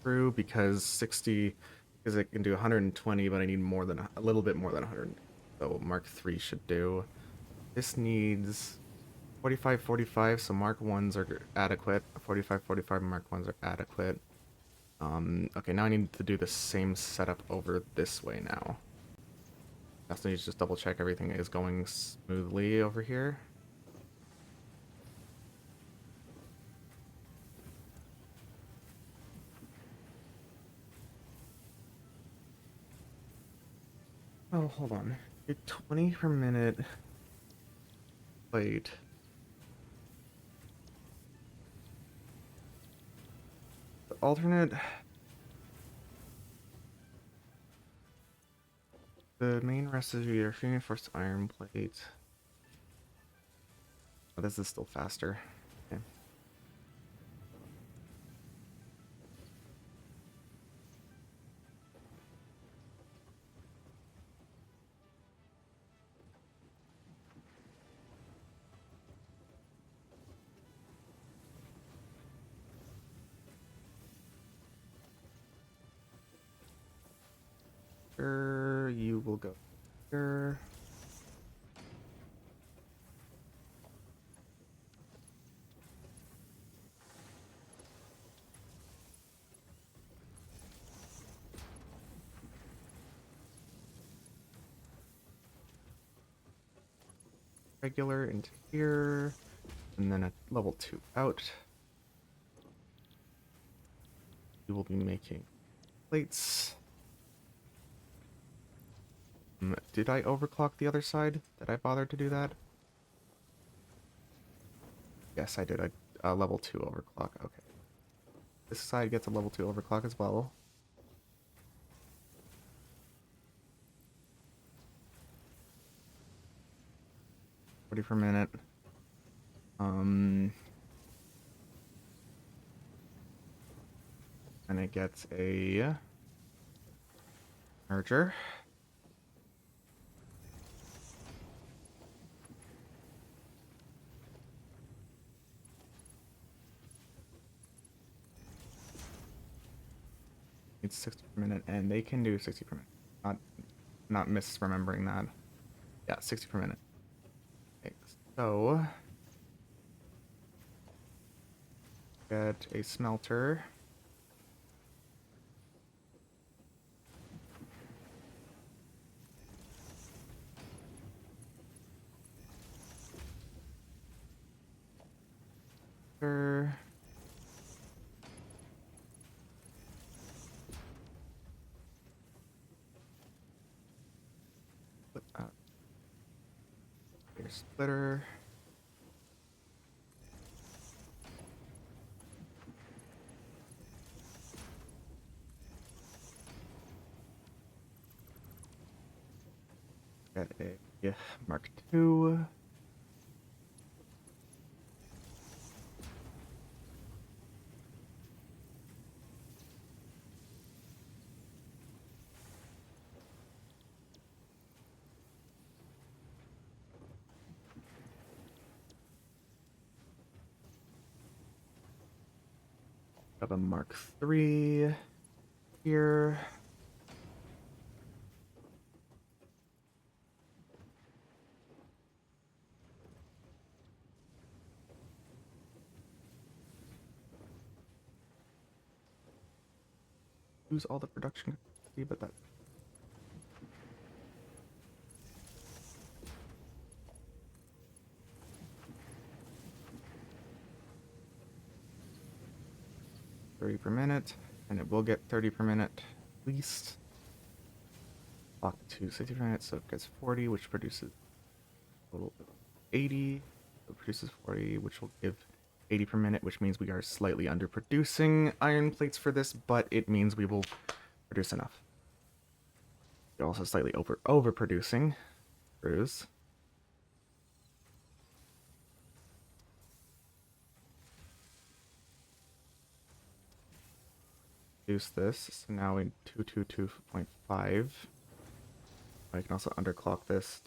through because 60, because it can do 120, but I need more than a little bit more than 100. So Mark 3 should do. This needs 45, 45, so Mark 1s are adequate. 45, 45 Mark 1s are adequate. Okay, now I need to do the same setup over this way now. I also need to just double check everything is going smoothly over here. Oh, hold on. 20 per minute. Wait. The alternate. The main recipe are reinforced iron plate. Oh, this is still faster. Okay. smelter, you will go here. Regular into here, and then a level 2 out. You will be making plates. Did I overclock the other side? Did I bother to do that? Yes, I did. A level 2 overclock. Okay. This side gets a level 2 overclock as well. $40 per minute. And it gets a merger. It's 60 per minute, and they can do 60 per minute. Not misremembering that. Yeah, 60 per minute. Okay, so get a smelter. Sure. Put your splitter. Get a Mark II. Have a Mark III here. Lose all the production capacity, but that 30 per minute, and it will get 30 per minute at least. Lock to 60 per minute, so it gets 40, which produces a total of 80. So it produces 40, which will give 80 per minute, which means we are slightly underproducing iron plates for this, but it means we will produce enough. We're also slightly overproducing screws. Reduce this, so now in 222.5. I can also underclock this.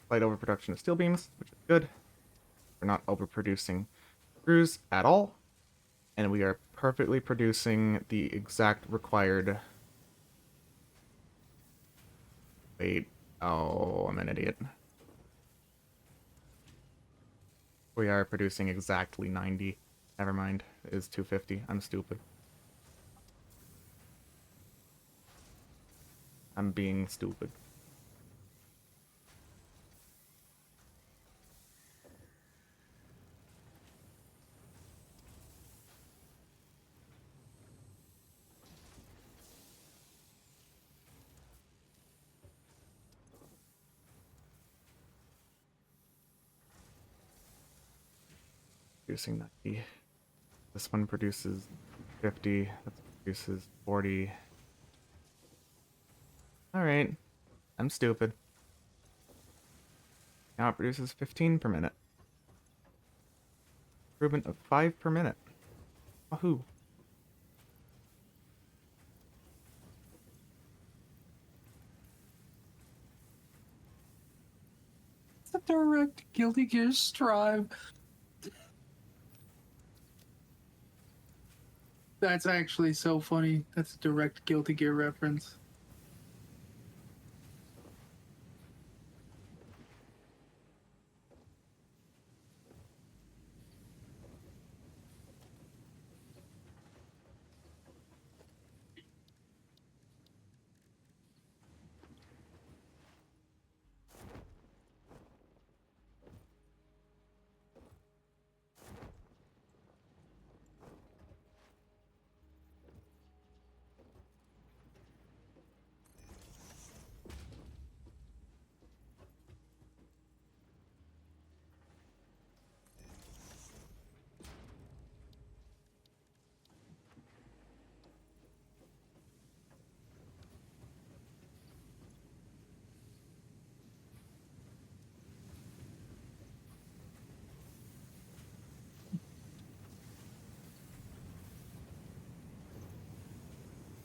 Slight overproduction of steel beams, which is good. We're not overproducing screws at all. And we are perfectly producing the exact required... Wait. Oh, I'm an idiot. We are producing exactly 90. Never mind. It is 250. I'm stupid. I'm being stupid. Producing 90. This one produces 50. That produces 40. Alright. I'm stupid. Now it produces 15 per minute. Improvement of 5 per minute. Wahoo. It's a direct Guilty Gear Strive. That's actually so funny. That's a direct Guilty Gear reference.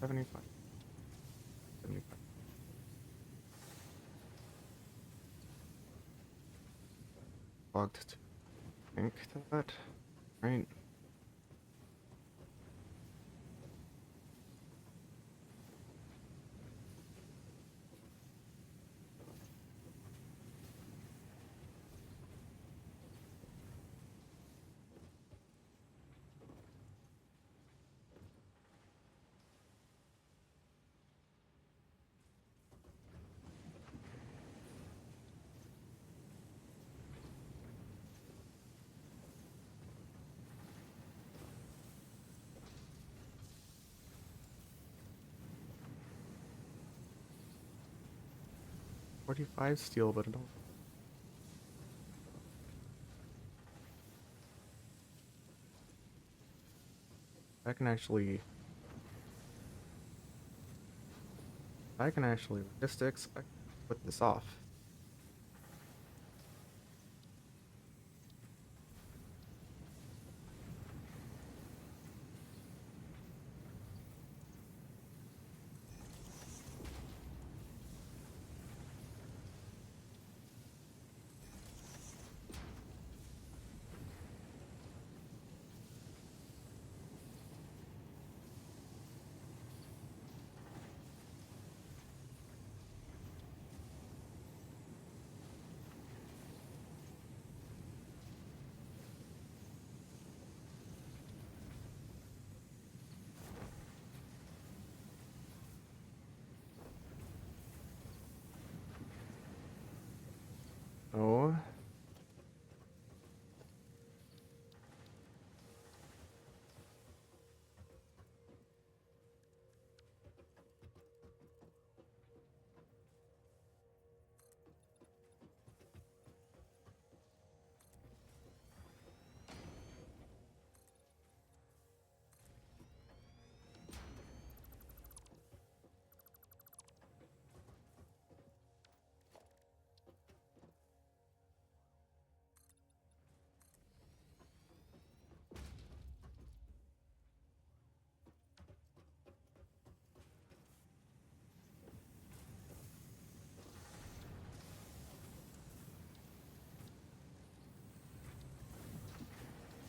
$75. 75. Logged to think that. Right. $45 steel, but I don't. I can actually. Logistics. I can put this off.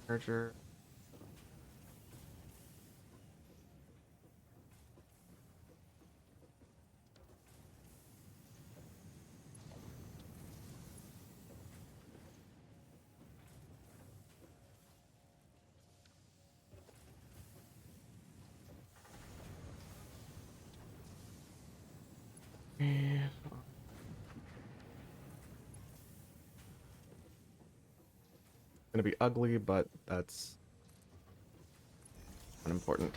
Charger. Eh, Gonna be ugly, but that's unimportant.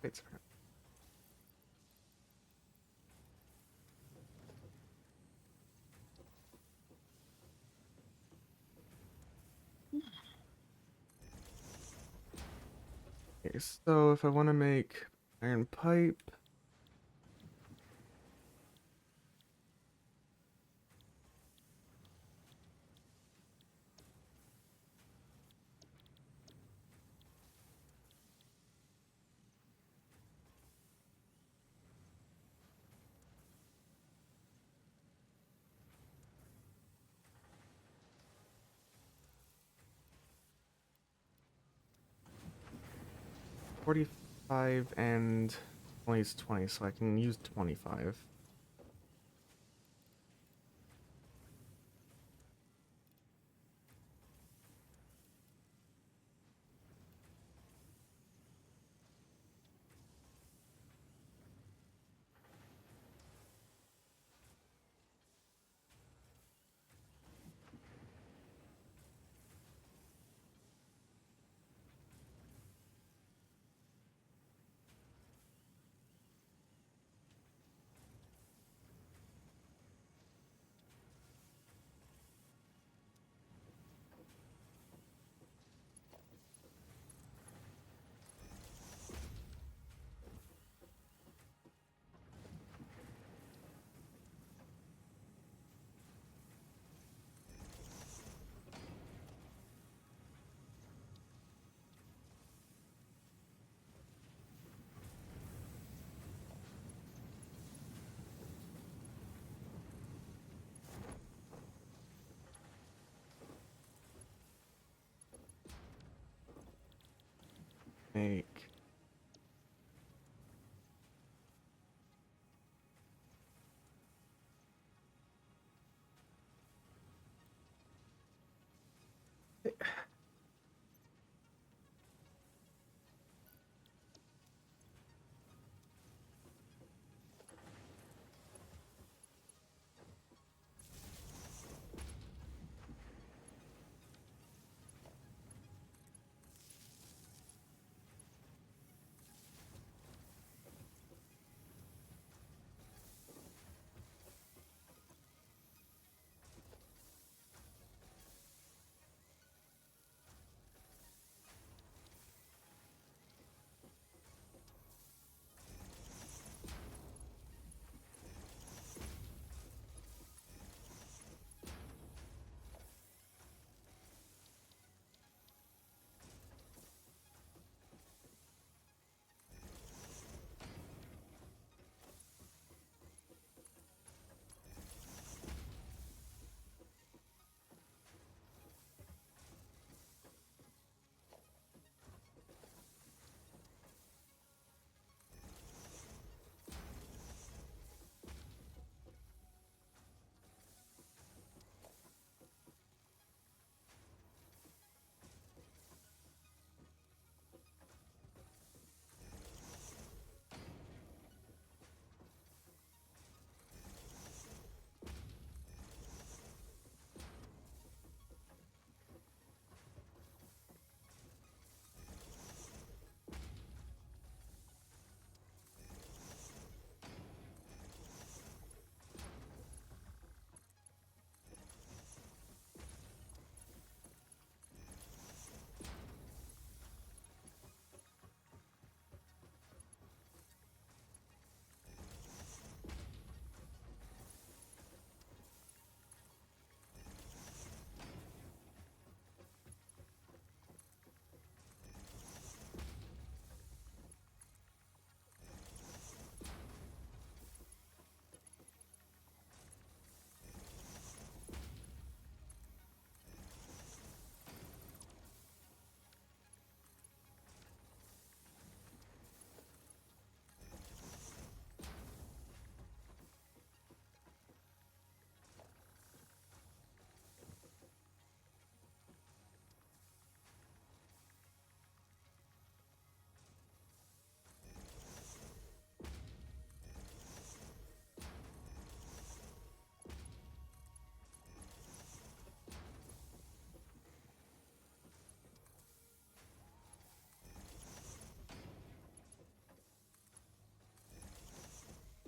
Wait, sorry. Okay, so if I want to make iron pipe, $45 and only is 20, so I can use 25. Make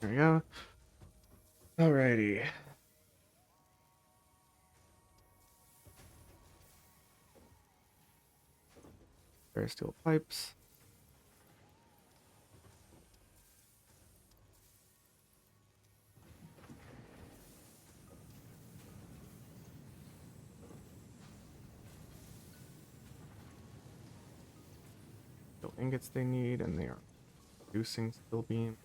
There we go. Alrighty. Bare steel pipes. Steel ingots they need, and they are producing steel beam.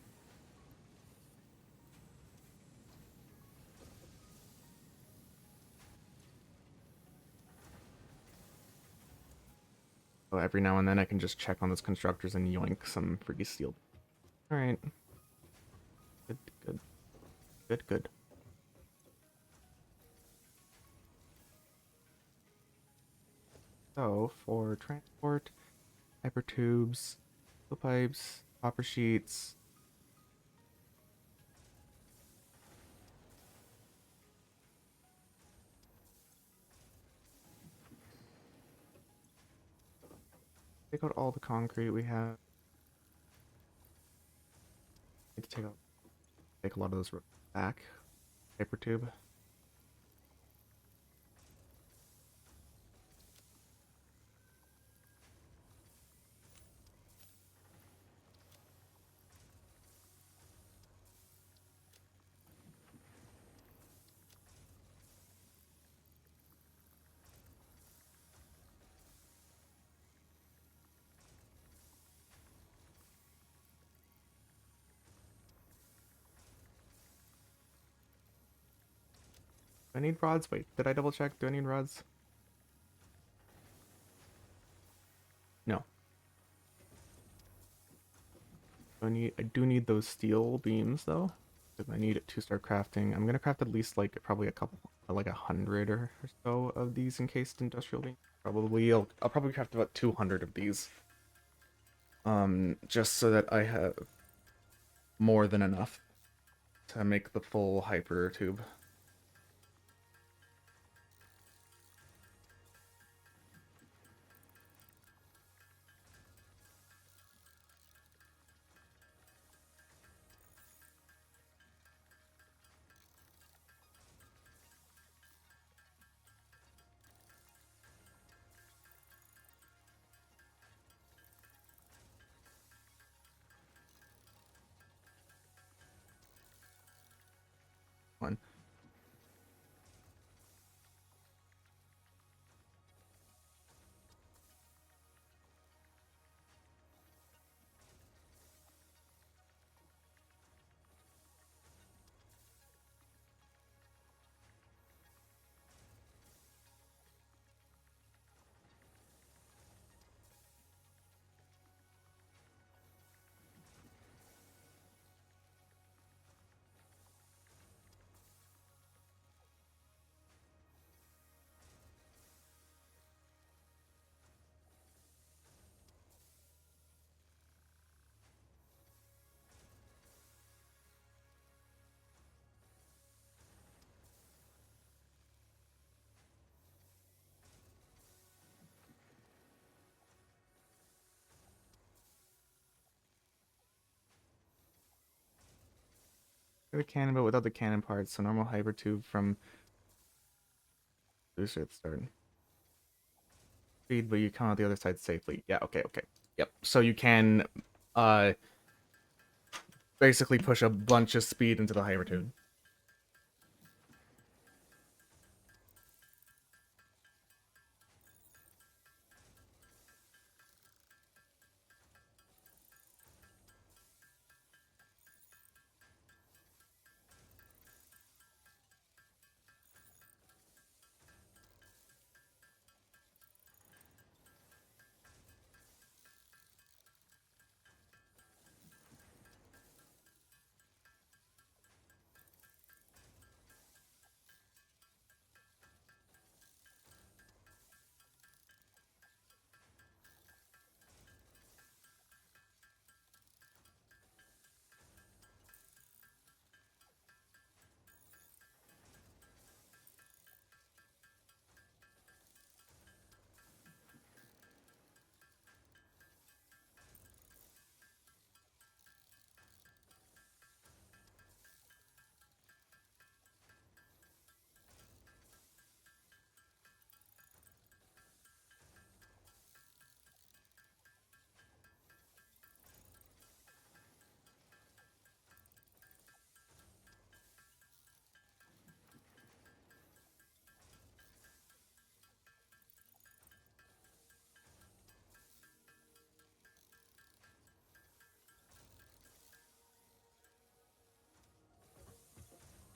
So every now and then I can just check on those constructors and yoink some free steel. Alright. Good, good. Good, good. So for transport, hypertubes, steel pipes, copper sheets. Take out all the concrete we have. Need to take a lot of those back. Hypertube. Do I need rods? Wait, did I double check? Do I need rods? No. I do need those steel beams though. Because I need it to start crafting. I'm gonna craft at least like probably a couple, like 100 or so of these encased industrial beams. I'll probably craft about 200 of these. Just so that I have more than enough to make the full hyper tube. One. The cannon, but without the cannon parts. So normal hyper tube from booster at the start. Speed, but you come out the other side safely. Yeah, okay, okay. Yep. So you can uh basically push a bunch of speed into the hyper tube.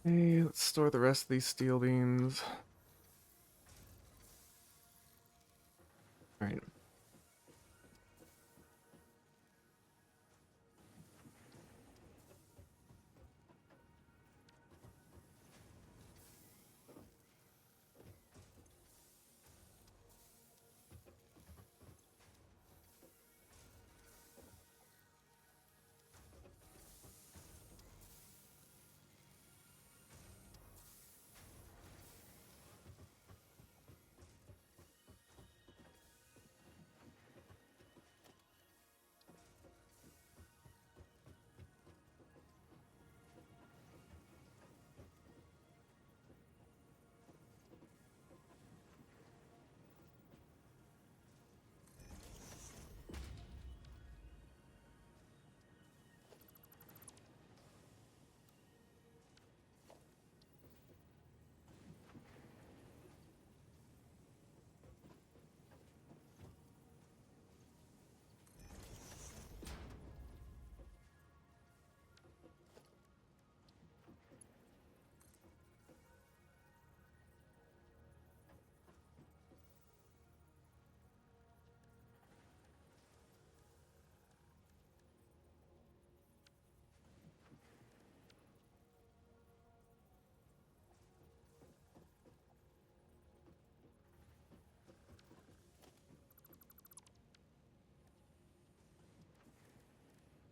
Okay, let's store the rest of these steel beams. Alright.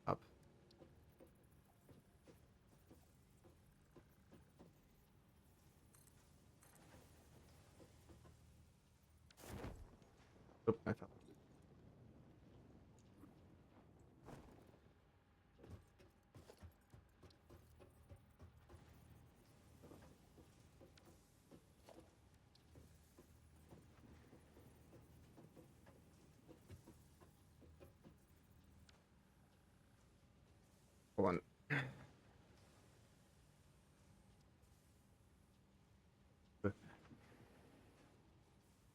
Up. Oop, I fell. Hold on.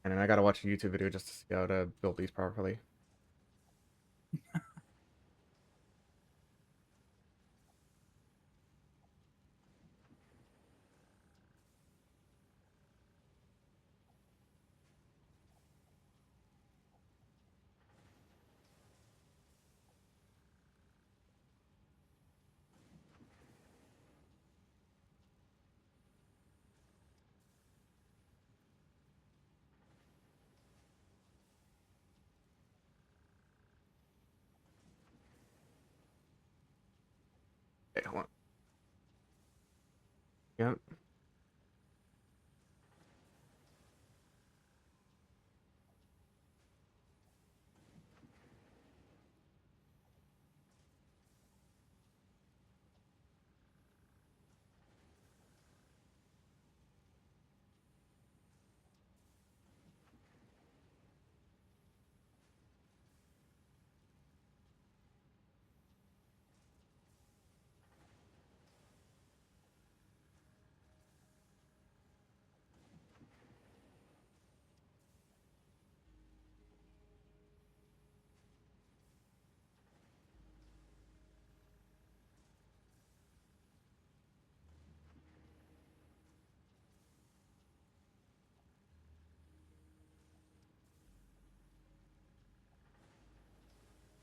And then I gotta watch a YouTube video just to see how to build these properly. Okay, hold on. Yep.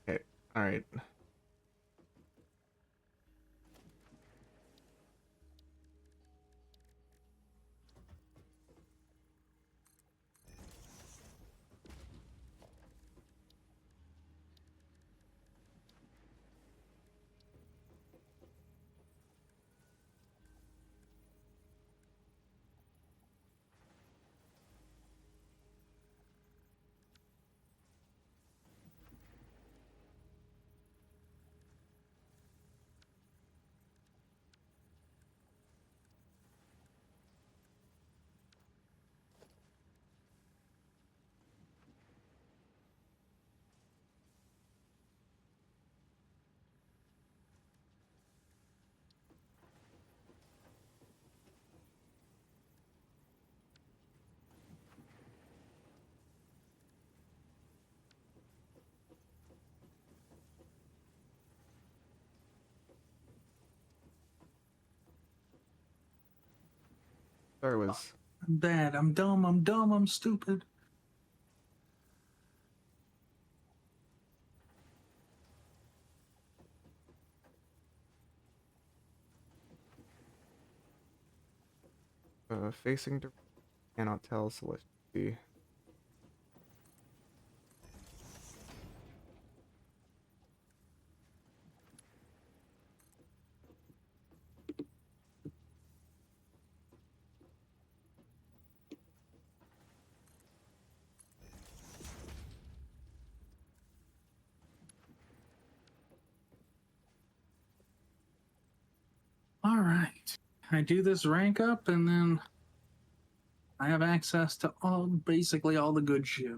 Okay. Alright. Sorry, was I'm bad. I'm dumb. I'm dumb. I'm stupid. facing to cannot tell, so let's see. All right. I do this rank up, and then I have access to basically all the good shit.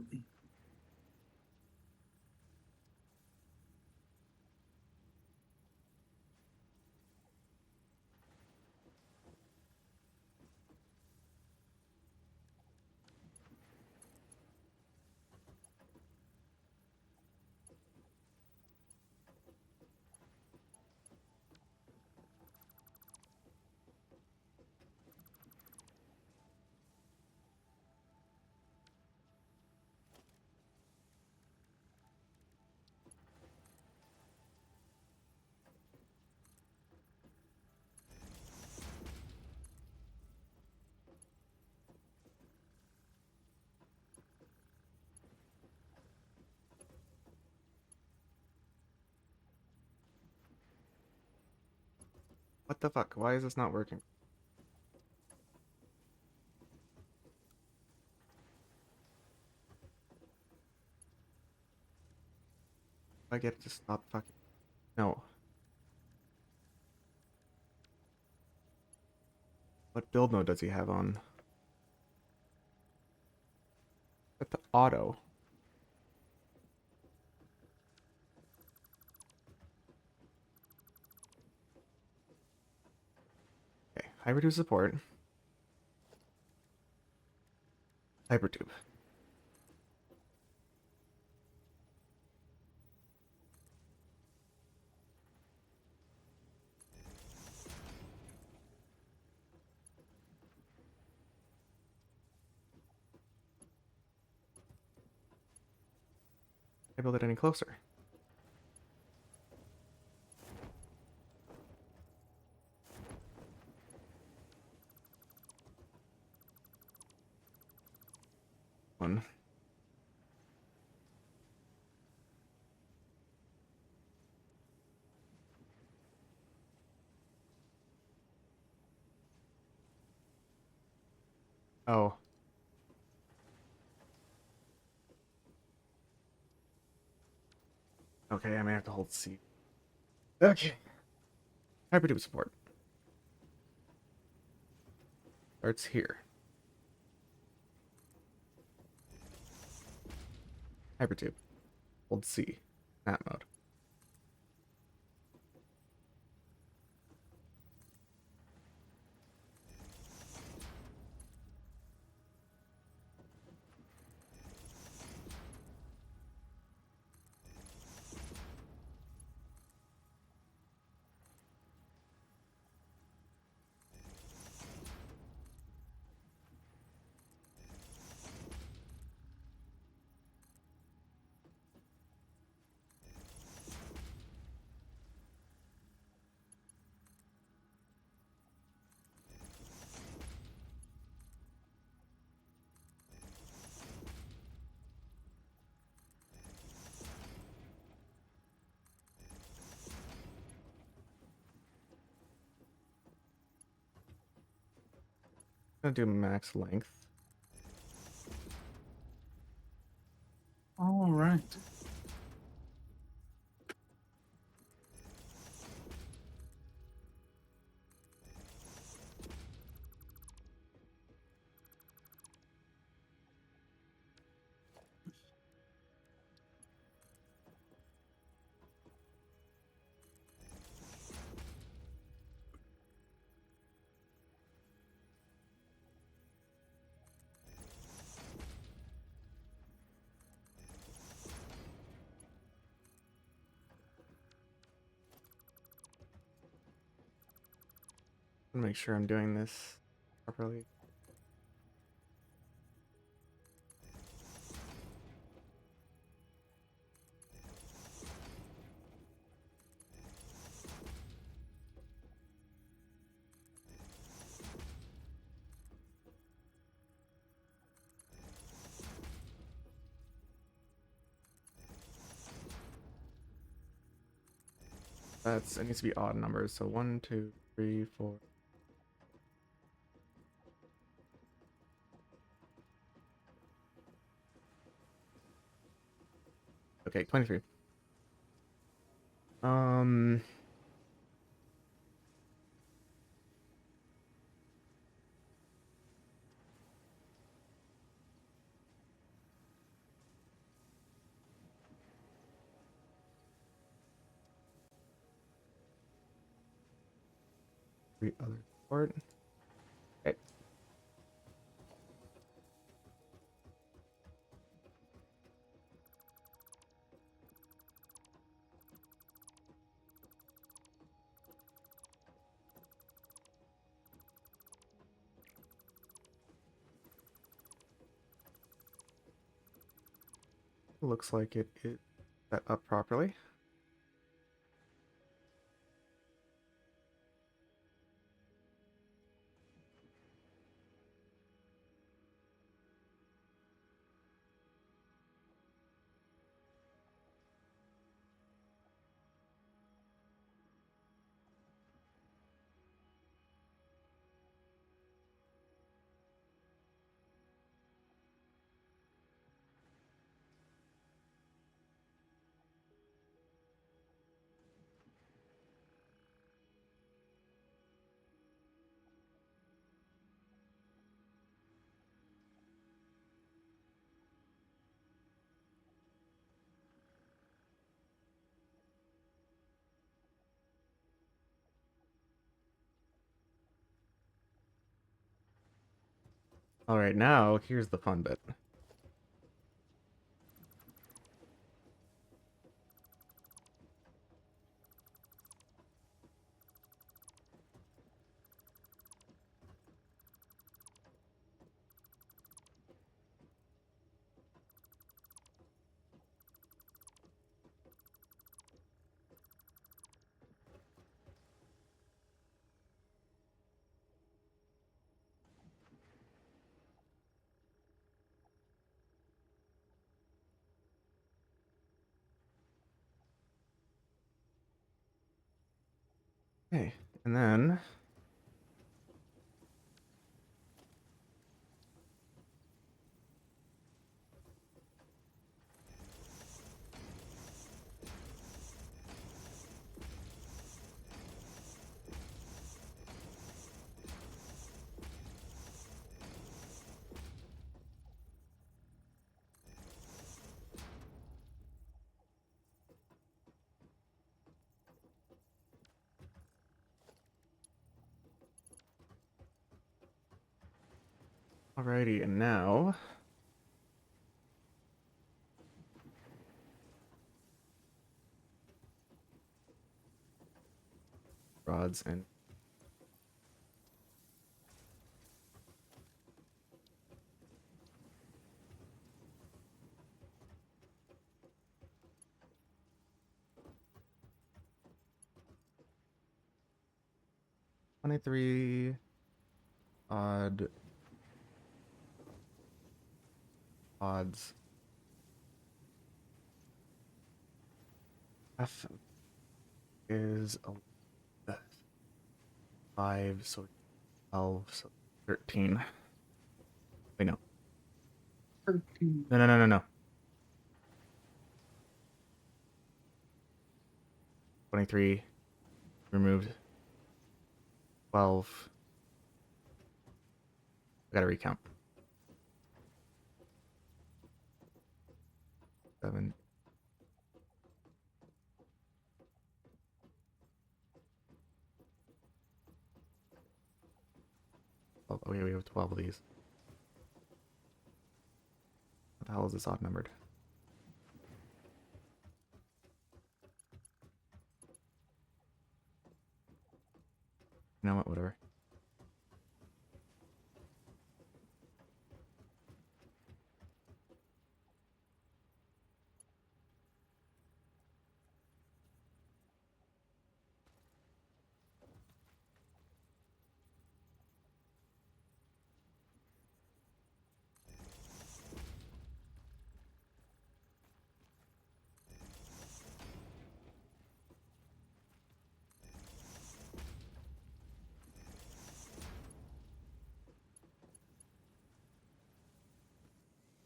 What the fuck? Why is this not working? I get to stop fucking. No. What build mode does he have on? Set the auto. Okay, Hypertube support. Hypertube. Can I build it any closer? One. Oh. Okay, I may have to hold C. Okay. Hypertube support. Starts here. Hypertube. Hold C. That mode. I'm gonna do max length. All right. Make sure I'm doing this properly. it needs to be odd numbers. So 1, 2, 3, 4. Okay, 23. Um, three other support. Okay. Looks like it is set up properly. All right, now here's the fun bit. Okay, and then alrighty, and now rods and 23 odd odds. F is a 5, so 12, so 13. Wait, no. 13. No. 23 removed. 12. I gotta recount. 7. Oh, yeah, we have 12 of these. What the hell is this odd numbered? You know what? Whatever.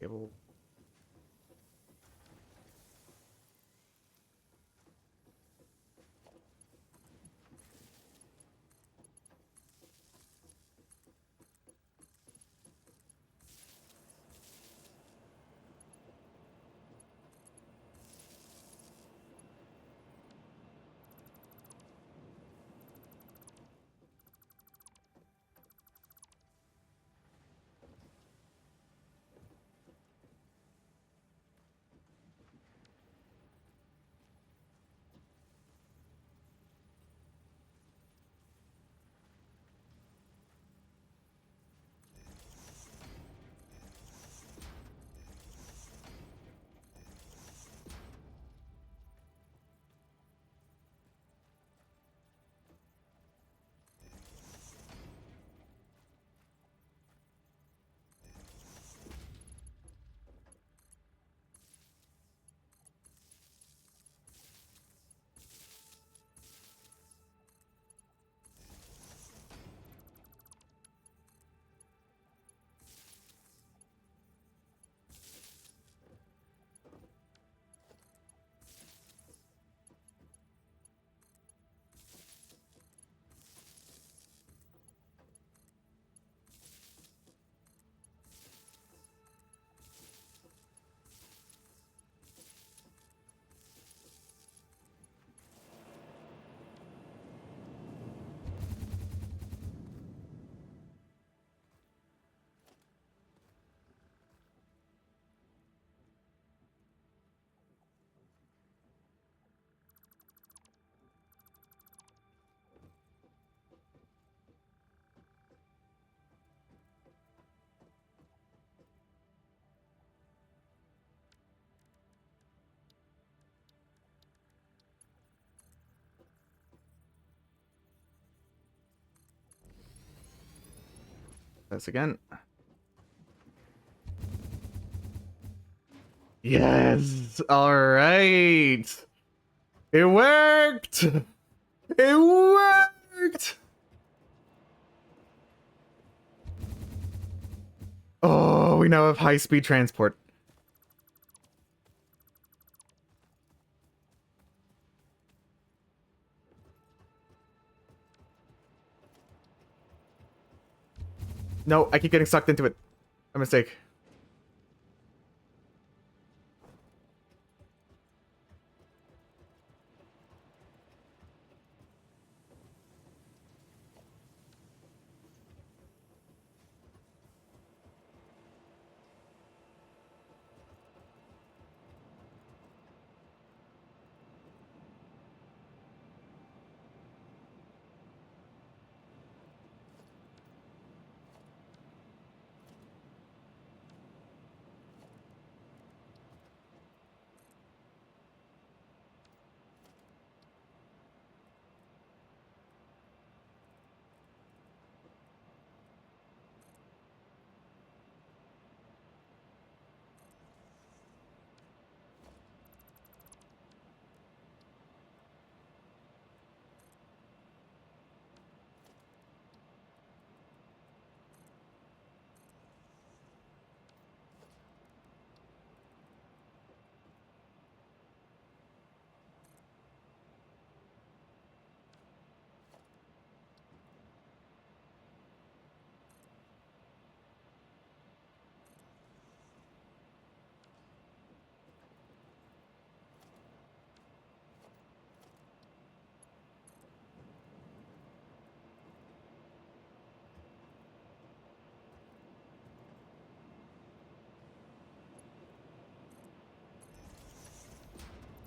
Cable. This again. Yes! Alright! It worked! It worked! Oh, we now have high-speed transport. No, I keep getting sucked into it. A mistake.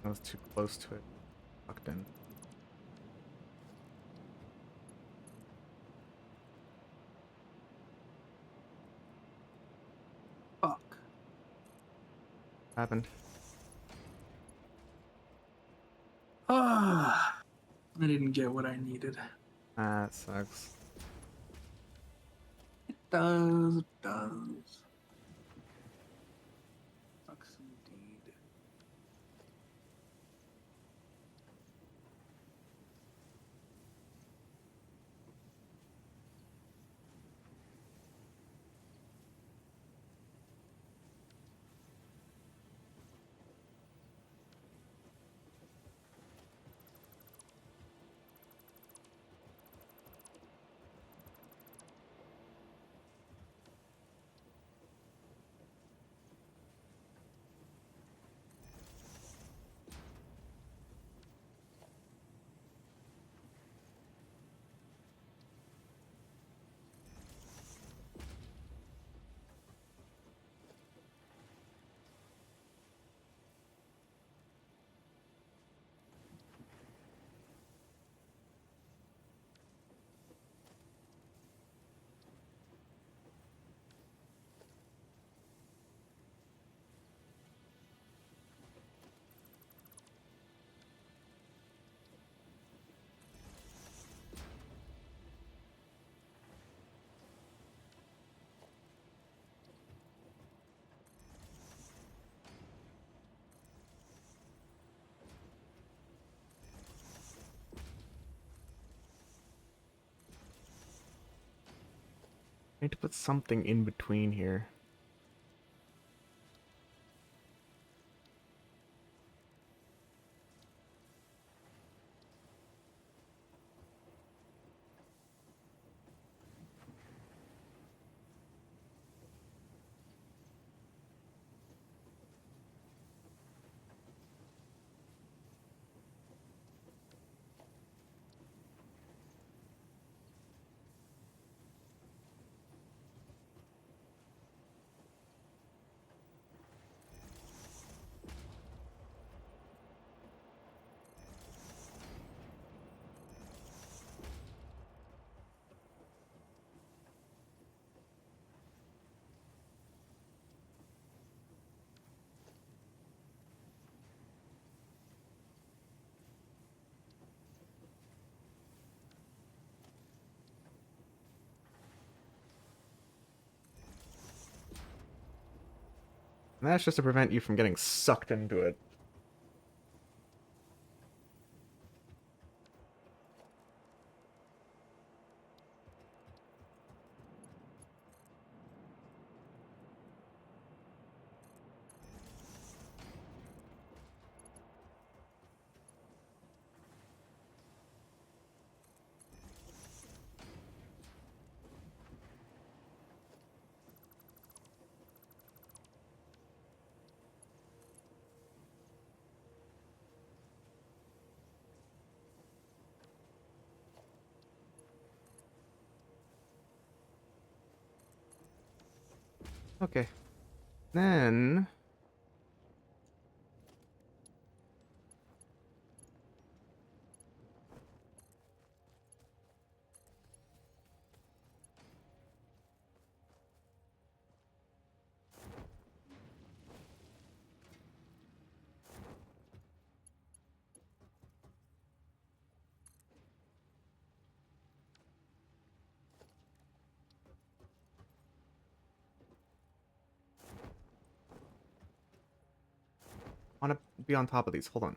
I was too close to it. Locked in. Fuck. Happened. Ah, I didn't get what I needed. Ah, that sucks. It does. Sucks indeed. I need to put something in between here. And that's just to prevent you from getting sucked into it. Okay. Then... I want to be on top of these. Hold on.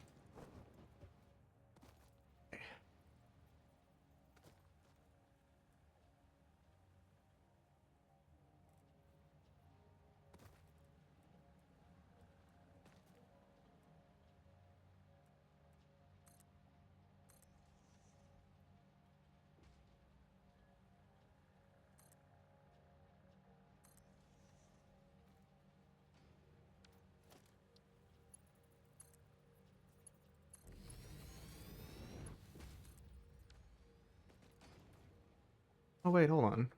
Oh, wait, hold on.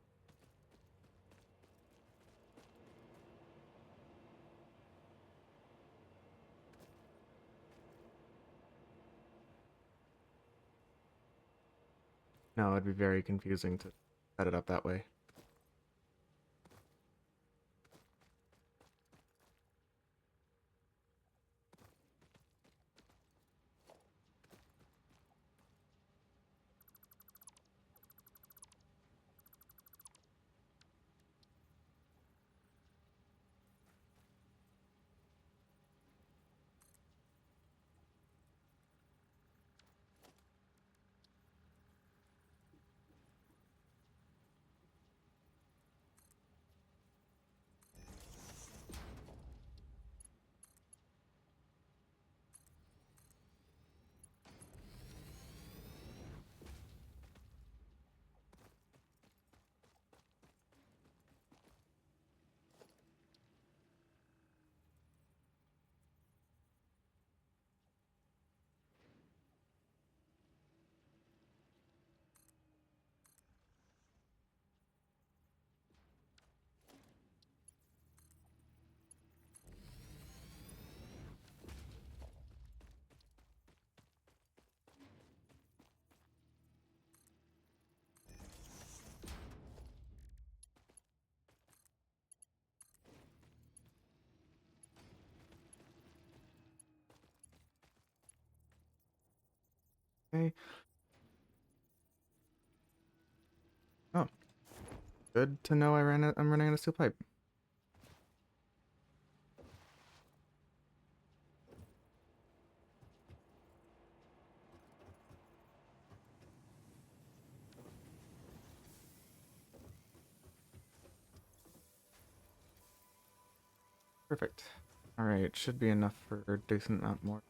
No, it'd be very confusing to set it up that way. Okay. Oh, good to know I'm running out of steel pipe. Perfect. Alright, should be enough for a decent amount more.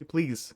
Please.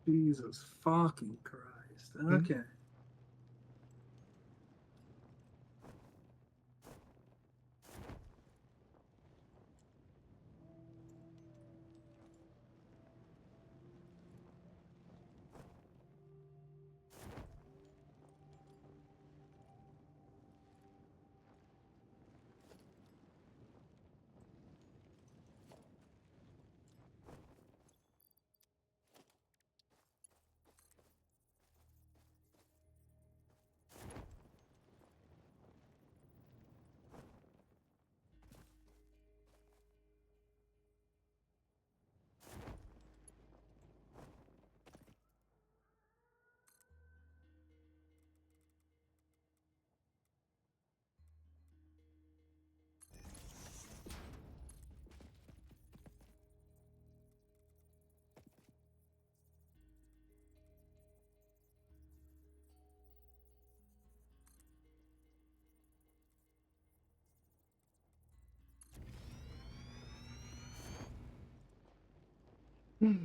Jesus fucking Christ. Hmm? Okay. Ow.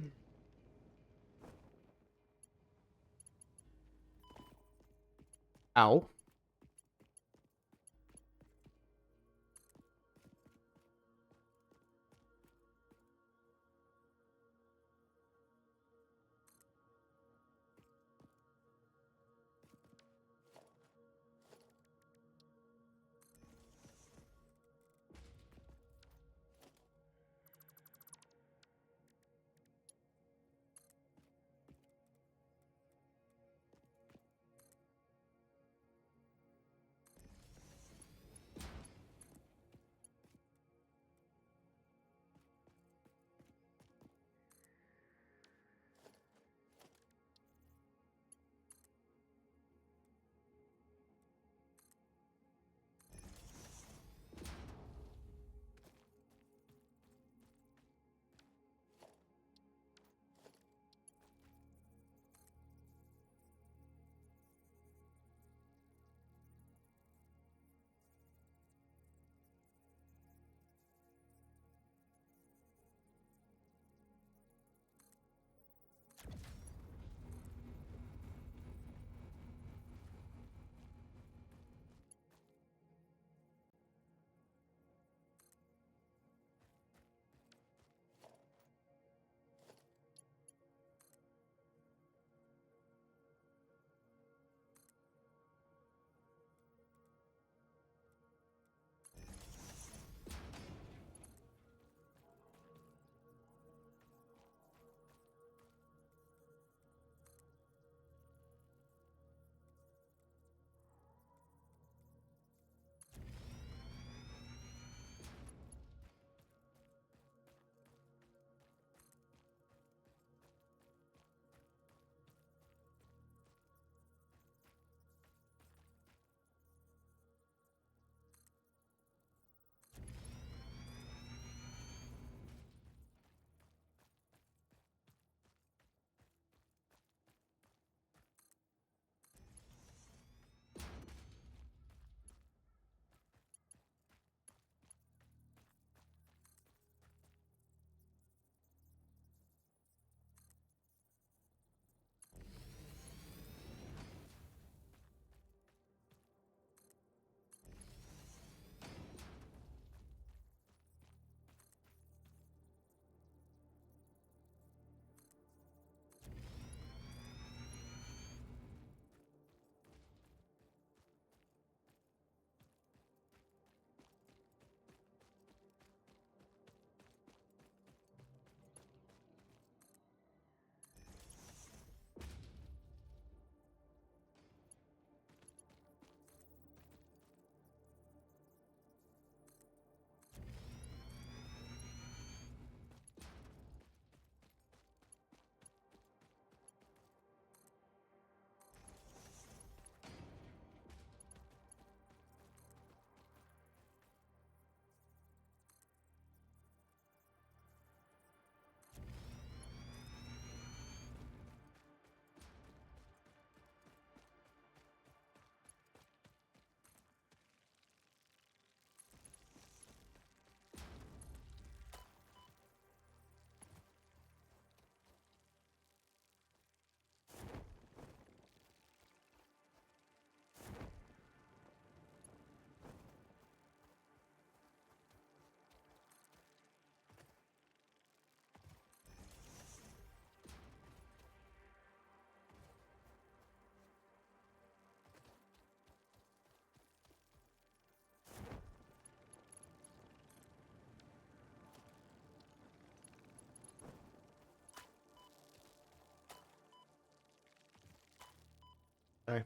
Sorry.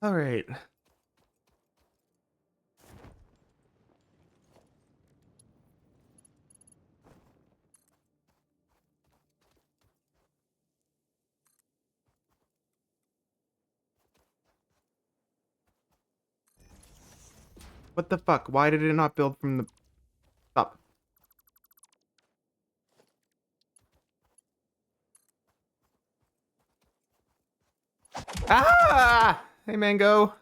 All right. What the fuck? Why did it not build from the top? Ah! Hey, Mango.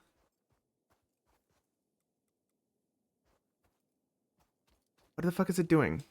What the fuck is it doing?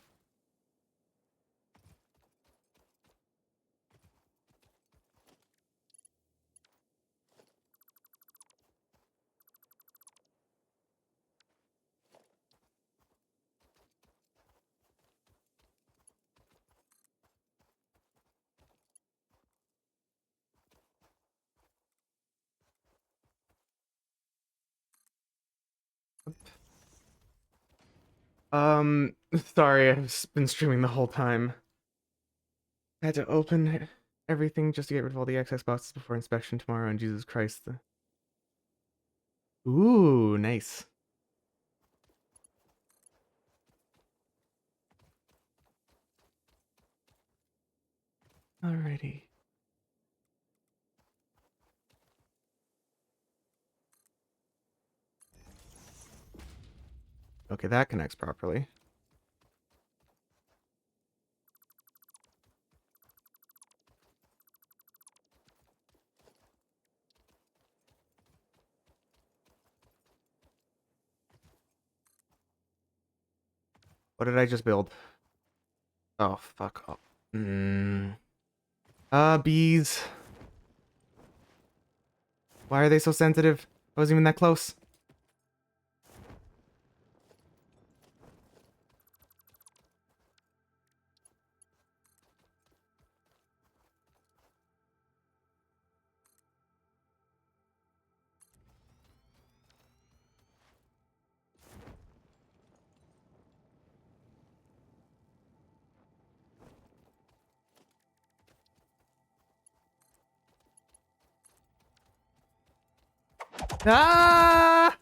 Sorry, I've been streaming the whole time. I had to open everything just to get rid of all the excess boxes before inspection tomorrow, and Jesus Christ. Ooh, nice. Alrighty. Okay, that connects properly. What did I just build? Oh, fuck off. Bees. Why are they so sensitive? I wasn't even that close. Ah!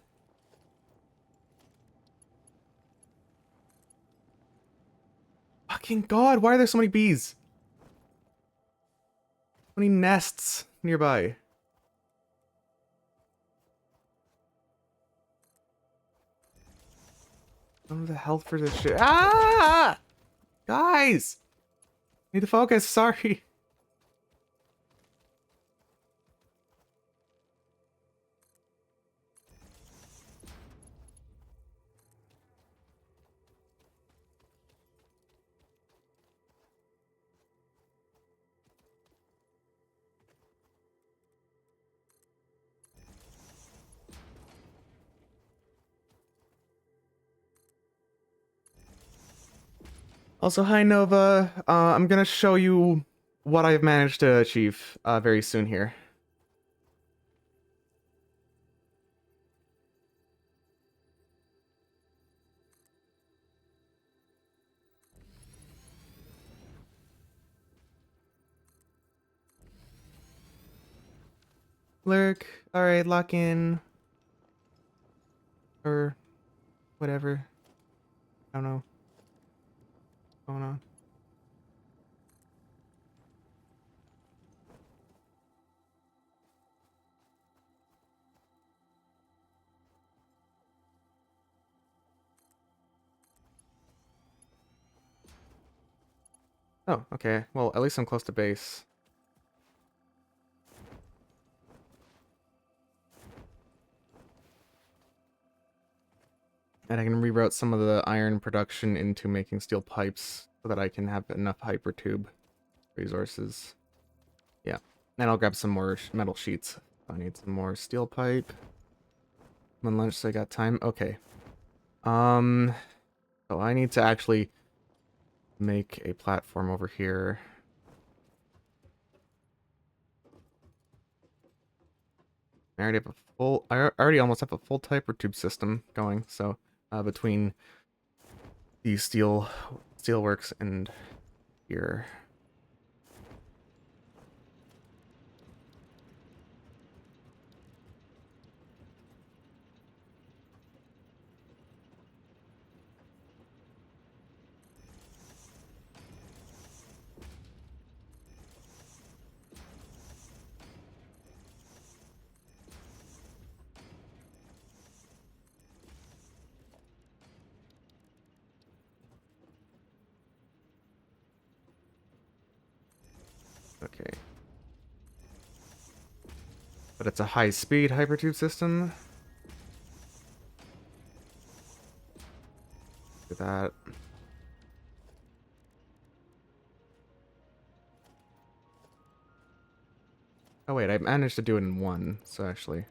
Fucking God, why are there so many bees? So many nests nearby. I don't have the health for this shit. Ah! Guys! Need to focus, sorry. Also, hi Nova. I'm gonna show you what I've managed to achieve very soon here. Lurk. Alright, lock in. Or whatever. I don't know what's going on. Oh, okay. Well, at least I'm close to base. And I can reroute some of the iron production into making steel pipes so that I can have enough hypertube resources. Yeah. And I'll grab some more metal sheets. I need some more steel pipe. I'm on lunch, so I got time. Okay. So I need to actually make a platform over here. I already have a full. I already almost have a full hypertube system going. So between these steelworks and here. Okay. But it's a high-speed hypertube system. Look at that. Oh wait, I managed to do it in one, so actually.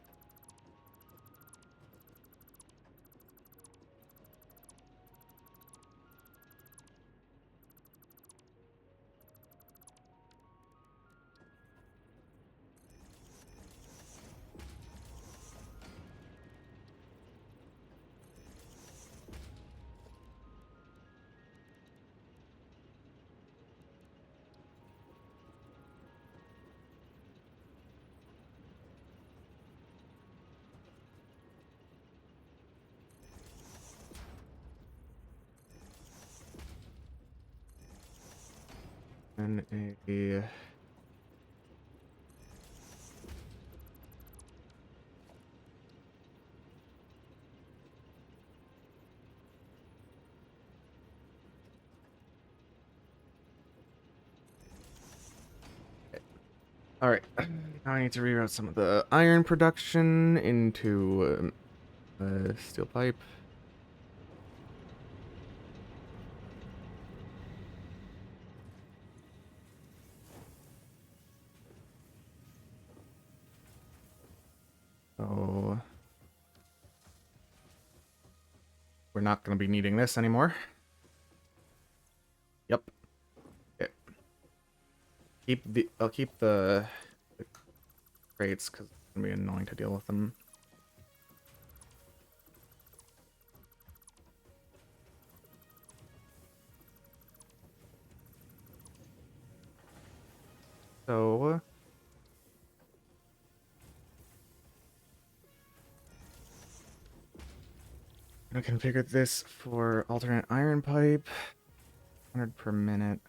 And a all right. Now I need to reroute some of the iron production into steel pipe. So we're not going to be needing this anymore. Yep. Okay. I'll keep the crates because it's gonna be annoying to deal with them. So I'm gonna configure this for alternate iron pipe, 100 per minute.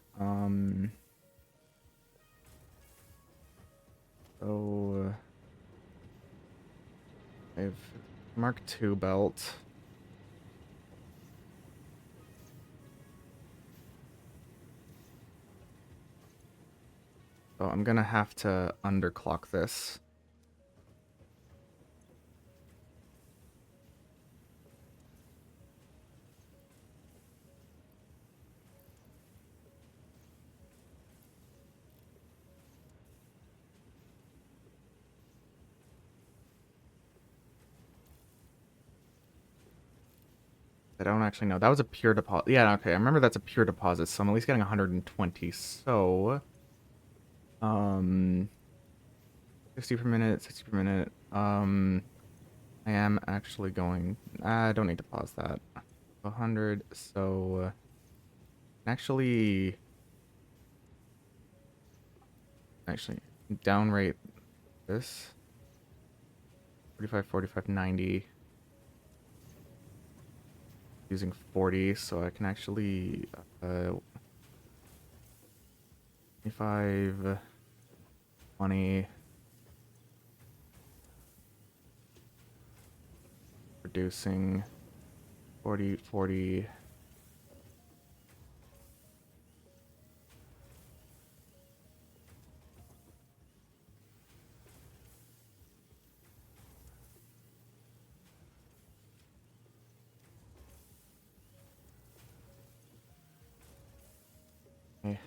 So I have Mark II belt. So I'm gonna have to underclock this. I don't actually know. That was a pure deposit. Yeah, okay. I remember that's a pure deposit, so I'm at least getting 120. So, 60 per minute, 60 per minute. I am actually going. I don't need to pause that. 100. So, actually, downrate this. 45, 45, 90. Using 40, so I can actually 25, 20, reducing 40, 40. Okay.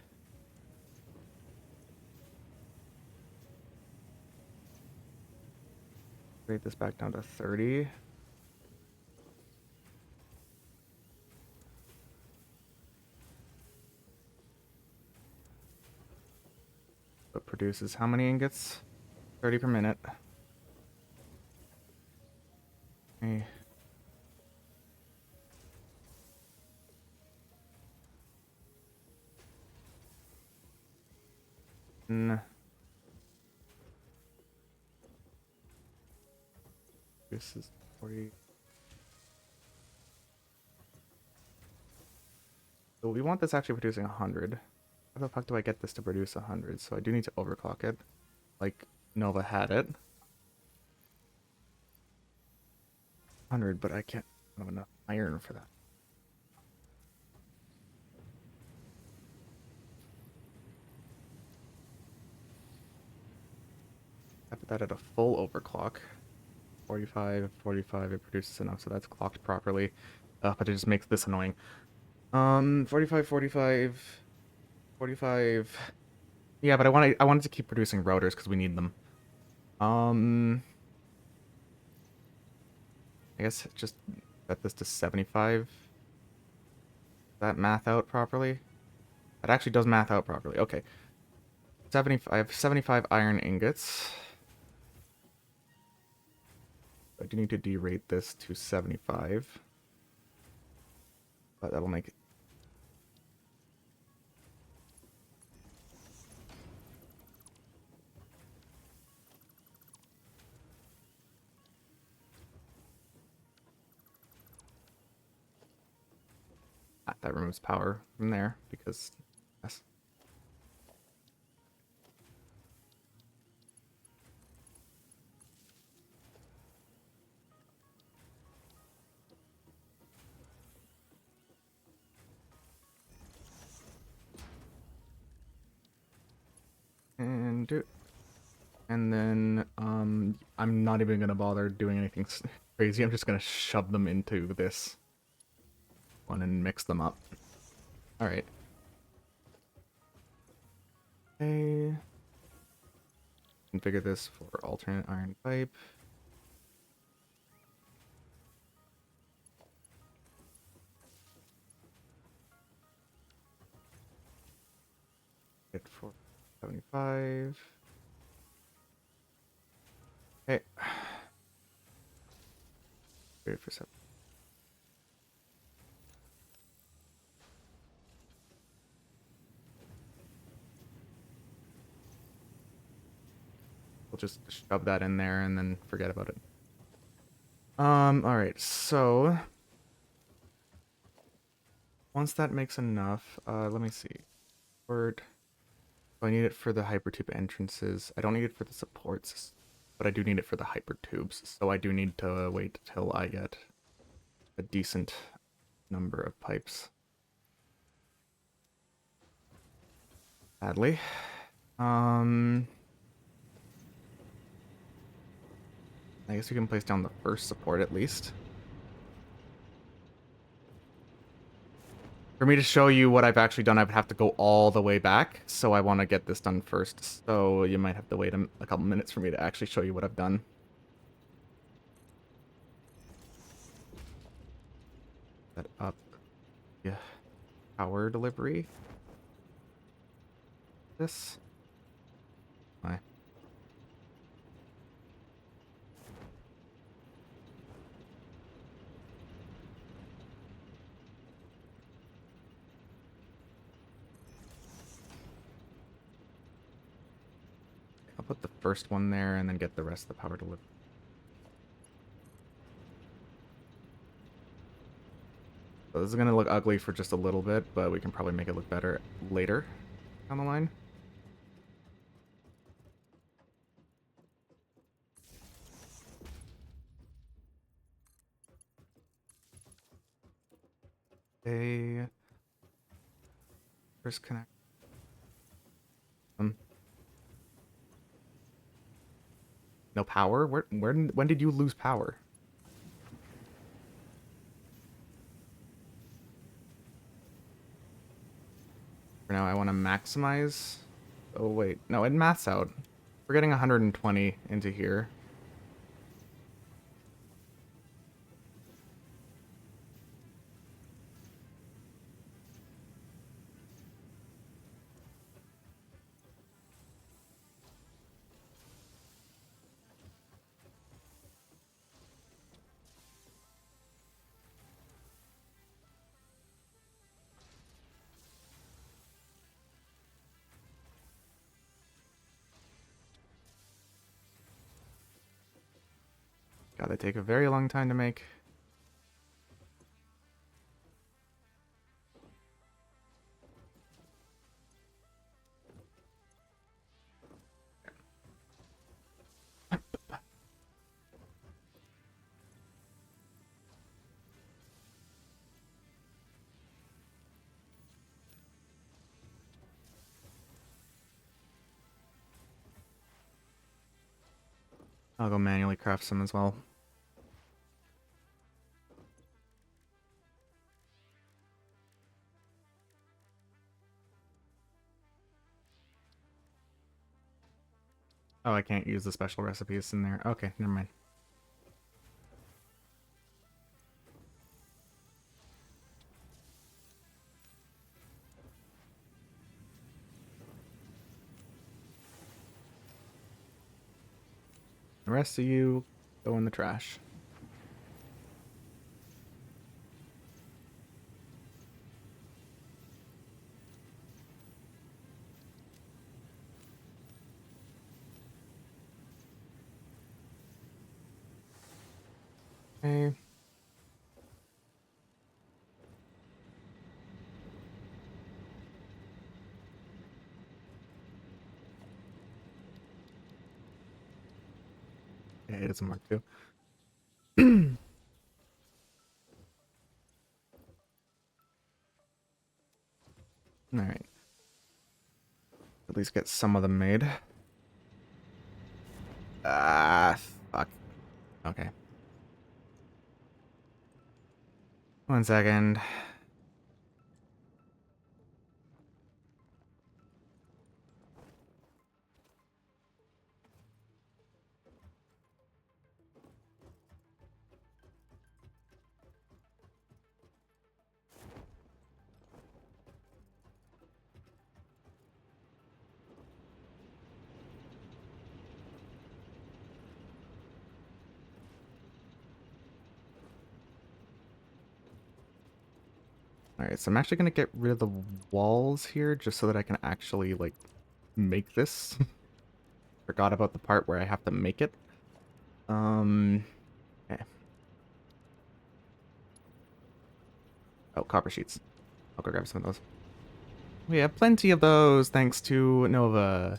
Rate this back down to 30. It produces how many ingots? 30 per minute. Okay. This is 40. So we want this actually producing 100. How the fuck do I get this to produce 100? So I do need to overclock it. Like Nova had it. 100, but I can't have enough iron for that. I put that at a full overclock. 45, 45, it produces enough, so that's clocked properly. But it just makes this annoying. 45, 45, 45. Yeah, but I wanted to keep producing rotors because we need them. I guess just set this to 75. Does that math out properly? That actually does math out properly. Okay. 75, 75 iron ingots. I do need to derate this to 75. But that'll make it. That removes power from there because yes. And do. And then I'm not even gonna bother doing anything crazy. I'm just gonna shove them into this one and mix them up. All right. Okay. Configure this for alternate iron pipe. Get for 75. Okay. Wait for 7. We'll just shove that in there and then forget about it. All right. So once that makes enough, let me see. Word. I need it for the hypertube entrances. I don't need it for the supports, but I do need it for the hypertubes. So I do need to wait till I get a decent number of pipes. Sadly. I guess we can place down the first support at least. For me to show you what I've actually done, I would have to go all the way back. So I want to get this done first. So you might have to wait a couple minutes for me to actually show you what I've done. Set up. Yeah. Power delivery. This. Why? I'll put the first one there and then get the rest of the power delivery. So this is going to look ugly for just a little bit, but we can probably make it look better later down the line. A first connect. No power? When did you lose power? For now, I want to maximize. Oh wait, no, it maths out. We're getting 120 into here. God, they take a very long time to make. I'll go manually craft some as well. Oh, I can't use the special recipes in there. Okay, never mind. The rest of you go in the trash. Okay. Yeah, it's a Mark II. Alright. At least get some of them made. Ah, fuck. Okay. 1 second. Alright, so I'm actually gonna get rid of the walls here just so that I can actually, like, make this. Forgot about the part where I have to make it. Okay. Oh, copper sheets. I'll go grab some of those. We have plenty of those, thanks to Nova.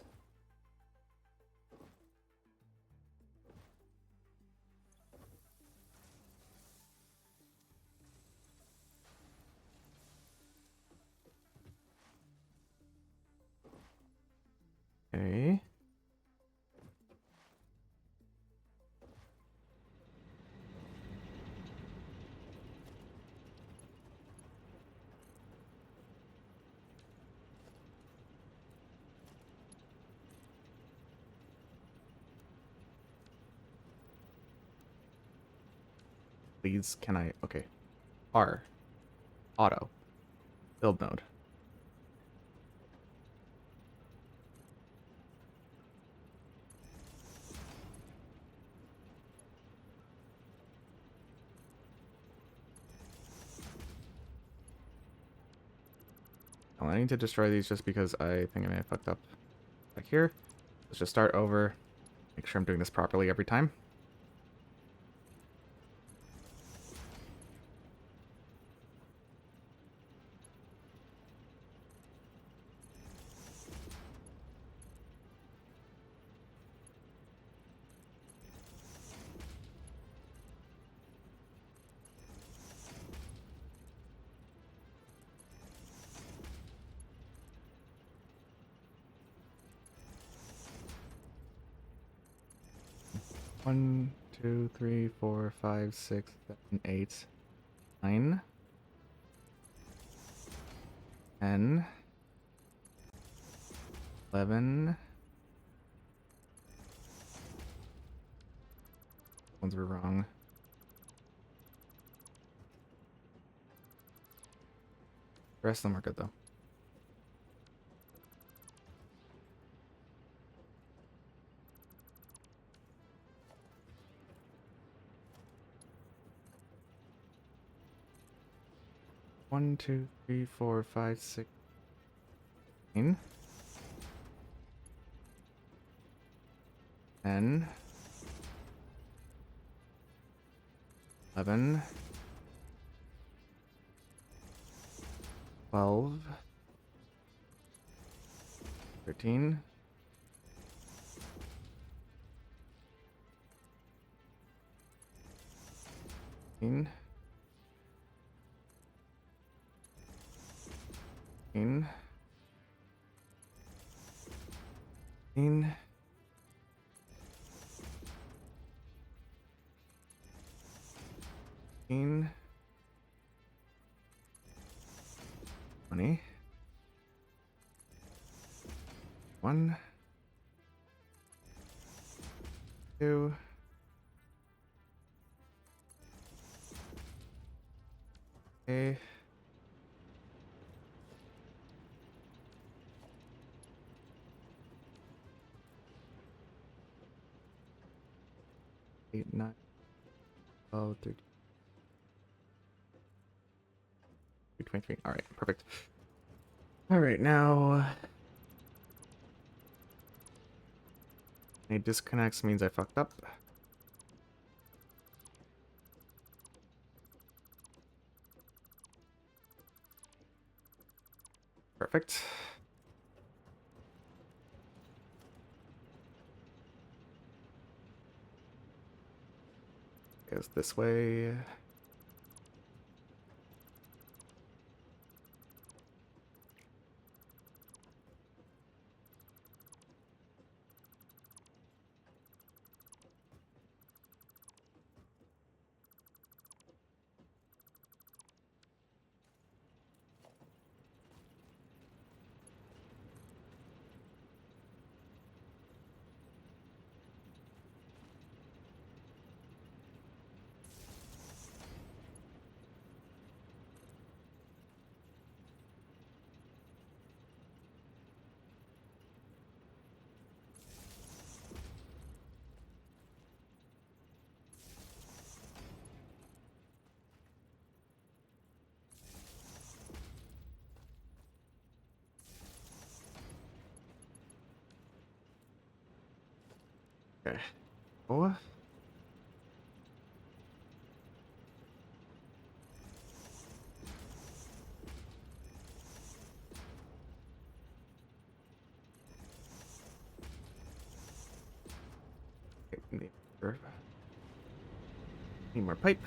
Okay. Please, can I? Okay. R. Auto. Build mode. Well, I need to destroy these just because I think I may have fucked up back here. Let's just start over. Make sure I'm doing this properly every time. One, two, three, four, five, 6, 7, 8, 9, 10, 11. Ones were wrong. The rest of them are good though. One, two, three, four, five, 6, 9, 10, 11, 12, 13, 14, 15, 16, 15, 20, 1, 2, 8, 8, 9, 12, 13, 23. All right, perfect. All right, now any disconnects means I fucked up. Perfect. Goes this way. Okay. Oh. Okay, need more pipe.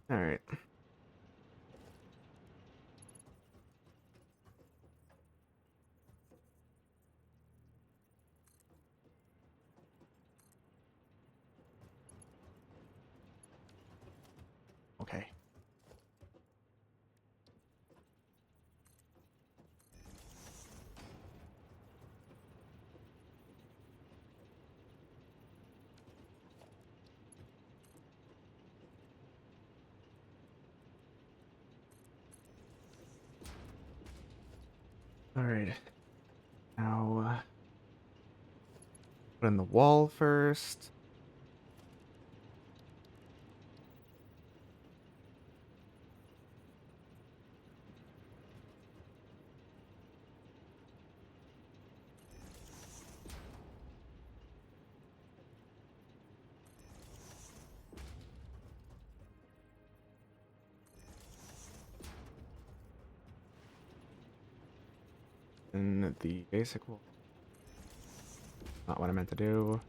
All right. Okay. All right. Now, put in the wall first. And the basic wall. Not what I meant to do.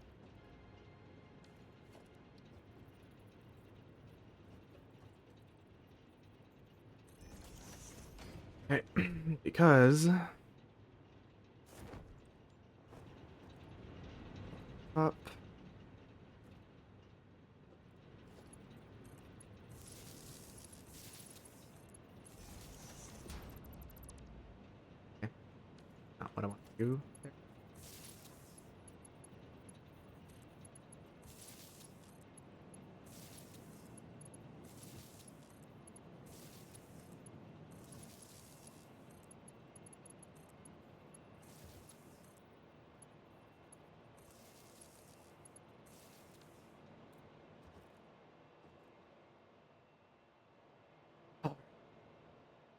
Okay. Because up. Okay. Not what I want to do. There.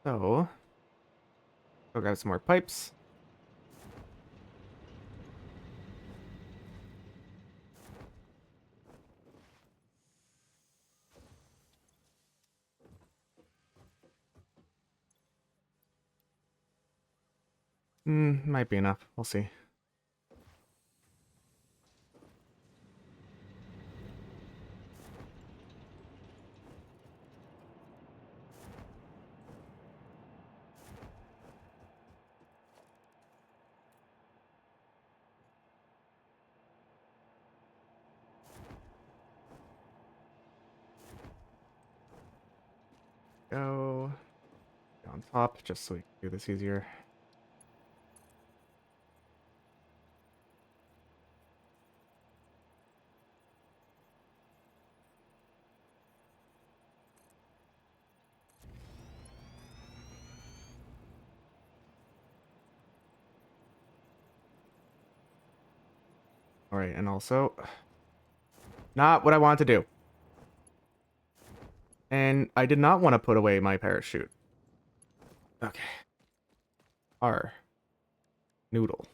So, go grab some more pipes. Might be enough. We'll see. Go on top just so we can do this easier. All right, and also, not what I wanted to do. And I did not want to put away my parachute. Okay. R. Noodle.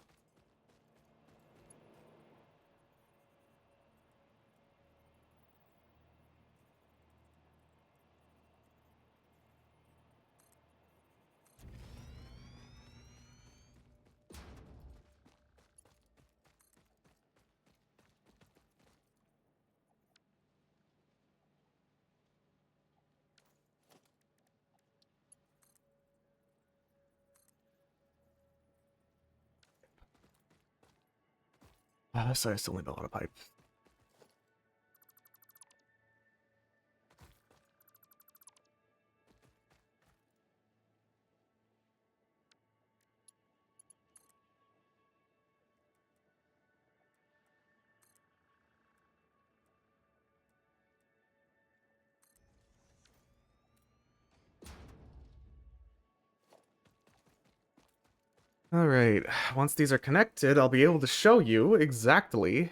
So I still need a lot of pipes. Alright, once these are connected, I'll be able to show you exactly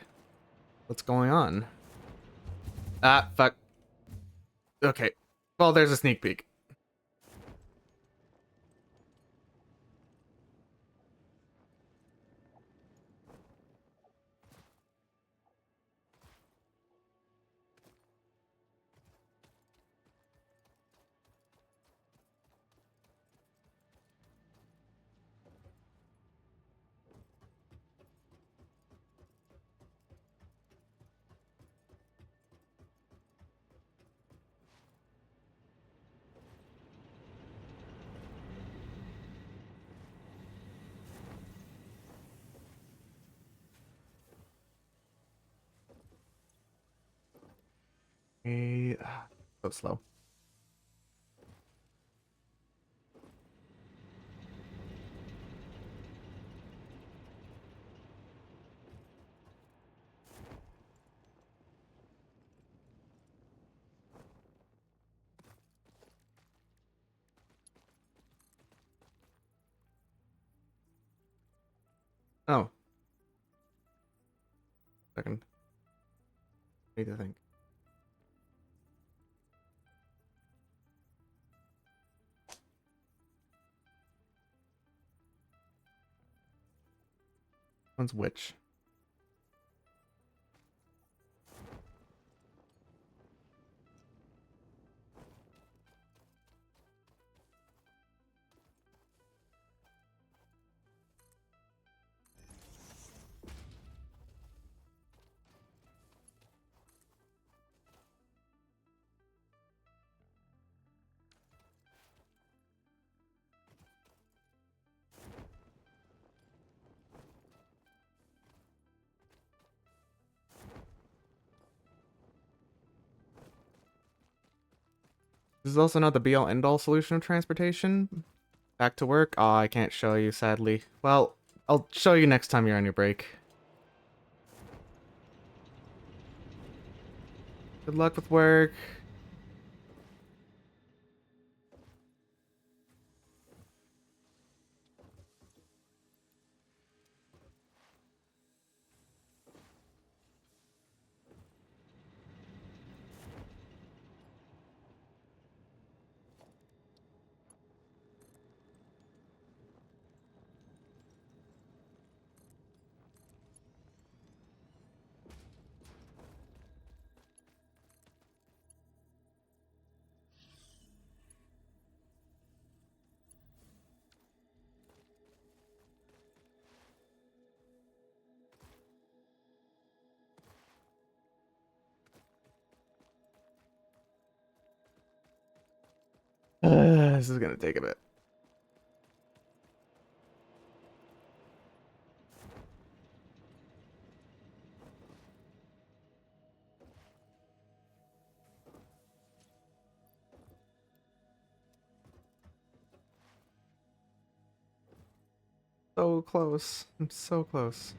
what's going on. Ah, fuck. Okay. Well, there's a sneak peek. So slow. Oh. Second. Need to think. One's which? This is also not the be-all end-all solution of transportation. Back to work? Aw, I can't show you, sadly. Well, I'll show you next time you're on your break. Good luck with work. This is gonna take a bit. So close. I'm so close.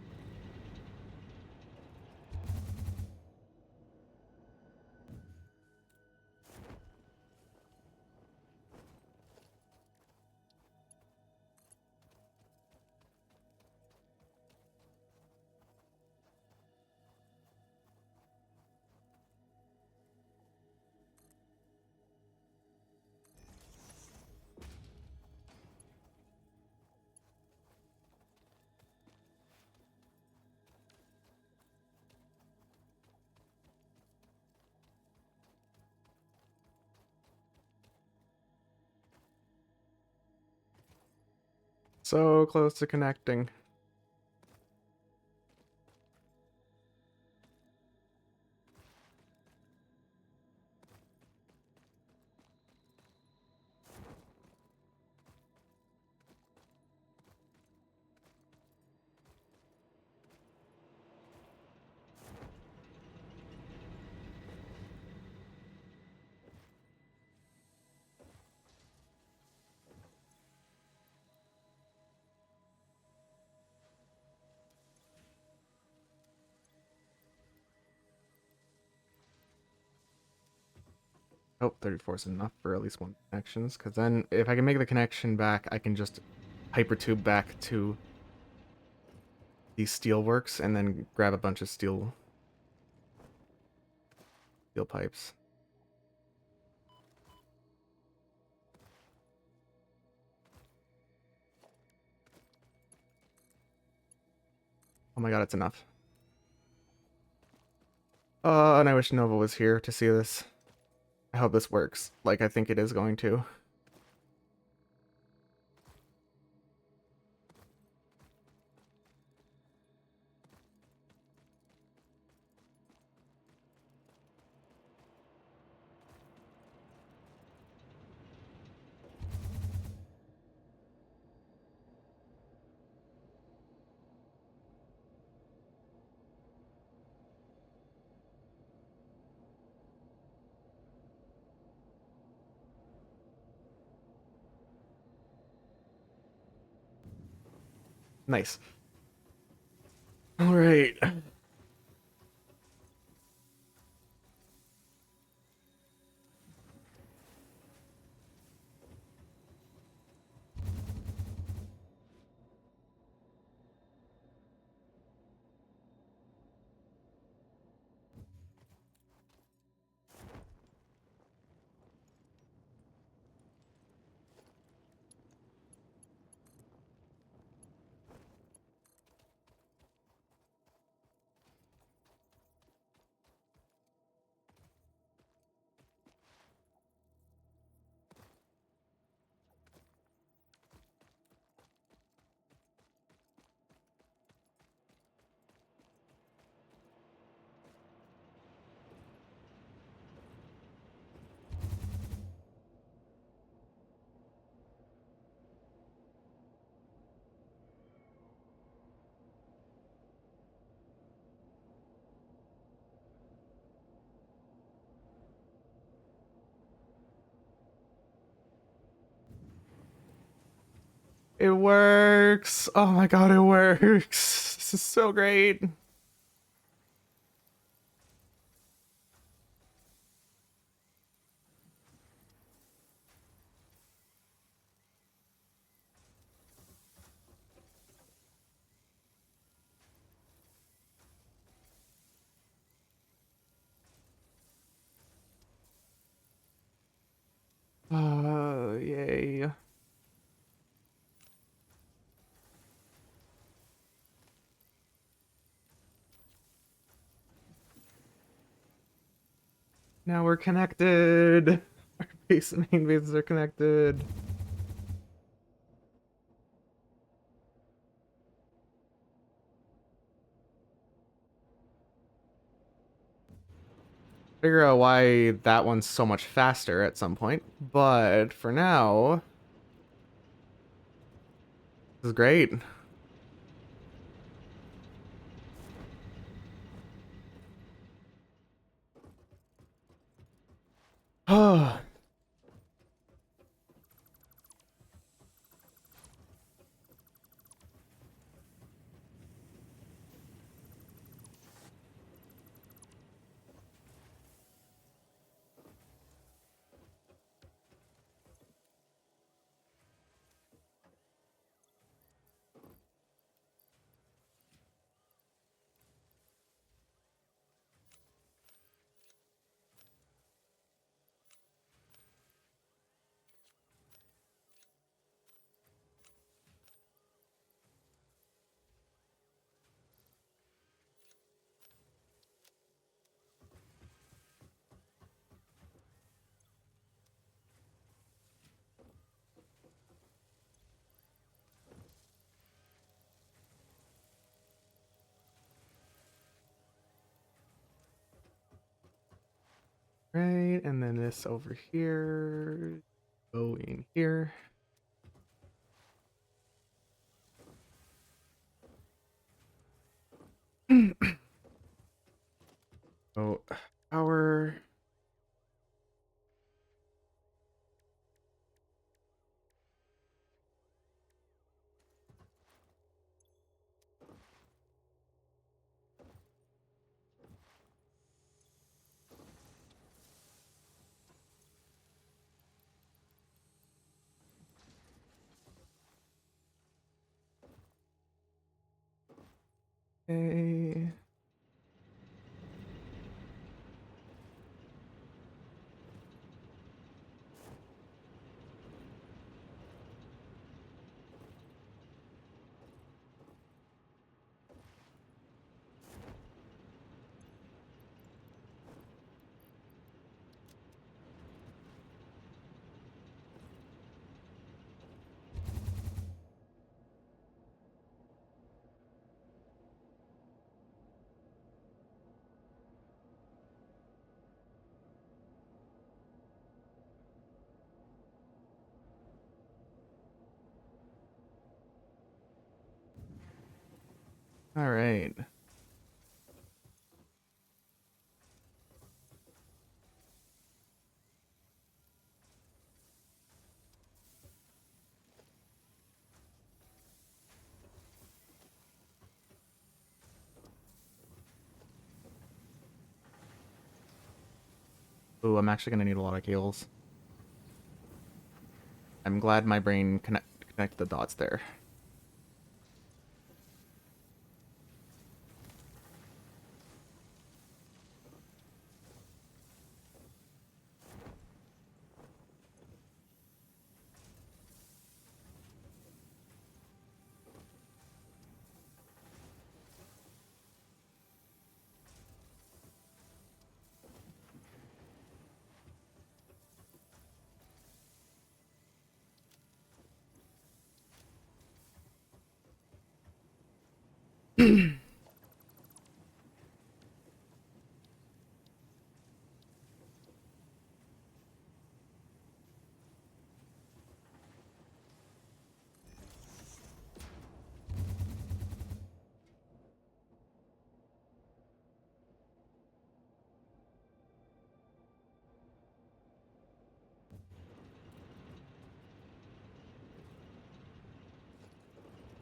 So close to connecting. Oh, 34 is enough for at least one connections, because then if I can make the connection back, I can just hypertube back to the steelworks and then grab a bunch of steel pipes. Oh my god, it's enough. And I wish Nova was here to see this. I hope this works, like I think it is going to. Nice. All right. It works. Oh my god, it works. This is so great. Yay. Now we're connected. Our main bases are connected. figure out why that one's so much faster at some point. But for now, this is great. Oh. Right, and then this over here, go in here. Oh, power. Okay. All right. Ooh, I'm actually gonna need a lot of cables. I'm glad my brain connected the dots there.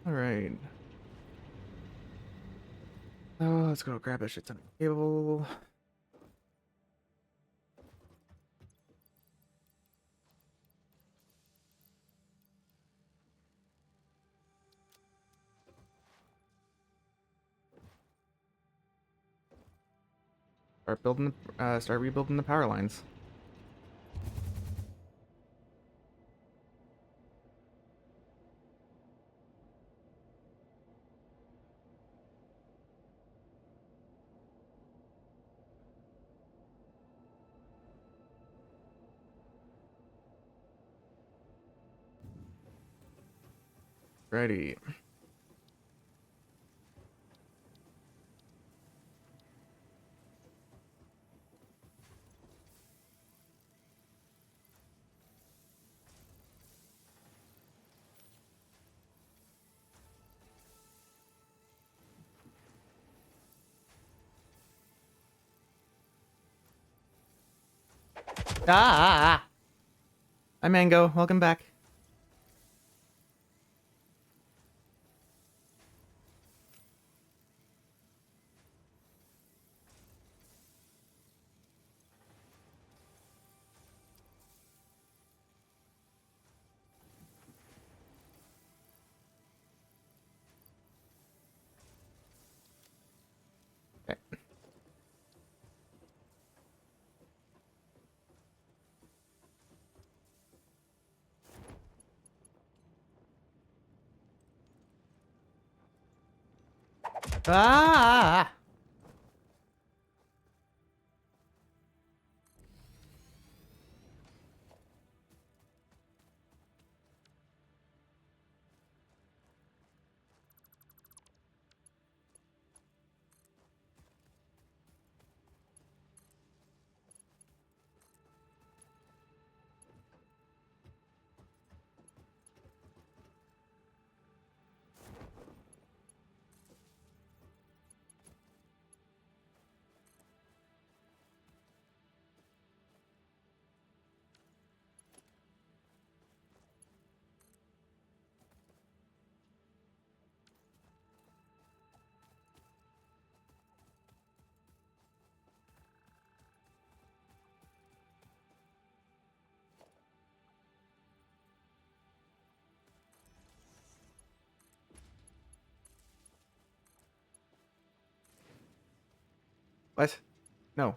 All right. Oh, let's go grab a shit ton of cable. Start rebuilding the power lines. Ready. Ah! Hi, Mango. Welcome back. Okay. Ah! What? No.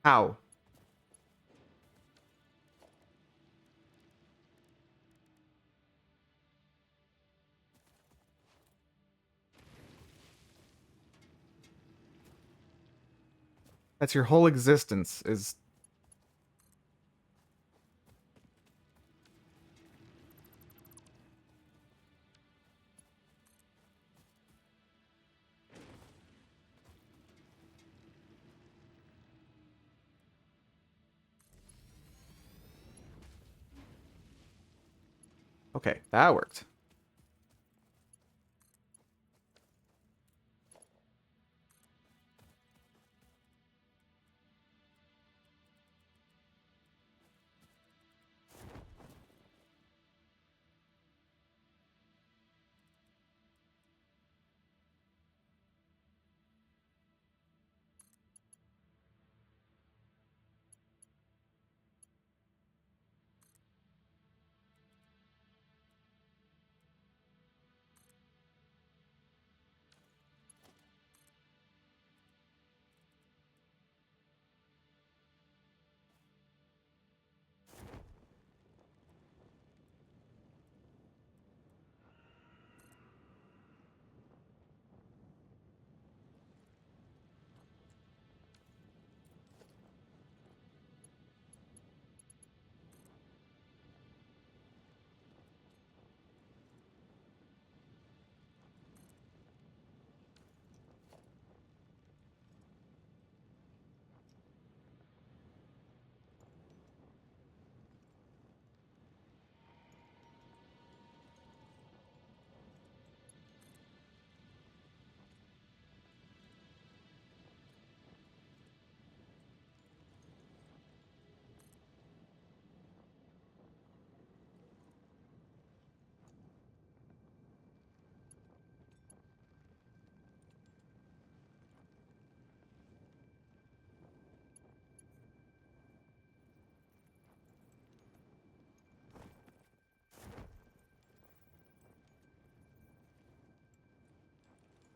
How? That's your whole existence is... Okay, that worked.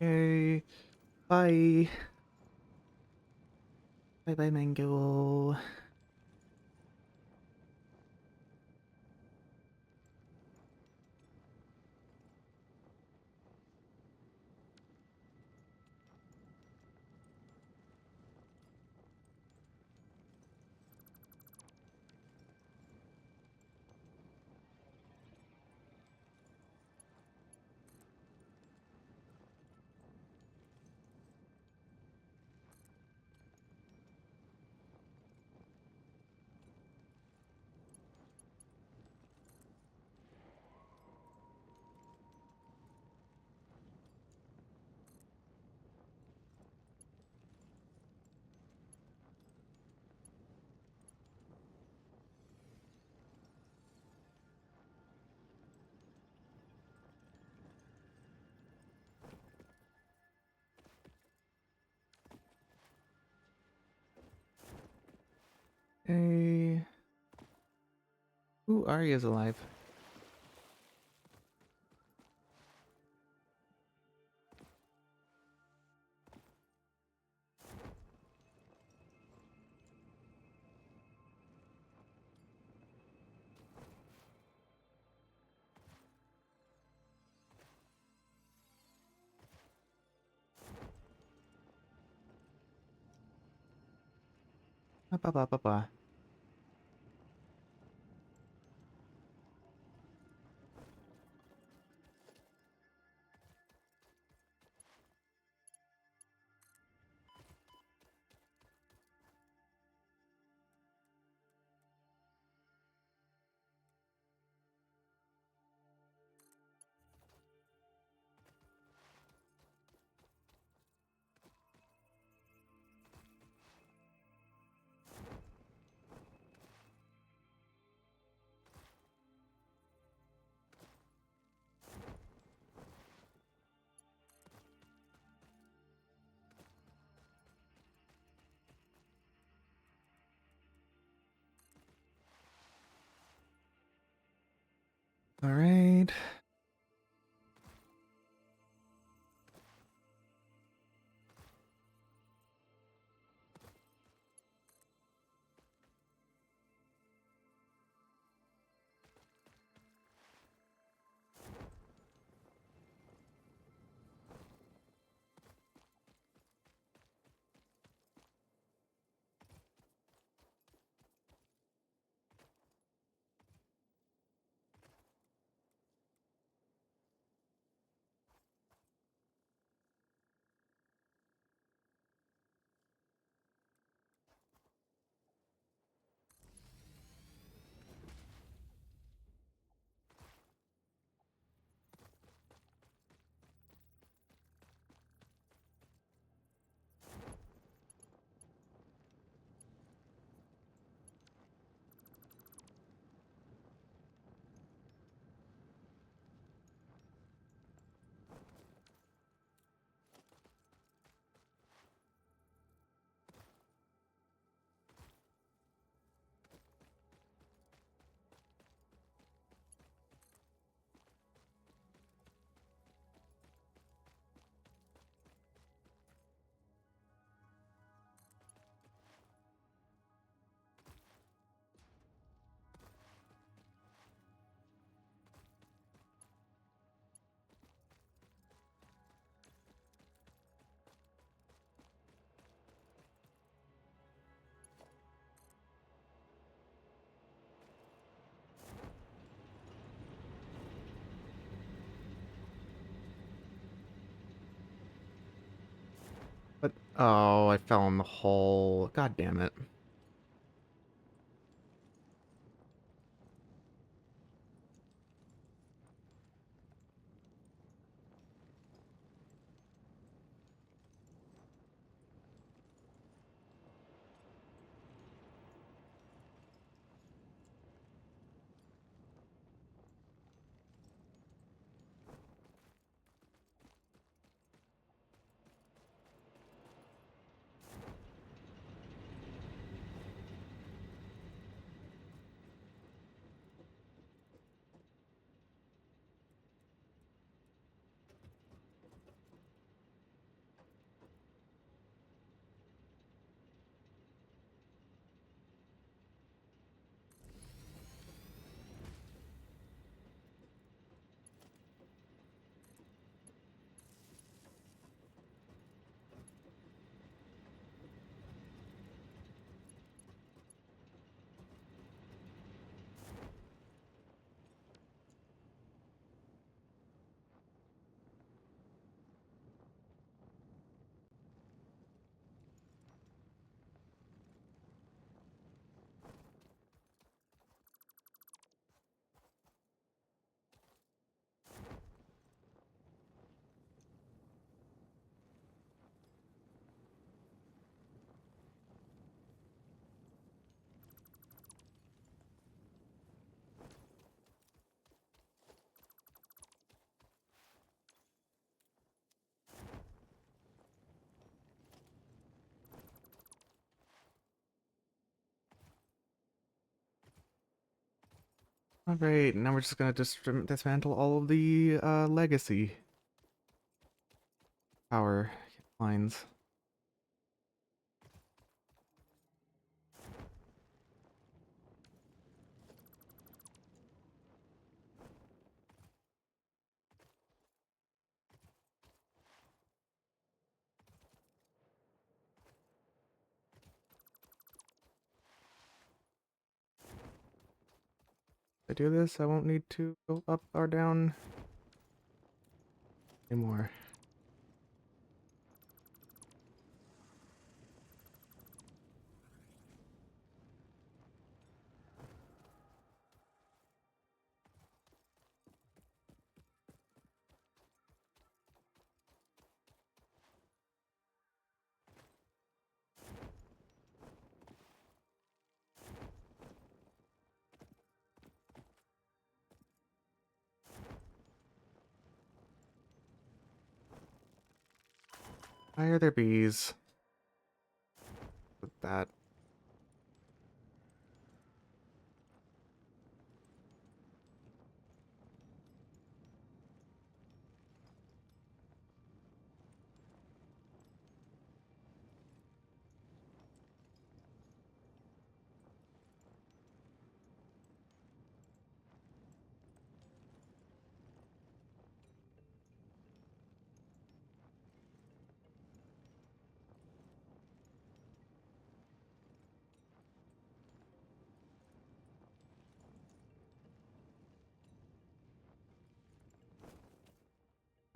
Okay. Bye. Bye-bye, Mango. Hey. Ooh, Arya's alive. Ba ba ba ba ba. All right. But oh, I fell in the hole. God damn it. Alright, now we're just gonna dismantle all of the legacy power lines. If I do this, I won't need to go up or down anymore. Why are there bees? With that.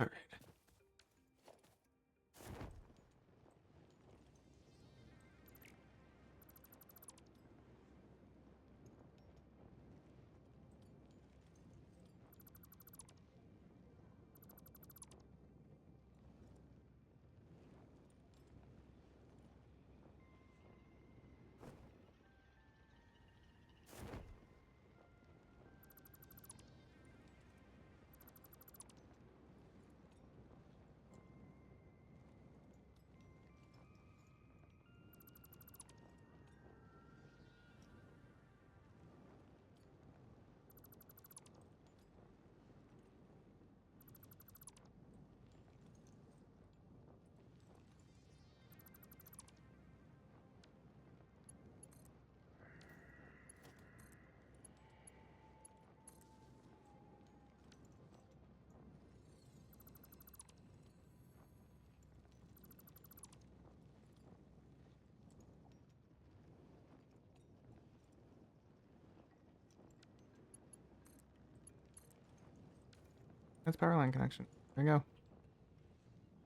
Alright. That's power line connection. There you go.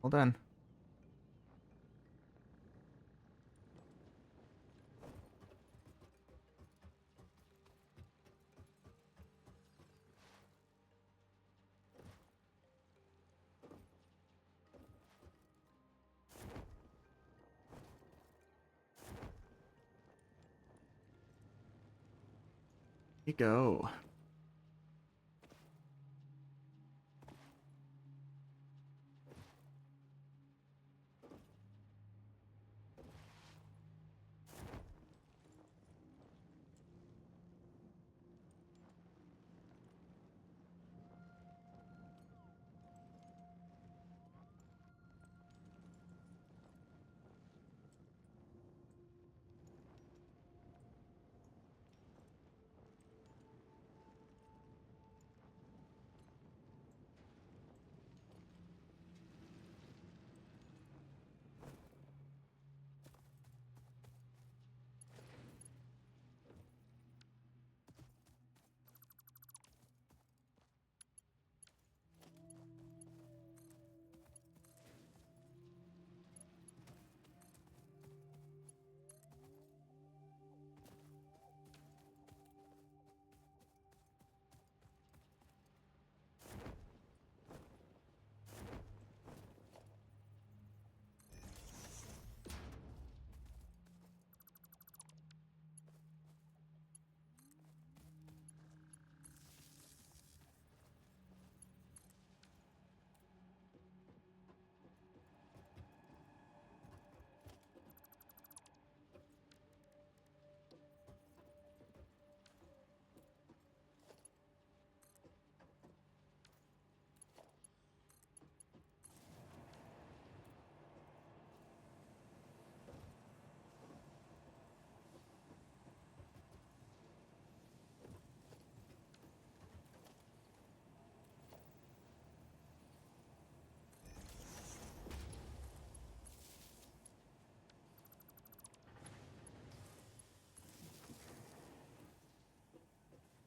Well done. Here you go.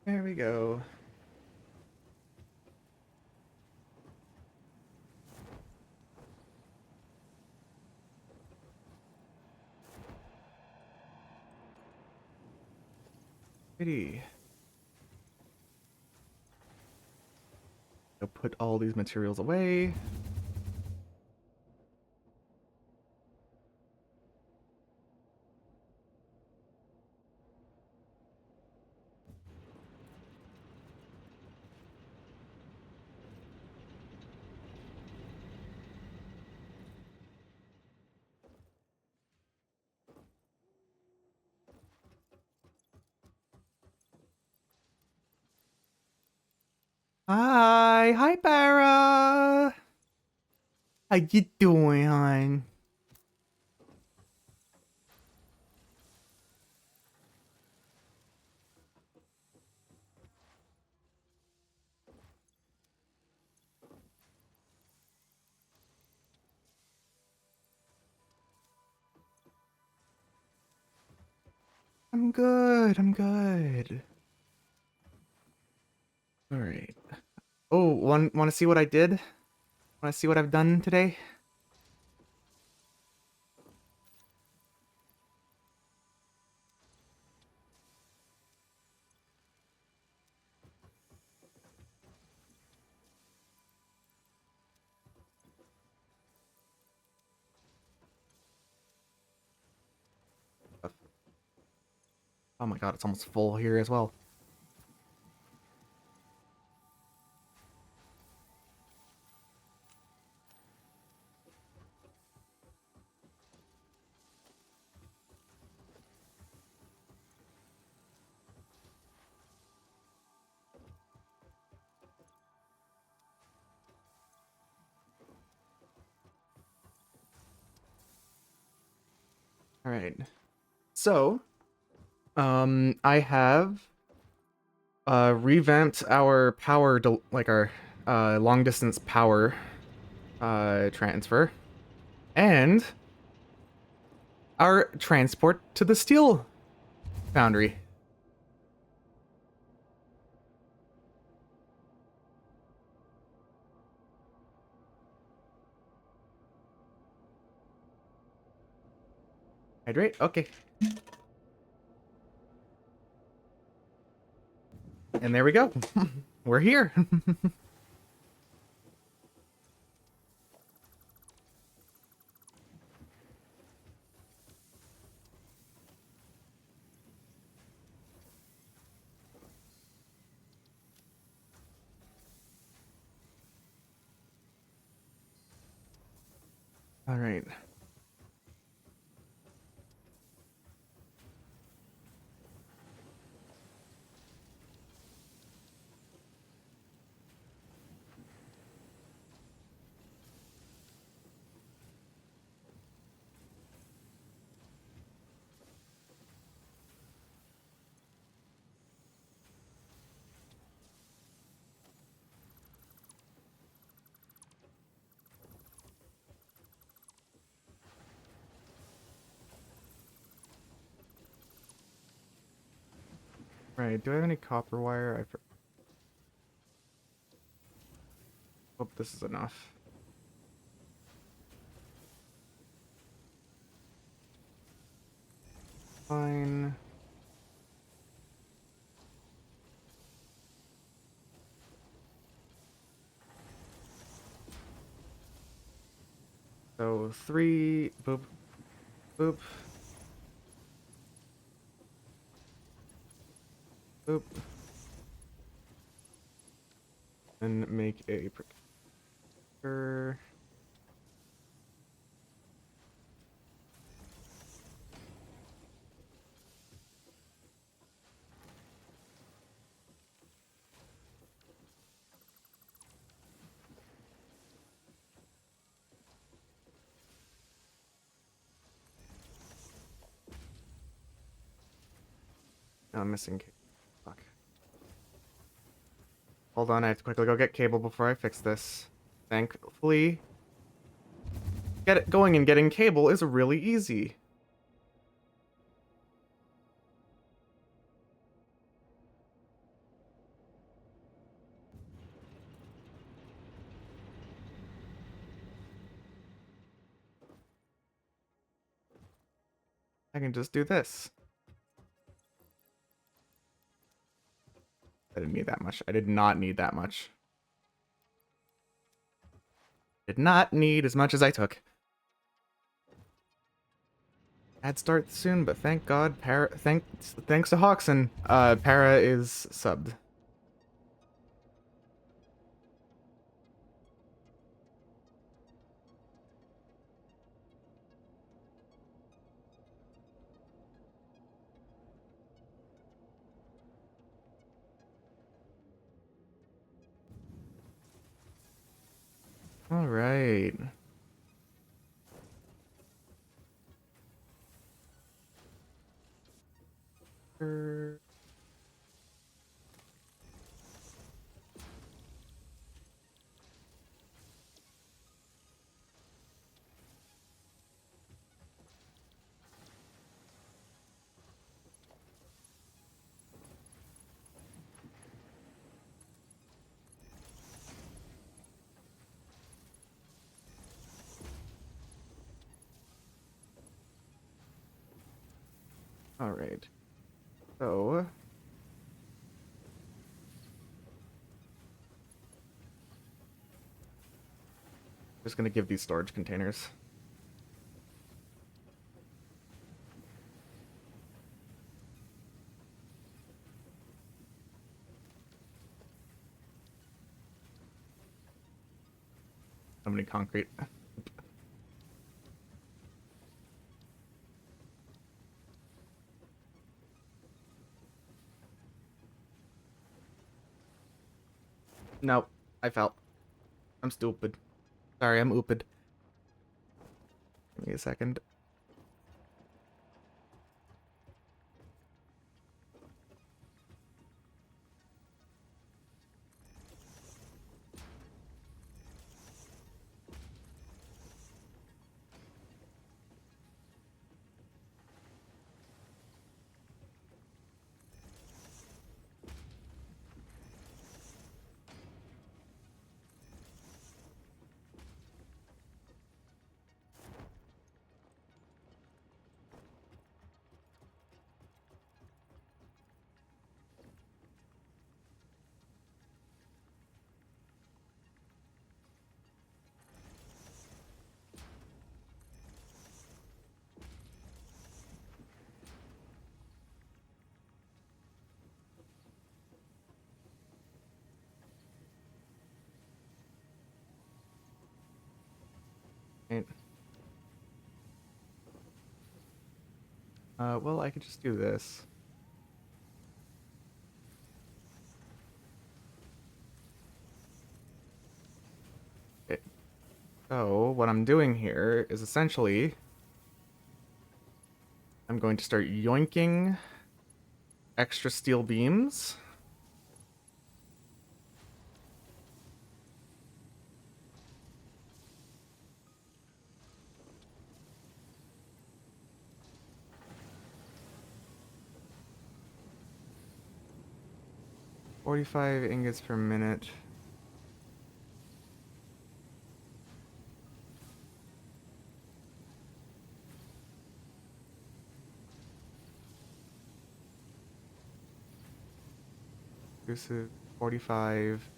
There we go. Pretty. I'll put all these materials away. Hi, Barra. How you doing, hon? I'm good. I'm good. All right. Oh, want to see what I did? Want to see what I've done today? Oh my god, it's almost full here as well. All right. So, I have revamped our power, like our long distance power transfer, and our transport to the steel foundry. Hydrate. Okay. And there we go. We're here. All right. Right. Do I have any copper wire? Hope this is enough. Fine. So 3, boop, boop, boop, and make a protector. Oh, I'm missing. Fuck. Hold on, I have to quickly go get cable before I fix this. Thankfully, get it going and getting cable is really easy. I can just do this. I didn't need that much. I did not need that much. Did not need as much as I took. Ad start soon, but thank God, thanks to Hawkson, Para is subbed. All right. All right. So, just gonna give these storage containers. How many concrete? Nope. I fell. I'm stupid. Sorry, I'm ooped. Give me a second. Right. Well, I could just do this. Okay. So, what I'm doing here is essentially I'm going to start yoinking extra steel beams. $45 ingots per minute. Exclusive 45.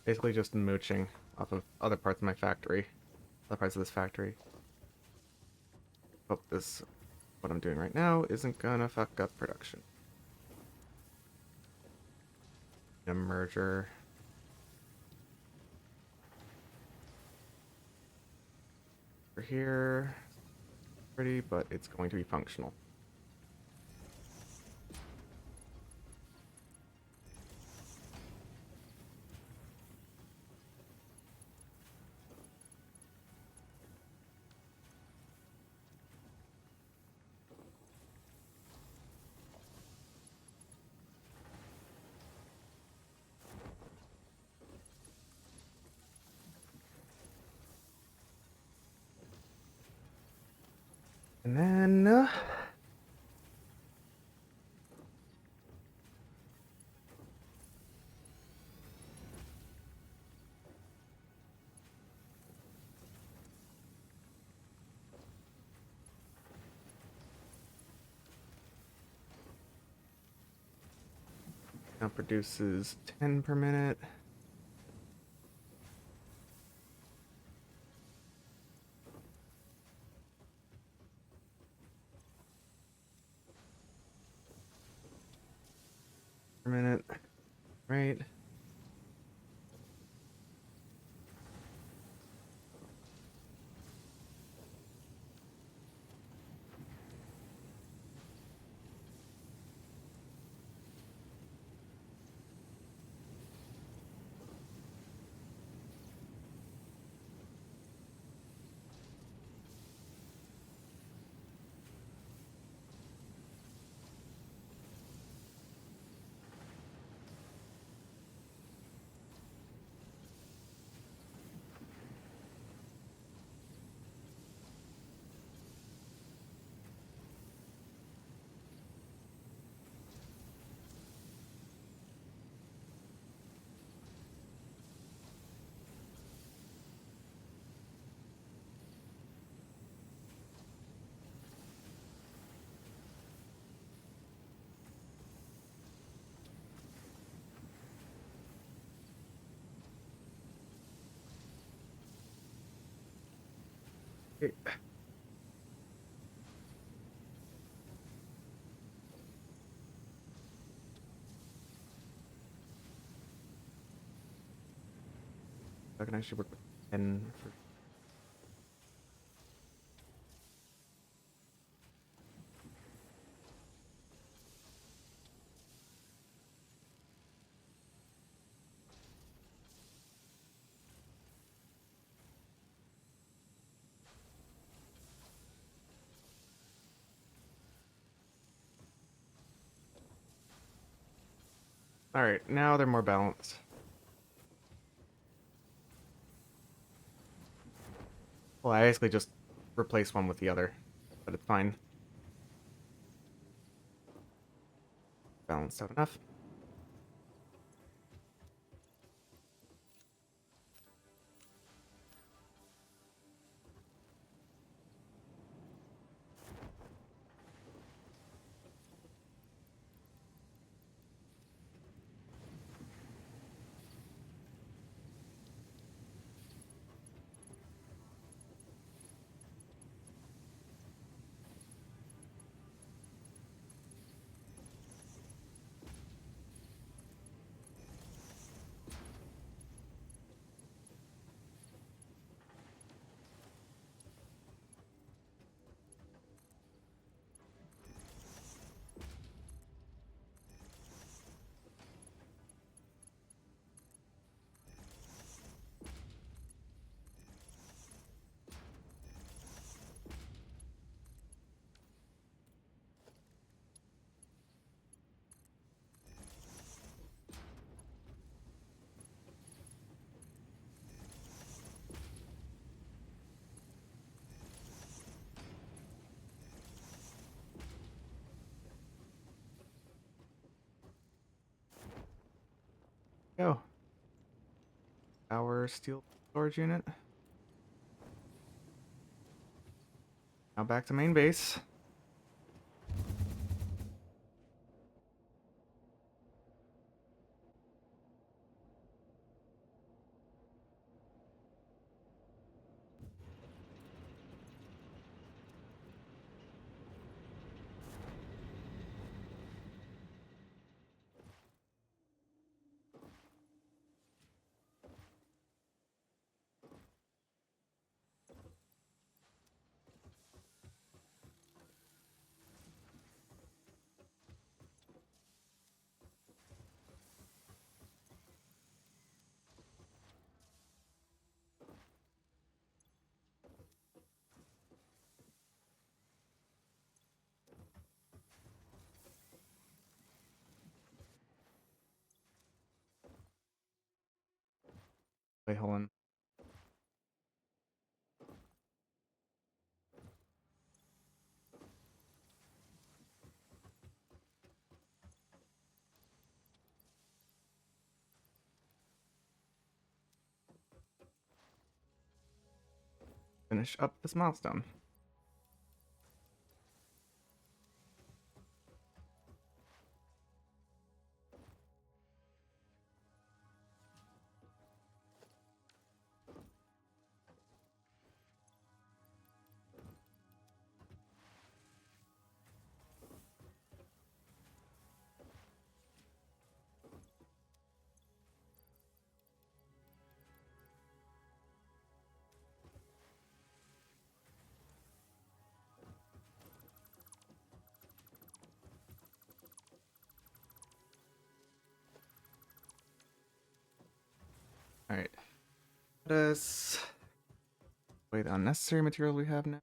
Basically just mooching off of other parts of my factory. Other parts of this factory. Hope this, what I'm doing right now, isn't gonna fuck up production. A merger. For here. Pretty, but it's going to be functional. And then now produces 10 per minute. Per minute. Right. Okay. I can actually work with 10 for. Alright, now they're more balanced. Well, I basically just replace one with the other, but it's fine. Balanced out enough. Go. Our steel storage unit. Now back to main base. Wait, hold on. Finish up this milestone. All right. Let us weigh the unnecessary materials we have now.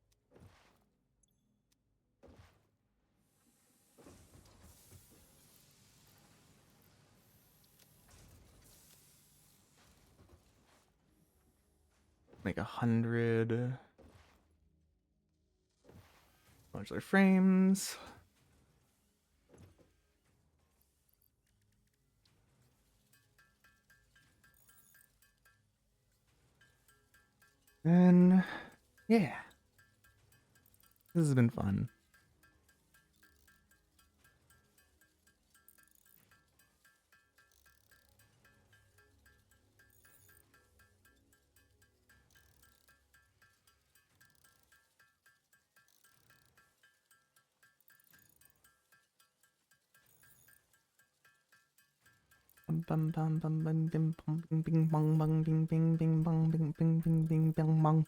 Make 100 modular frames. And yeah, this has been fun. Bum bum bum bum bum bing bong bing bing bong bong bing bing bing bong bing bing bing bing bing bong.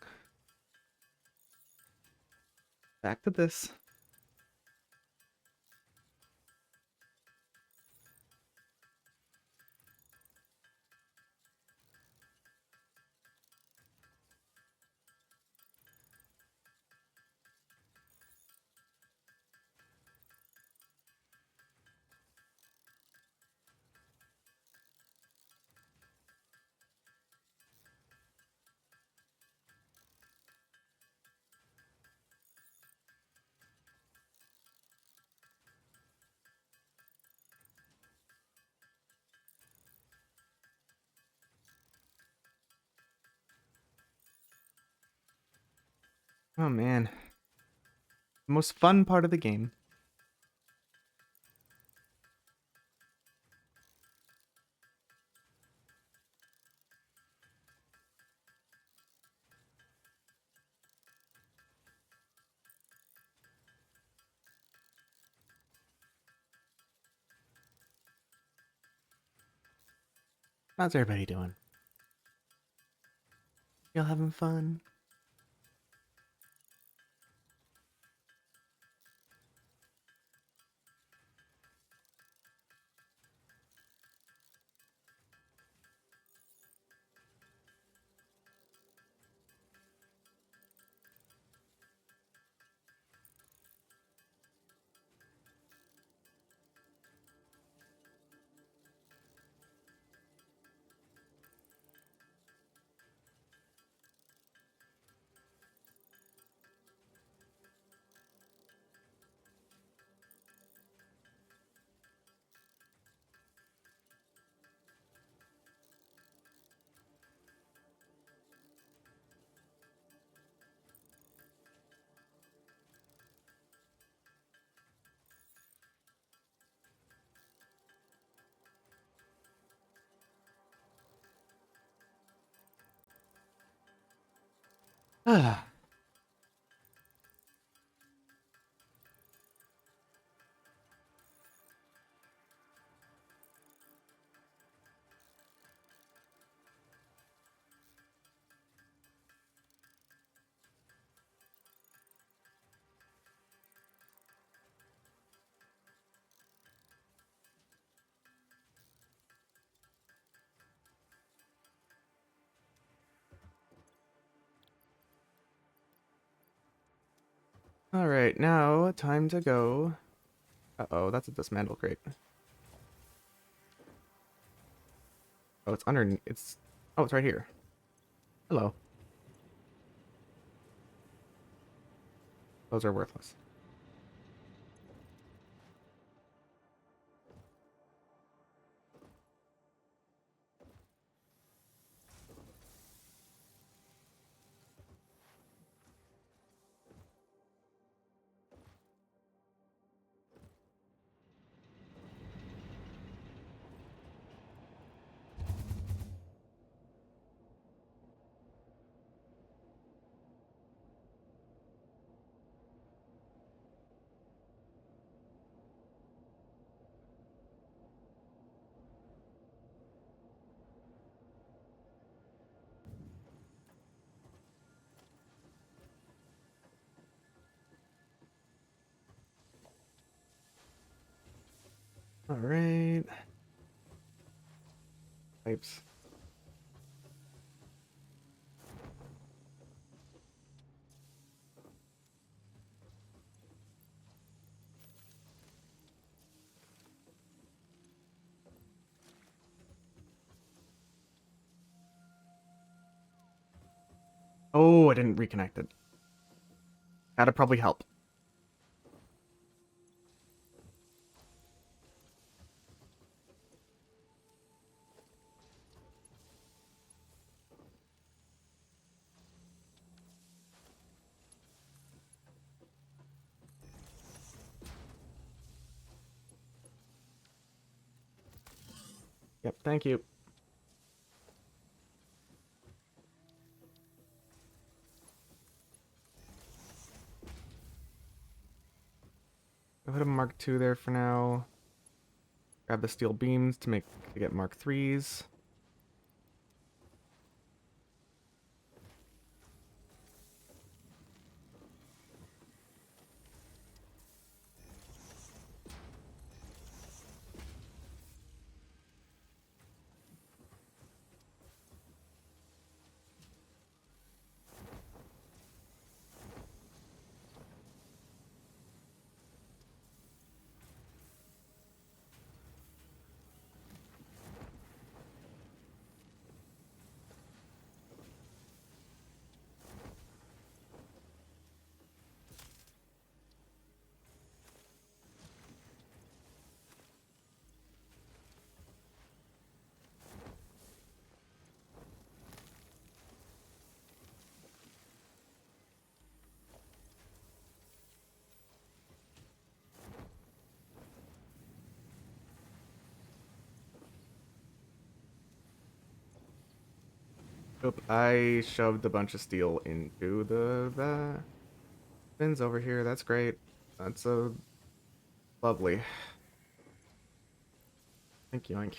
Back to this. Oh man, the most fun part of the game. How's everybody doing? Y'all having fun? Ah. All right, now time to go. Uh-oh, that's a dismantle crate. Oh, it's under. It's. Oh, it's right here. Hello. Those are worthless. All right. Pipes. Oh, I didn't reconnect it. That'd probably help. Yep, thank you. I'll put a Mark II there for now. Grab the steel beams to get Mark IIIs. Oop, I shoved a bunch of steel into the bins over here. That's great. That's lovely. Thank you, Ink.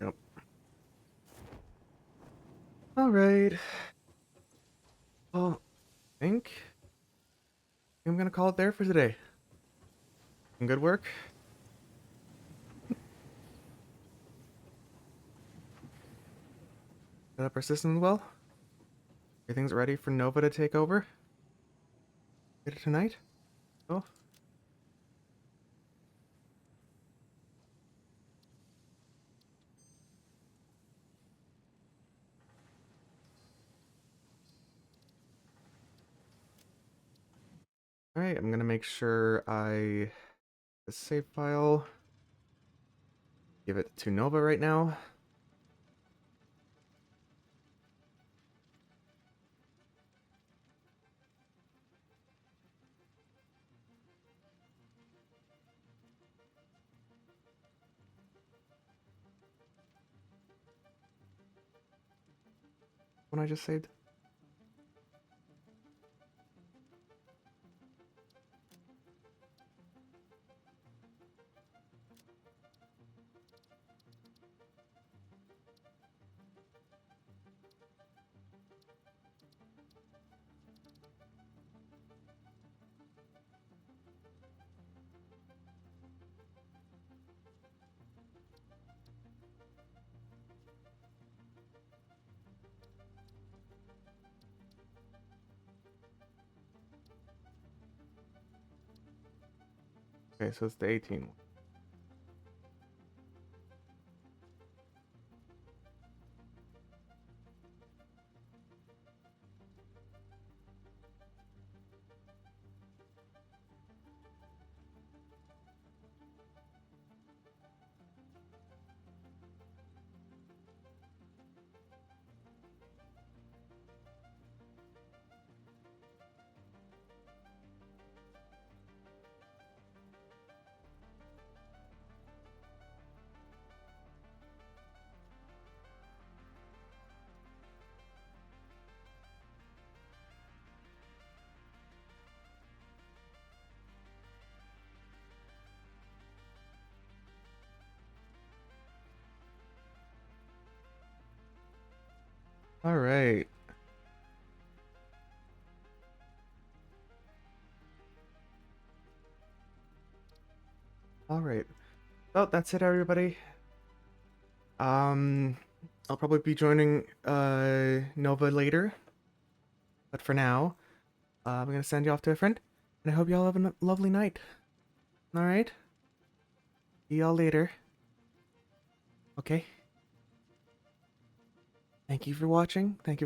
Yep. All right. Well, I think I'm gonna call it there for today. Some good work. Set up our systems well. Everything's ready for Nova to take over. Later tonight. Oh, all right. I'm gonna make sure the save file. Give it to Nova right now. When I just saved. Okay, so it's the 18 one. All right. All right. Oh, that's it, everybody. I'll probably be joining Nova later, but for now, I'm gonna send you off to a friend, and I hope y'all have a lovely night. All right. See y'all later. Okay. Thank you for watching. Thank you.